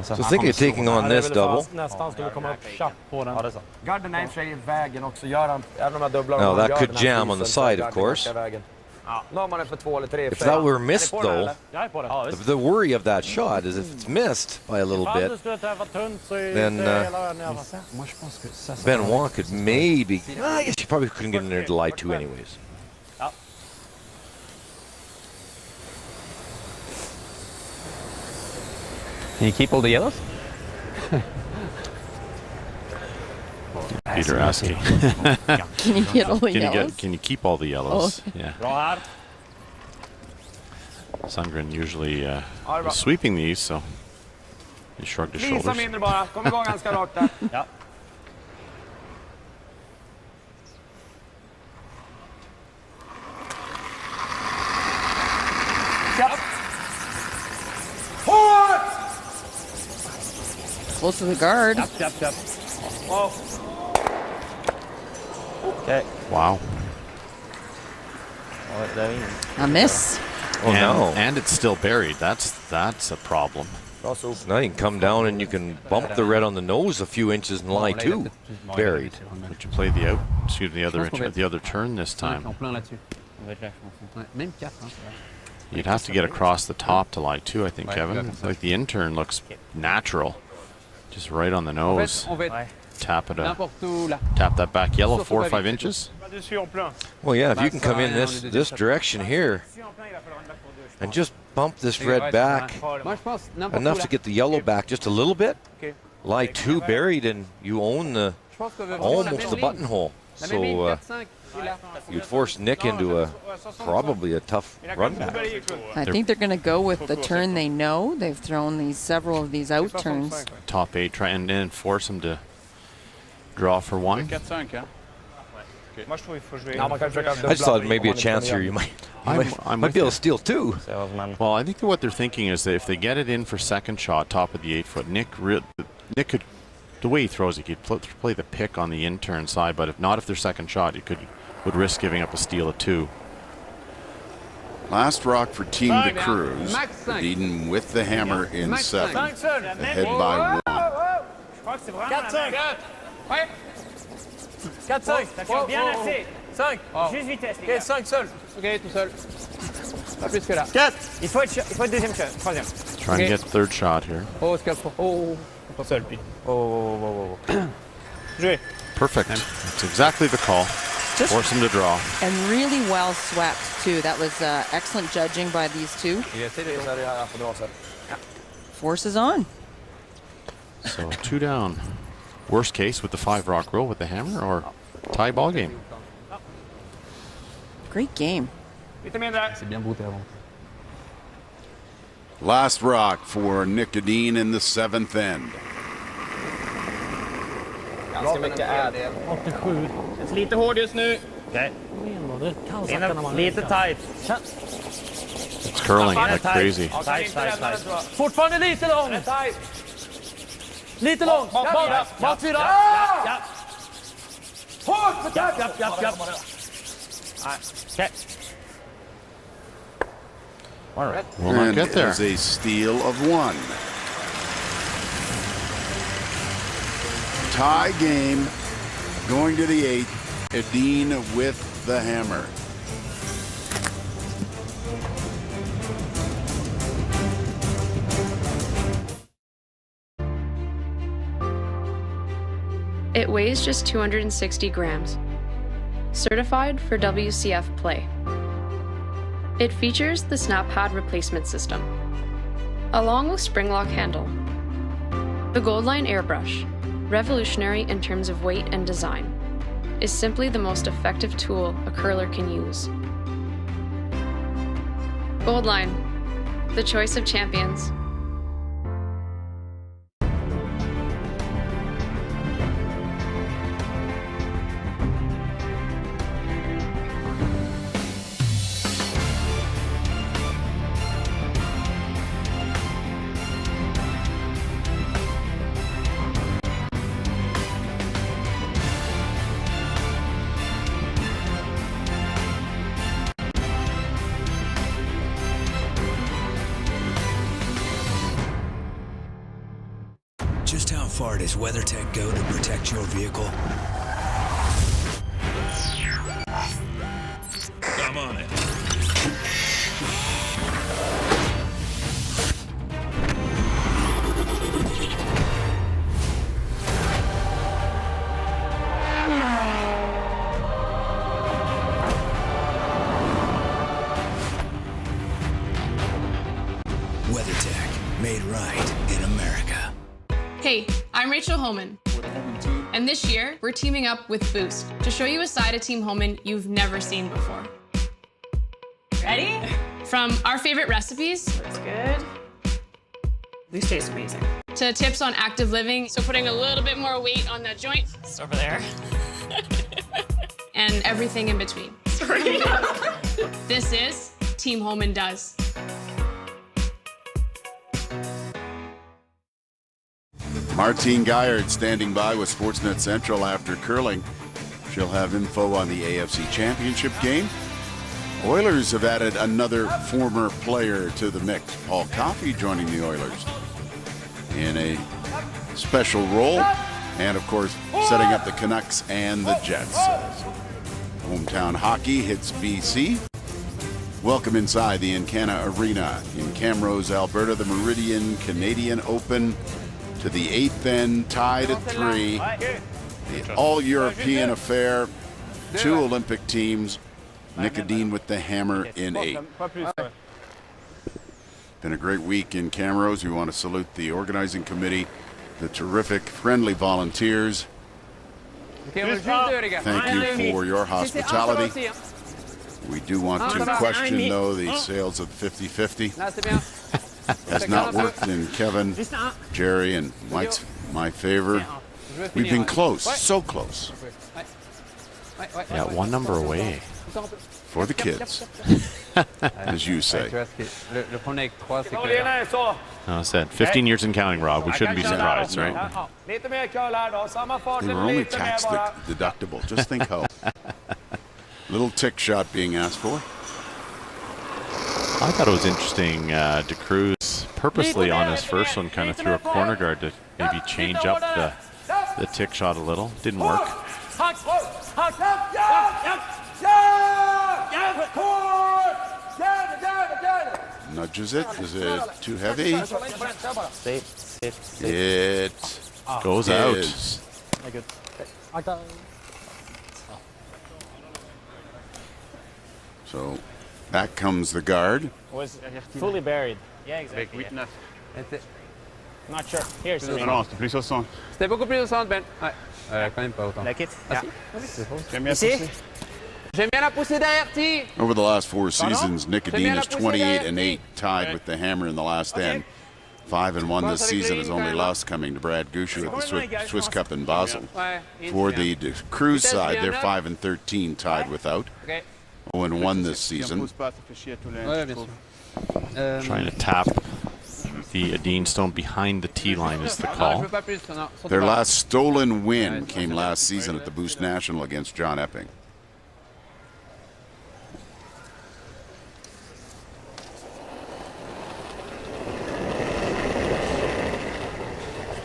So think you're taking on this double. Nästan skulle komma upp tjapp på den. Ja, det är så. Garden är i och för sig i vägen också. Gör han, även om jag dubblar Now that could jam on the side, of course. Nu har man det för 2 eller 3. If that were missed, though, the worry of that shot is if it's missed by a little bit, then Benoit could maybe. I guess you probably couldn't get in there to lie 2 anyways. Can you keep all the yellows? Peter asking. Can you get all the yellows? Can you keep all the yellows? Oh. Yeah. Sundgren usually is sweeping these, so he shrugged his shoulders. Mindre bara. Kom igång ganska rakt där. Ja. Close to the guard. Oh. Okay. Wow. A miss. Oh no! And it's still buried. That's a problem. So now you can come down and you can bump the red on the nose a few inches and lie 2, buried. Would you play the the other turn this time? You'd have to get across the top to lie 2, I think, Kevin. Like the in-turn looks natural. Just right on the nose. Tap that back yellow 4 or 5 inches. Well, yeah, if you can come in this direction here and just bump this red back enough to get the yellow back just a little bit, lie 2 buried, and you own almost the buttonhole. So you'd force Nick into probably a tough run back. I think they're going to go with the turn they know. They've thrown several of these out turns. Top 8, try and then force him to draw for 1. I just thought maybe a chance here you might be able to steal 2. Well, I think what they're thinking is that if they get it in for second shot, top of the 8-foot, Nick could, the way he throws, he could play the pick on the in-turn side, but if not, if their second shot, he would risk giving up a steal of 2. Last rock for Team de Cruz. Eden with the hammer in 7. Ahead by 1. 4-5. Bien assez. 5. Juste vitesse. Ok, 5 seul. Ok, tout seul. Pas plus que là. 4. Il faut être deuxième shot. Troisième. Try and get third shot here. Oh, scalp. Oh. Pas seul, puis. Oh. Jouer. Perfect. That's exactly the call. Force him to draw. And really well swept, too. That was excellent judging by these two. Force is on. So 2 down. Worst case with the 5 rock roll with the hammer, or tie ball game. Great game. Last rock for Nick Edin in the 7th end. Ganska mycket är. 87. Lite hård just nu. Okej. Lite tight. It's curling like crazy. Tight. Fortfarande lite lång. Lite långt. Mat 4. Ja. Hårt. Ja. Okej. Will not get there. As a steal of 1. Tie game, going to the 8th. Edin with the hammer. It weighs just 260 grams. Certified for WCF play. It features the snap pad replacement system, along with spring lock handle. The Goldline airbrush, revolutionary in terms of weight and design. is simply the most effective tool a curler can use. Goldline, the choice of champions. Just how far does WeatherTech go to protect your vehicle? I'm on it. WeatherTech, made right in America. Hey, I'm Rachel Homan. And this year, we're teaming up with Boost to show you a side of Team Homan you've never seen before. Ready? From our favorite recipes. That's good. These taste amazing. To tips on active living. So putting a little bit more weight on that joint. It's over there. And everything in between. Sorry. This is Team Homan Does. Martine Guyard standing by with Sportsnet Central after curling. She'll have info on the AFC Championship game. Oilers have added another former player to the mix. Paul Coffey joining the Oilers in a special role. And of course, setting up the Canucks and the Jets. Hometown hockey hits BC. Welcome inside the Encana Arena in Camrose, Alberta, the Meridian Canadian Open. To the 8th end, tied at 3. The all-European affair. 2 Olympic teams. Nick Edin with the hammer in 8. Been a great week in Camrose. We want to salute the organizing committee, the terrific, friendly volunteers. Thank you for your hospitality. We do want to question, though, the sales of 50-50. Has not worked in Kevin, Jerry, and Mike's my favor. We've been close, so close. Yeah, 1 number away. For the kids, as you say. I said 15 years and counting, Rob. We shouldn't be surprised, right? They were only tax deductible. Just think how. Little tick shot being asked for. I thought it was interesting. De Cruz purposely on his first one kind of threw a corner guard to maybe change up the tick shot a little. Didn't work. Nudges it. Is it too heavy? It goes out. So back comes the guard. Was fully buried. Yeah, exactly. Yeah. Not sure. Here's the C'était beaucoup plus au centre, Ben. Ouais. Quand même pas autant. Like it? Yeah. Ici? J'aime bien la poussée derrière, T. Over the last 4 seasons, Nick Edin is 28-8, tied with the hammer in the last end. 5-1 this season. His only loss coming to Brad Gushu at the Swiss Cup in Basel. For the De Cruz side, they're 5-13, tied without. 0-1 this season. Trying to tap the Edin stone behind the tee line is the call. Their last stolen win came last season at the Boost National against John Epping.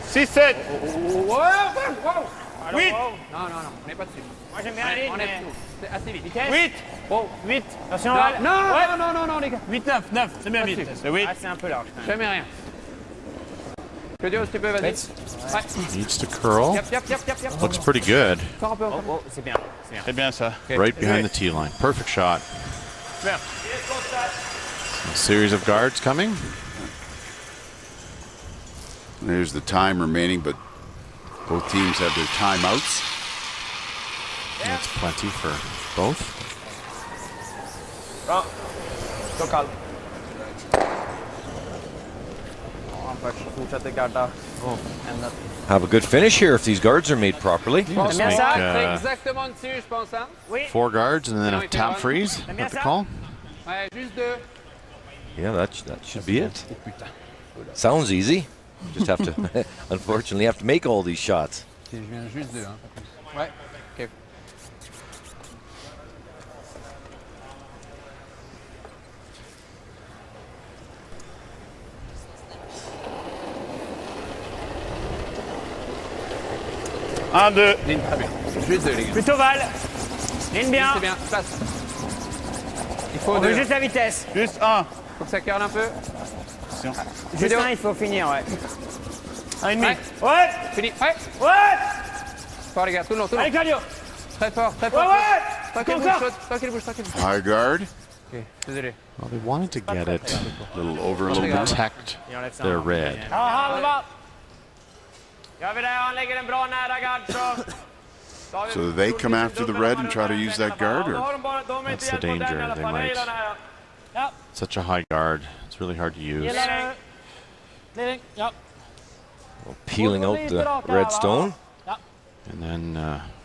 Six-7. Wow, wow. 8. Non, on n'est pas dessus. Moi j'aime bien aller, on mais... est c'est assez vite. 8. Wow. 8. Attention, non, les gars. 8-9, c'est bien 8. C'est 8. Ah, c'est un peu large. Jamais rien. Que Dieu, tu peux, vas-y. Needs to curl. Yep. Looks pretty good. Oh, c'est bien. C'est bien ça. Right behind the tee line. Perfect shot. Bien. A series of guards coming. There's the time remaining, but both teams have their timeouts. That's plenty for both. Bra. Stå kall. Han fortsätter garda ämnet. Have a good finish here if these guards are made properly. Just make, 4 guards and then a tap freeze. Is that the call? Yeah, that should be it. Sounds easy. Just have to, unfortunately, have to make all these shots. Ouais, ok. Un, deux. Ligne, très bien. Juste 2, les gars. Plutôt Val. Ligne bien. C'est bien, place. Il faut On 2. veut juste la vitesse. Juste un. Faut que ça curle un peu. Juste un, il faut finir, ouais. 1,5. Ouais. Fini. Ouais. Ouais. Fort, les gars, tout le long, tout le long. Allez, Claudio. Très fort, très fort. Ouais, ouais. Tranquille, bouge, saute. Tranquille, bouge, tranquille. High guard. Ok, désolé. Well, they wanted to get it a little over, a little protect their red. Halva. Gör vi det, han lägger en bra nära gard så. So they come after the red and try to use that guard, or That's the danger. They might. Such a high guard. It's really hard to use. Well, peeling out the red stone. And then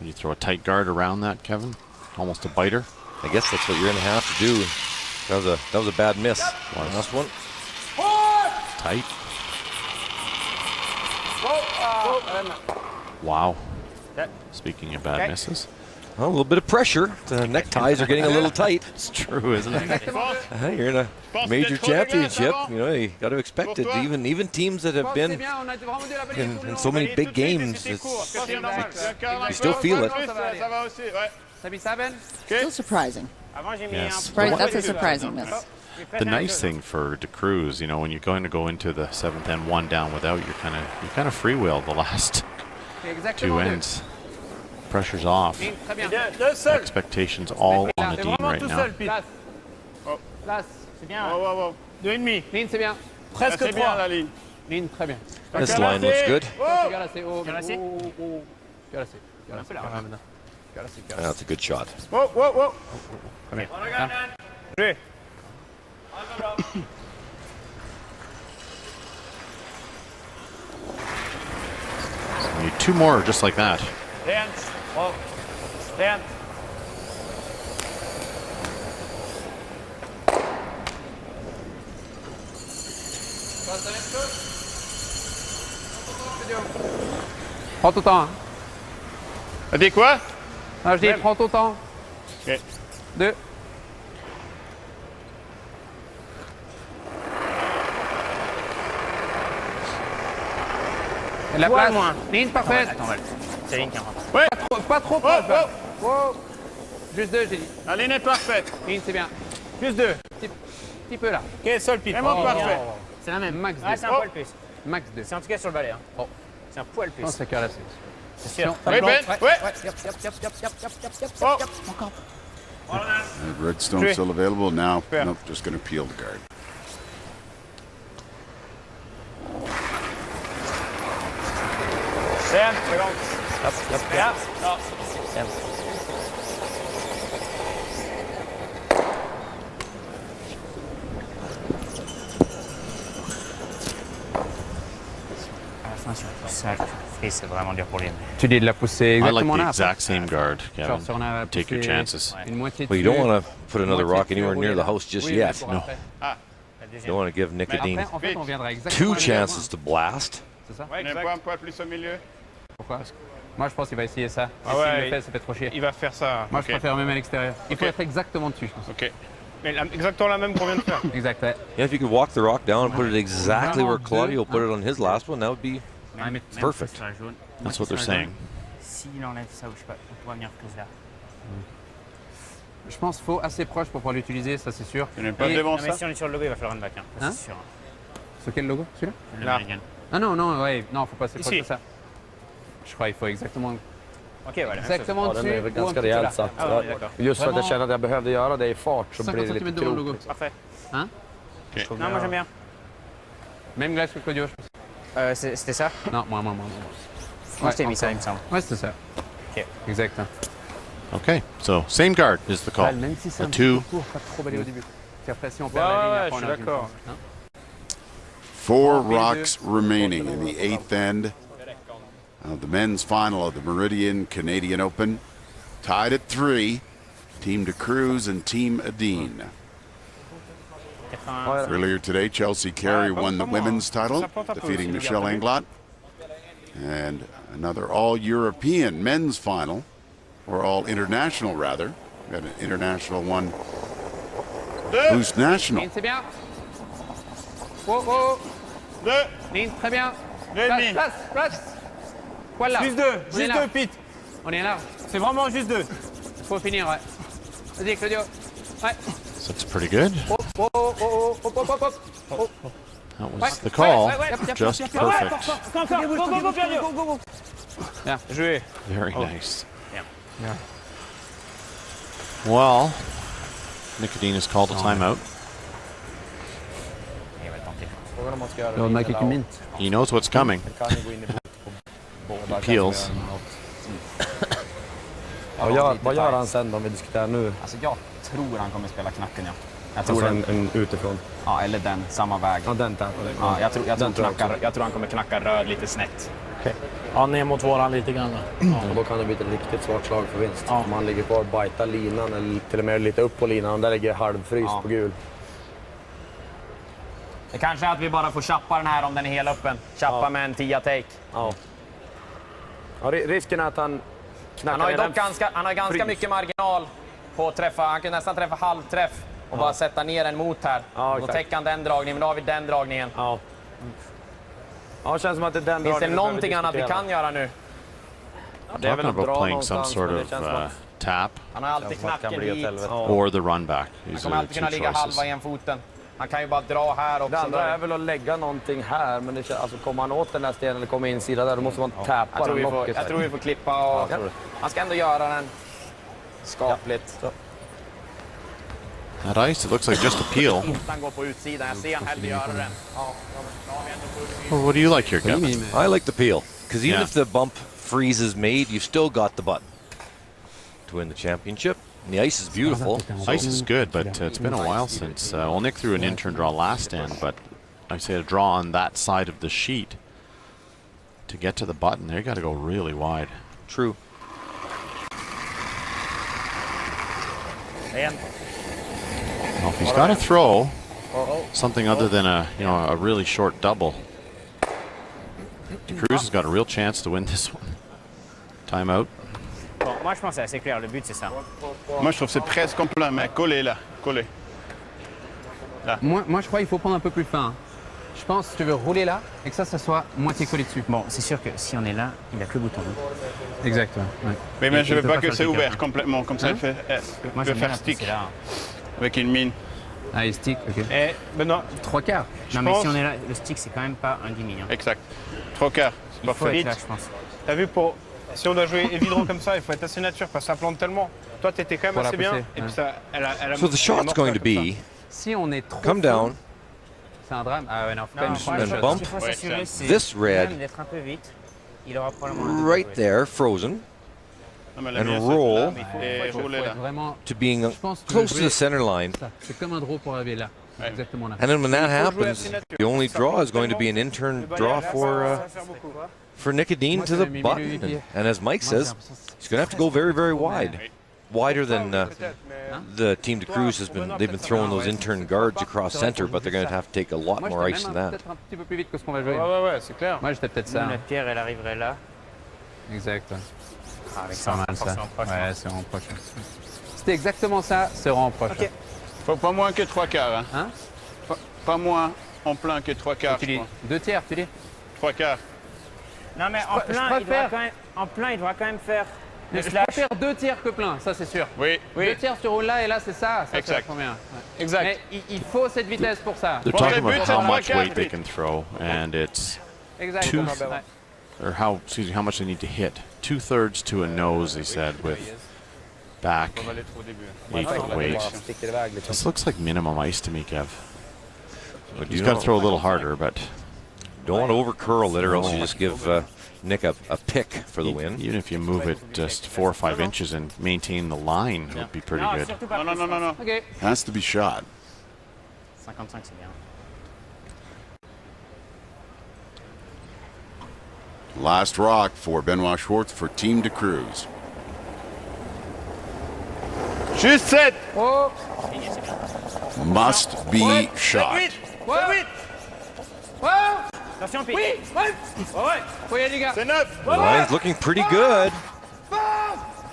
you throw a tight guard around that, Kevin. Almost a biter. I guess that's what you're going to have to do. That was a bad miss. Last one. Tight. Wow. Speaking of bad misses. Well, a little bit of pressure. The neckties are getting a little tight. It's true, isn't it? You're in a major championship. You know, you got to expect it. Even teams that have been in so many big games, you still feel it. Still surprising. Yes. That's a surprising miss. The nice thing for De Cruz, you know, when you're going to go into the 7th and 1 down without, you kind of freewheel the last 2 ends. Pressure's off. Expectations all on the Dean right now. Place. C'est bien. 2,5. Ligne, c'est bien. Presque 3. la ligne. Ligne, très bien. This line looks good. Garde assez haut. Garde assez. Garde assez. That's a good shot. Wow, wow, wow. Très bien. Joué. So you need 2 more just like that. Rent. Oh. Rent. Prends ton temps. Hein. T'as dit quoi? Non, je dis, prends ton temps. Ok. 2. La place. Moins. Ligne parfaite. C'est ligne qui rentre. Ouais. Pas trop proche. Wow. Juste 2, j'ai dit. La ligne est parfaite. Ligne, c'est bien. Plus 2. Petit peu là. Ok, seul pit. Vraiment parfait. C'est la même. Max 2. Ouais, c'est un poil plus. Max 2. C'est en tout cas sur le balai. Hein. Oh. C'est un poil plus. Non, c'est carré. C'est sûr. Oui, Ben. Ouais. Encore. And redstone still available now. Nope, just going to peel the guard. Rent. Ja. Ja. C'est vraiment dur pour lui. Tu dis de la pousser I like exactement the là. exact same guard, Kevin. Genre, si on a Take your poussé chances. une moitié Well, you don't dessus, want to put another moitié rock dessus, anywhere near rouler the là. house just Oui, yet. pour No. après. You don't want to give Nick Mais a Dean après, en fait, on viendra 2 exactement chances to blast. C'est ça? Ouais, pas un poil plus au milieu. Pourquoi? Moi, je pense qu'il va essayer ça. Ah Et ouais, s'il le fait, ça fait trop chier. Il va faire ça. Moi, Ok. je préfère même à l'extérieur. Il faut Ok. être exactement dessus, je pense. Ok. Mais exactement la même qu'on vient de faire. Exact, ouais. Yeah, if you could walk the rock down and put it exactly where Claudio put it on his last one, that would be perfect. That's what they're saying. S'il enlève ça ou je sais pas, on pourra venir plus là. Je pense qu'il faut assez proche pour pouvoir l'utiliser, ça c'est sûr. Tu n'es pas Et- devant Non, mais ça? si on est sur le logo, il va falloir un back. Hein. Hein? C'est sûr. Sur quel logo? Celui-là? L'American. Ah non, non, ouais, non, faut pas assez proche Ici. de ça. Je crois qu'il faut exactement... Ok, voilà. Exactement Ja, dessus. den är väl ou un ganska petit peu rejält là. satt. Ah, ouais, d'accord. Just för att jag Vraiment- känner att jag behövde göra det i fart så 50 blir det lite cm devant le logo. krokigt. Parfait. Hein? Non, moi j'aime bien. Même glace que Claudio, je pense. C'était ça? Non, moi. Moi je t'ai mis ça, il me semble. Ouais, c'était ça. Ok. Exact. Hein. Okay, so same guard is the call. Même si c'est The un two. petit peu court, pas trop balai au début. Puis après, si on perd la ligne, après, on a une chance, hein. 4 rocks remaining in the 8th end of the men's final of the Meridian Canadian Open. Tied at 3, Team De Cruz and Team Adine. Earlier today, Chelsea Carey won the women's title, defeating Michelle Englot. And another all-European men's final, or all-international rather. We got an international one. Boost National. Ligne, c'est bien. Oh, oh. Ligne, très bien. Place. Voilà. Juste 2, juste 2, Pete. On est là. C'est vraiment juste 2. Faut finir, ouais. Vas-y, Claudio. Ouais. So it's pretty good. That was the call. Just perfect. Bien joué. Very nice. Yeah. Well, Nicodine has called a timeout. He knows what's coming. He peels. Vad gör han sen om vi diskuterar nu? Alltså jag tror han kommer spela knacken, ja. Jag tror en utifrån. Ja, eller den, samma väg. Ja, den där. Ja, jag tror han kommer knacka röd lite snett. Okay. Ja, ner mot våran lite grann. Ja. Då kan det bli ett riktigt svårt slag för vinst. Ja. Om han ligger kvar och bajtar linan eller till och med lite upp på linan och där ligger halvfryst på gul. Det kanske är att vi bara får chappa den här om den är helt öppen. Chappa med en 10-take. Ja. Ja, risken är att han Han har ju dock ganska mycket marginal på att träffa. Han kan nästan träffa halvträff och bara sätta ner en mot här. Då täcker han den dragningen, men då har vi den dragningen. Ja, det känns som att det är den dragningen. Finns det någonting annat vi kan göra nu? Det är väl att dra playing some sort of tap. Han har alltid knacken hit. Or the run back. Han kommer alltid kunna ligga halva i en foten. Han kan ju bara dra här också. Det andra är väl att lägga någonting här, men det, alltså, kommer han åt den där stenen eller kommer insida där, då måste man täppa den locket. Jag tror vi får klippa och han ska ändå göra den skapligt. That ice, it looks like just a peel. Han går på utsidan, jag ser han hellre göra den. Well, what do you like here, Kevin? I like the peel, because even if the bump freeze is made, you've still got the button to win the championship. And the ice is beautiful. Ice is good, but it's been a while since. Well, Nick threw an in-turn draw last stand, but I say a draw on that side of the sheet to get to the button. There, you got to go really wide. True. Well, if he's got to throw something other than a really short double, De Cruz has got a real chance to win this one. Timeout. Bon, moi je pense que c'est assez clair, le but c'est ça. Moi je trouve que c'est presque en plein, mais collé là, collé. Là. Moi je crois qu'il faut prendre un peu plus fin. Je pense que tu veux rouler là et que ça soit moitié collé dessus. Bon, c'est sûr que si on est là, il n'y a que le bouton. Exactement. Ouais. Mais je veux pas que c'est ouvert complètement, comme ça il peut faire stick. Avec une mine. Ah, il stick, ok. Et Benoît, 3 quarts. Non, mais si on est là, le stick c'est quand même pas un demi. Hein. Exact. 3 quarts. Il faut être là, je pense. T'as vu, si on doit jouer évident comme ça, il faut être assez nature parce que ça plante tellement. Toi, t'étais quand même assez bien. Et puis ça, elle a So the shot's going to be si on est trop come down. C'est un drame. Ah ouais, non, and bump this red right there, frozen, and roll to being close to the center line. C'est comme un draw pour arriver là. Exactement là. And then when that happens, the only draw is going to be an in-turn draw for Nicodine to the button. And as Mike says, he's going to have to go very, very wide. Wider than the Team De Cruz has been. They've been throwing those in-turn guards across center, but they're going to have to take a lot more ice than that. Peut-être un petit peu plus vite que ce qu'on va jouer. Ouais, c'est clair. Moi, j'étais peut-être ça. Notre pierre, elle arriverait là. Exact. Avec ça, mal ça. Ouais, c'est en proche. C'était exactement ça, c'est en proche. Okay. Faut pas moins que 3 quarts. Hein? Pas moins en plein que 3 quarts. 2 tiers, tu dis 3 quarts. Non, mais en plein, il doit quand même faire. Je préfère 2 tiers que plein, ça c'est sûr. Oui. 2 tiers sur roule là et là c'est ça. Ça exact. C'est combien? Ouais. Exact. Mais il faut cette vitesse pour ça. They're talking about how much weight they can throw, and it's how much they need to hit. 2/3 to a nose, they said, with back 8-foot weight. This looks like minimum ice to me, Kev. He's got to throw a little harder, but Don't want to over curl it, or else you just give Nick a pick for the win. Even if you move it just 4 or 5 inches and maintain the line, would be pretty good. No. Okay. Has to be shot. 55, c'est bien. Last rock for Benoit Schwartz for Team de Cruz. Juste 7. Oh. Must be shot. Ouais. Attention, Pete. Oui. Ouais. Oui, les gars. C'est 9. The line's looking pretty good.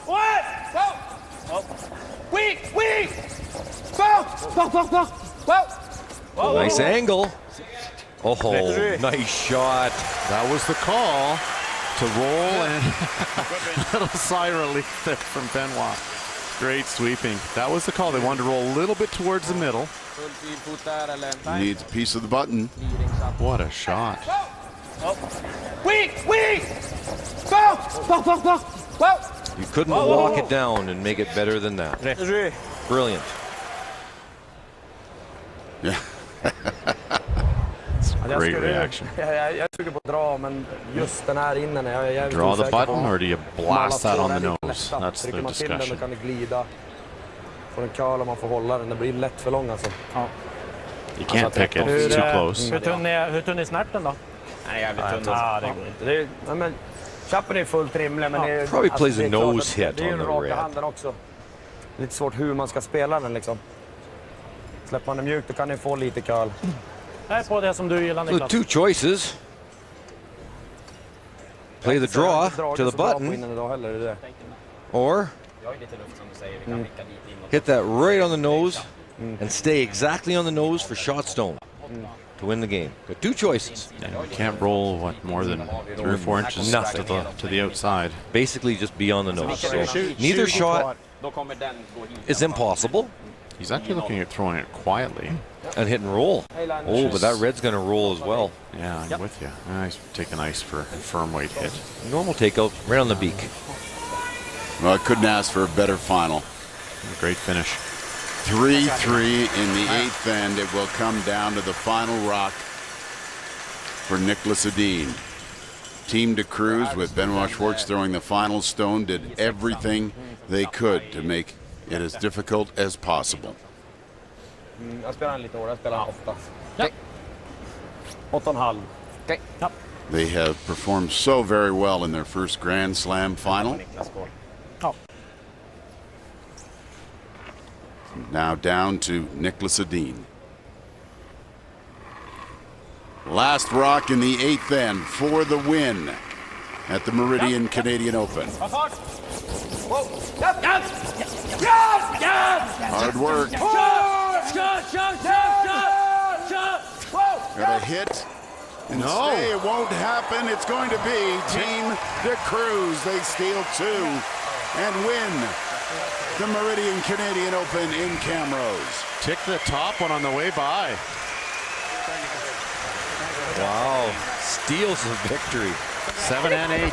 Ouais. Oui. Fort. Nice angle. Oh, nice shot. That was the call to roll, and little sigh of relief there from Benoit. Great sweeping. That was the call. They wanted to roll a little bit towards the middle. Needs a piece of the button. What a shot. Oui. Fort. You couldn't walk it down and make it better than that. Brilliant. Yeah. Great reaction. Jag suger på att dra, men just den här innan jag är Draw the button, or do you blast that on the nose? That's the discussion. Då kan det glida. Får en curl och man får hålla den. Det blir lätt för lång alltså. You can't pick it. It's too close. Hur tunn är snärten då? Nej, jävligt tunn. Det går inte. Men chappen är fullt rimlig, men det Probably plays a nose hit det är ju on den the raka red. handen också. Lite svårt hur man ska spela den liksom. Släpper man den mjukt, då kan den få lite curl. Det är på det som du gillar, So Niklas. 2 choices. Play the draw to the button, or hit that right on the nose and stay exactly on the nose for shot stone to win the game. Got 2 choices. Yeah, you can't roll, what, more than 3 or 4 inches to the outside. Basically just be on the nose. So neither shot is impossible. He's actually looking at throwing it quietly. And hit and roll. Oh, but that red's going to roll as well. Yeah, I'm with you. Nice, taking ice for a firm weight hit. Normal takeout, right on the beak. Well, I couldn't ask for a better final. Great finish. 3-3 in the 8th end. It will come down to the final rock for Nicholas Edin. Team de Cruz with Benoit Schwartz throwing the final stone did everything they could to make it as difficult as possible. Jag spelar en lite hårdare, jag spelar 8. Okej. 8,5. Okej. They have performed so very well in their first Grand Slam final. Now down to Nicholas Edin. Last rock in the 8th end for the win at the Meridian Canadian Open. Hard work. Got a hit. And No. say it won't happen. It's going to be Team de Cruz. They steal 2 and win the Meridian Canadian Open in Camrose. Tick the top one on the way by. Wow. Steals the victory. 7 and 8.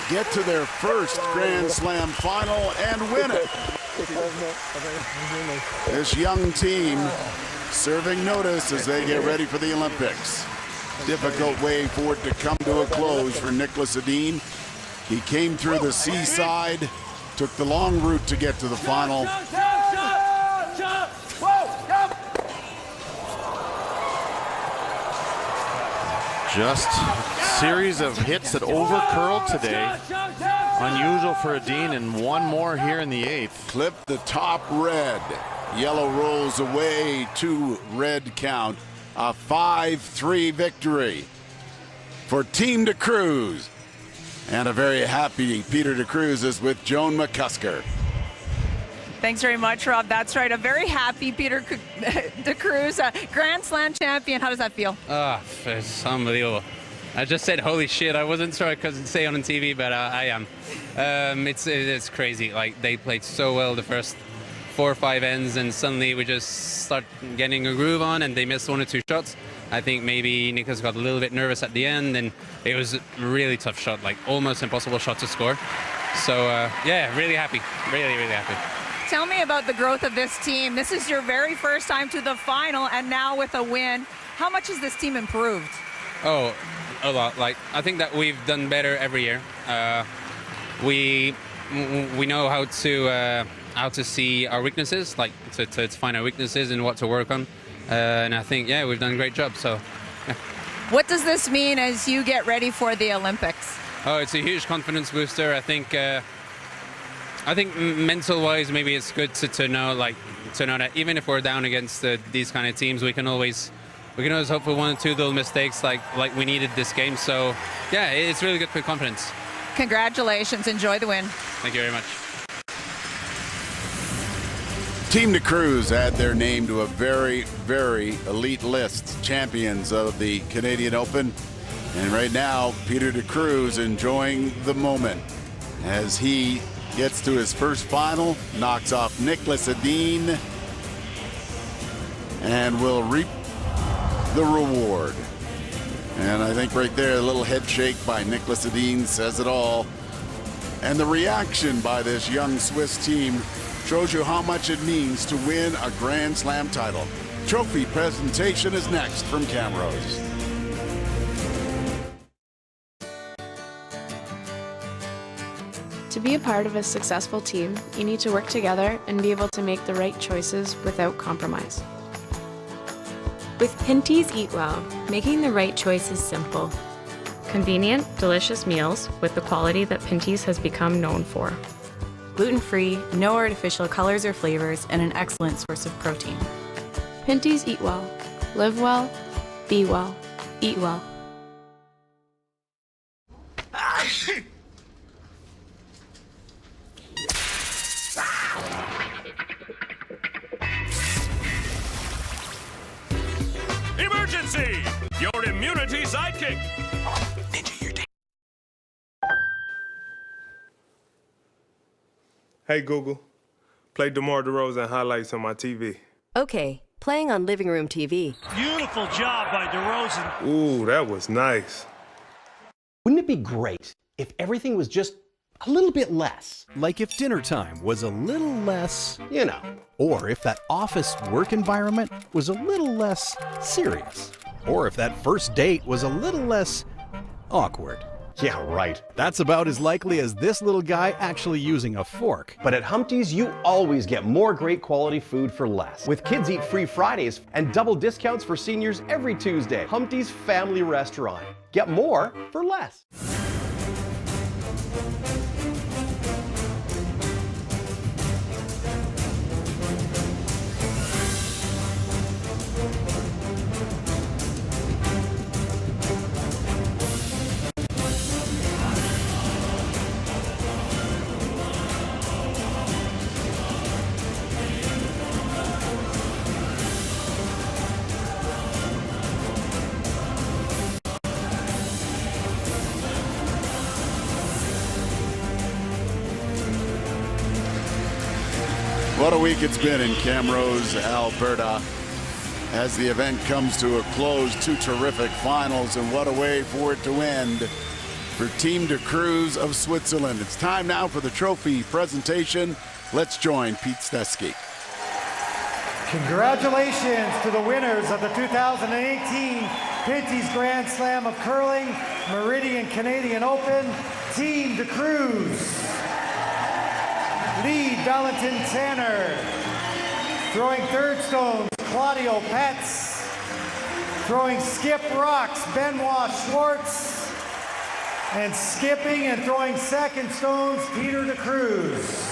Get to their first Grand Slam final and win it. This young team serving notice as they get ready for the Olympics. Difficult way for it to come to a close for Nicholas Edin. He came through the seaside, took the long route to get to the final. Just a series of hits that over-curled today. Unusual for Edin, and one more here in the 8th. Clip the top red. Yellow rolls away, 2 red count. A 5-3 victory for Team de Cruz. And a very happy Peter de Cruz is with Joan McCusker. Thanks very much, Rob. That's right. A very happy Peter de Cruz, Grand Slam champion. How does that feel? It's unbelievable. I just said, holy shit. I wasn't sure I could say it on TV, but I am. It's crazy. Like, they played so well the first 4 or 5 ends, and suddenly we just start getting a groove on, and they missed 1 or 2 shots. I think maybe Nicholas got a little bit nervous at the end, and it was a really tough shot, like almost impossible shot to score. So, yeah, really happy. Really, really happy. Tell me about the growth of this team. This is your very first time to the final, and now with a win. How much has this team improved? Oh, a lot. Like, I think that we've done better every year. We know how to see our weaknesses, like to find our weaknesses and what to work on. And I think, yeah, we've done a great job. So, yeah. What does this mean as you get ready for the Olympics? Oh, it's a huge confidence booster. I think mental-wise, maybe it's good to know that even if we're down against these kind of teams, we can always hope for 1 or 2 little mistakes like we needed this game. So, yeah, it's really good for confidence. Congratulations. Enjoy the win. Thank you very much. Team de Cruz add their name to a very, very elite list. Champions of the Canadian Open. And right now, Peter de Cruz enjoying the moment as he gets to his first final, knocks off Niklas Edin, and will reap the reward. And I think right there, a little head shake by Niklas Edin says it all. And the reaction by this young Swiss team shows you how much it means to win a Grand Slam title. Trophy presentation is next from Camrose. To be a part of a successful team, you need to work together and be able to make the right choices without compromise. With Pinty's Eat Well, making the right choice is simple. Convenient, delicious meals with the quality that Pinty's has become known for. Gluten-free, no artificial colors or flavors, and an excellent source of protein. Pinty's Eat Well. Live well, be well, eat well. Emergency! Your immunity sidekick! Hey Google, play DeMar DeRozan highlights on my TV. Okay, playing on living room TV. Beautiful job by DeRozan. Ooh, that was nice. Wouldn't it be great if everything was just a little bit less? Like if dinner time was a little less, or if that office work environment was a little less serious, or if that first date was a little less awkward. Yeah, right. That's about as likely as this little guy actually using a fork. But at Humpty's, you always get more great quality food for less. With Kids Eat Free Fridays and double discounts for seniors every Tuesday. Humpty's Family Restaurant. Get more for less. What a week it's been in Camrose, Alberta, as the event comes to a close. 2 terrific finals, and what a way for it to end for Team de Cruz of Switzerland. It's time now for the trophy presentation. Let's join Pete Stesky. Congratulations to the winners of the 2018 Pinty's Grand Slam of Curling, Meridian Canadian Open, Team de Cruz. Lead, Valentin Tanner. Throwing third stones, Claudio Petz. Throwing skip rocks, Benoit Schwartz. And skipping and throwing second stones, Peter de Cruz.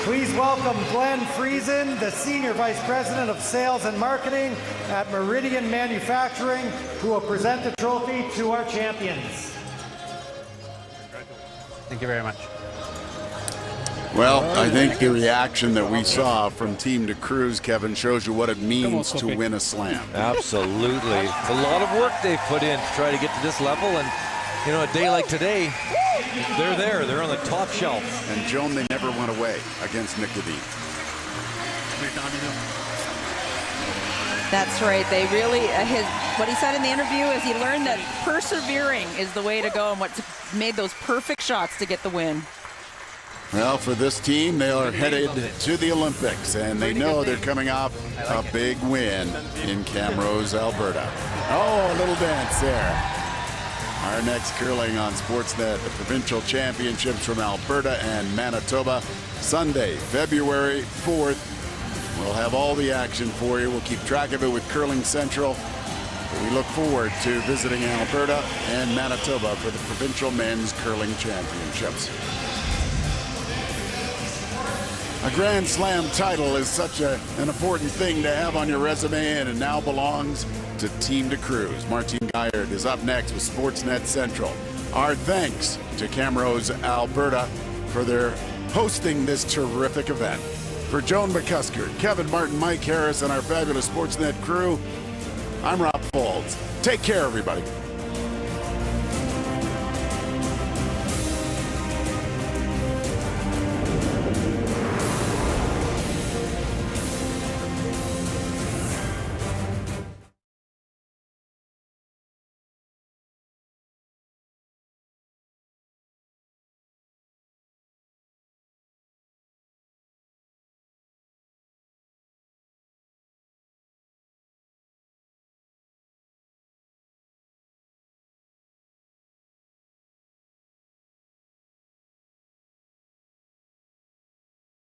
Please welcome Glenn Friesen, the Senior Vice President of Sales and Marketing at Meridian Manufacturing, who will present the trophy to our champions. Thank you very much. Well, I think the reaction that we saw from Team de Cruz, Kevin, shows you what it means to win a slam. Absolutely. It's a lot of work they've put in to try to get to this level, and a day like today, they're there. They're on the top shelf. And Joan, they never went away against Nick Edin. That's right. They really, what he said in the interview is he learned that persevering is the way to go and what's made those perfect shots to get the win. Well, for this team, they are headed to the Olympics, and they know they're coming off a big win in Camrose, Alberta. Oh, a little dance there. Our next curling on Sportsnet, the provincial championships from Alberta and Manitoba, Sunday, February 4th. We'll have all the action for you. We'll keep track of it with Curling Central. We look forward to visiting Alberta and Manitoba for the provincial men's curling championships. A Grand Slam title is such an important thing to have on your resume, and it now belongs to Team de Cruz. Martin Guyard is up next with Sportsnet Central. Our thanks to Camrose, Alberta, for their hosting this terrific event. For Joan McCusker, Kevin Martin, Mike Harris, and our fabulous Sportsnet crew, I'm Rob Folds. Take care, everybody.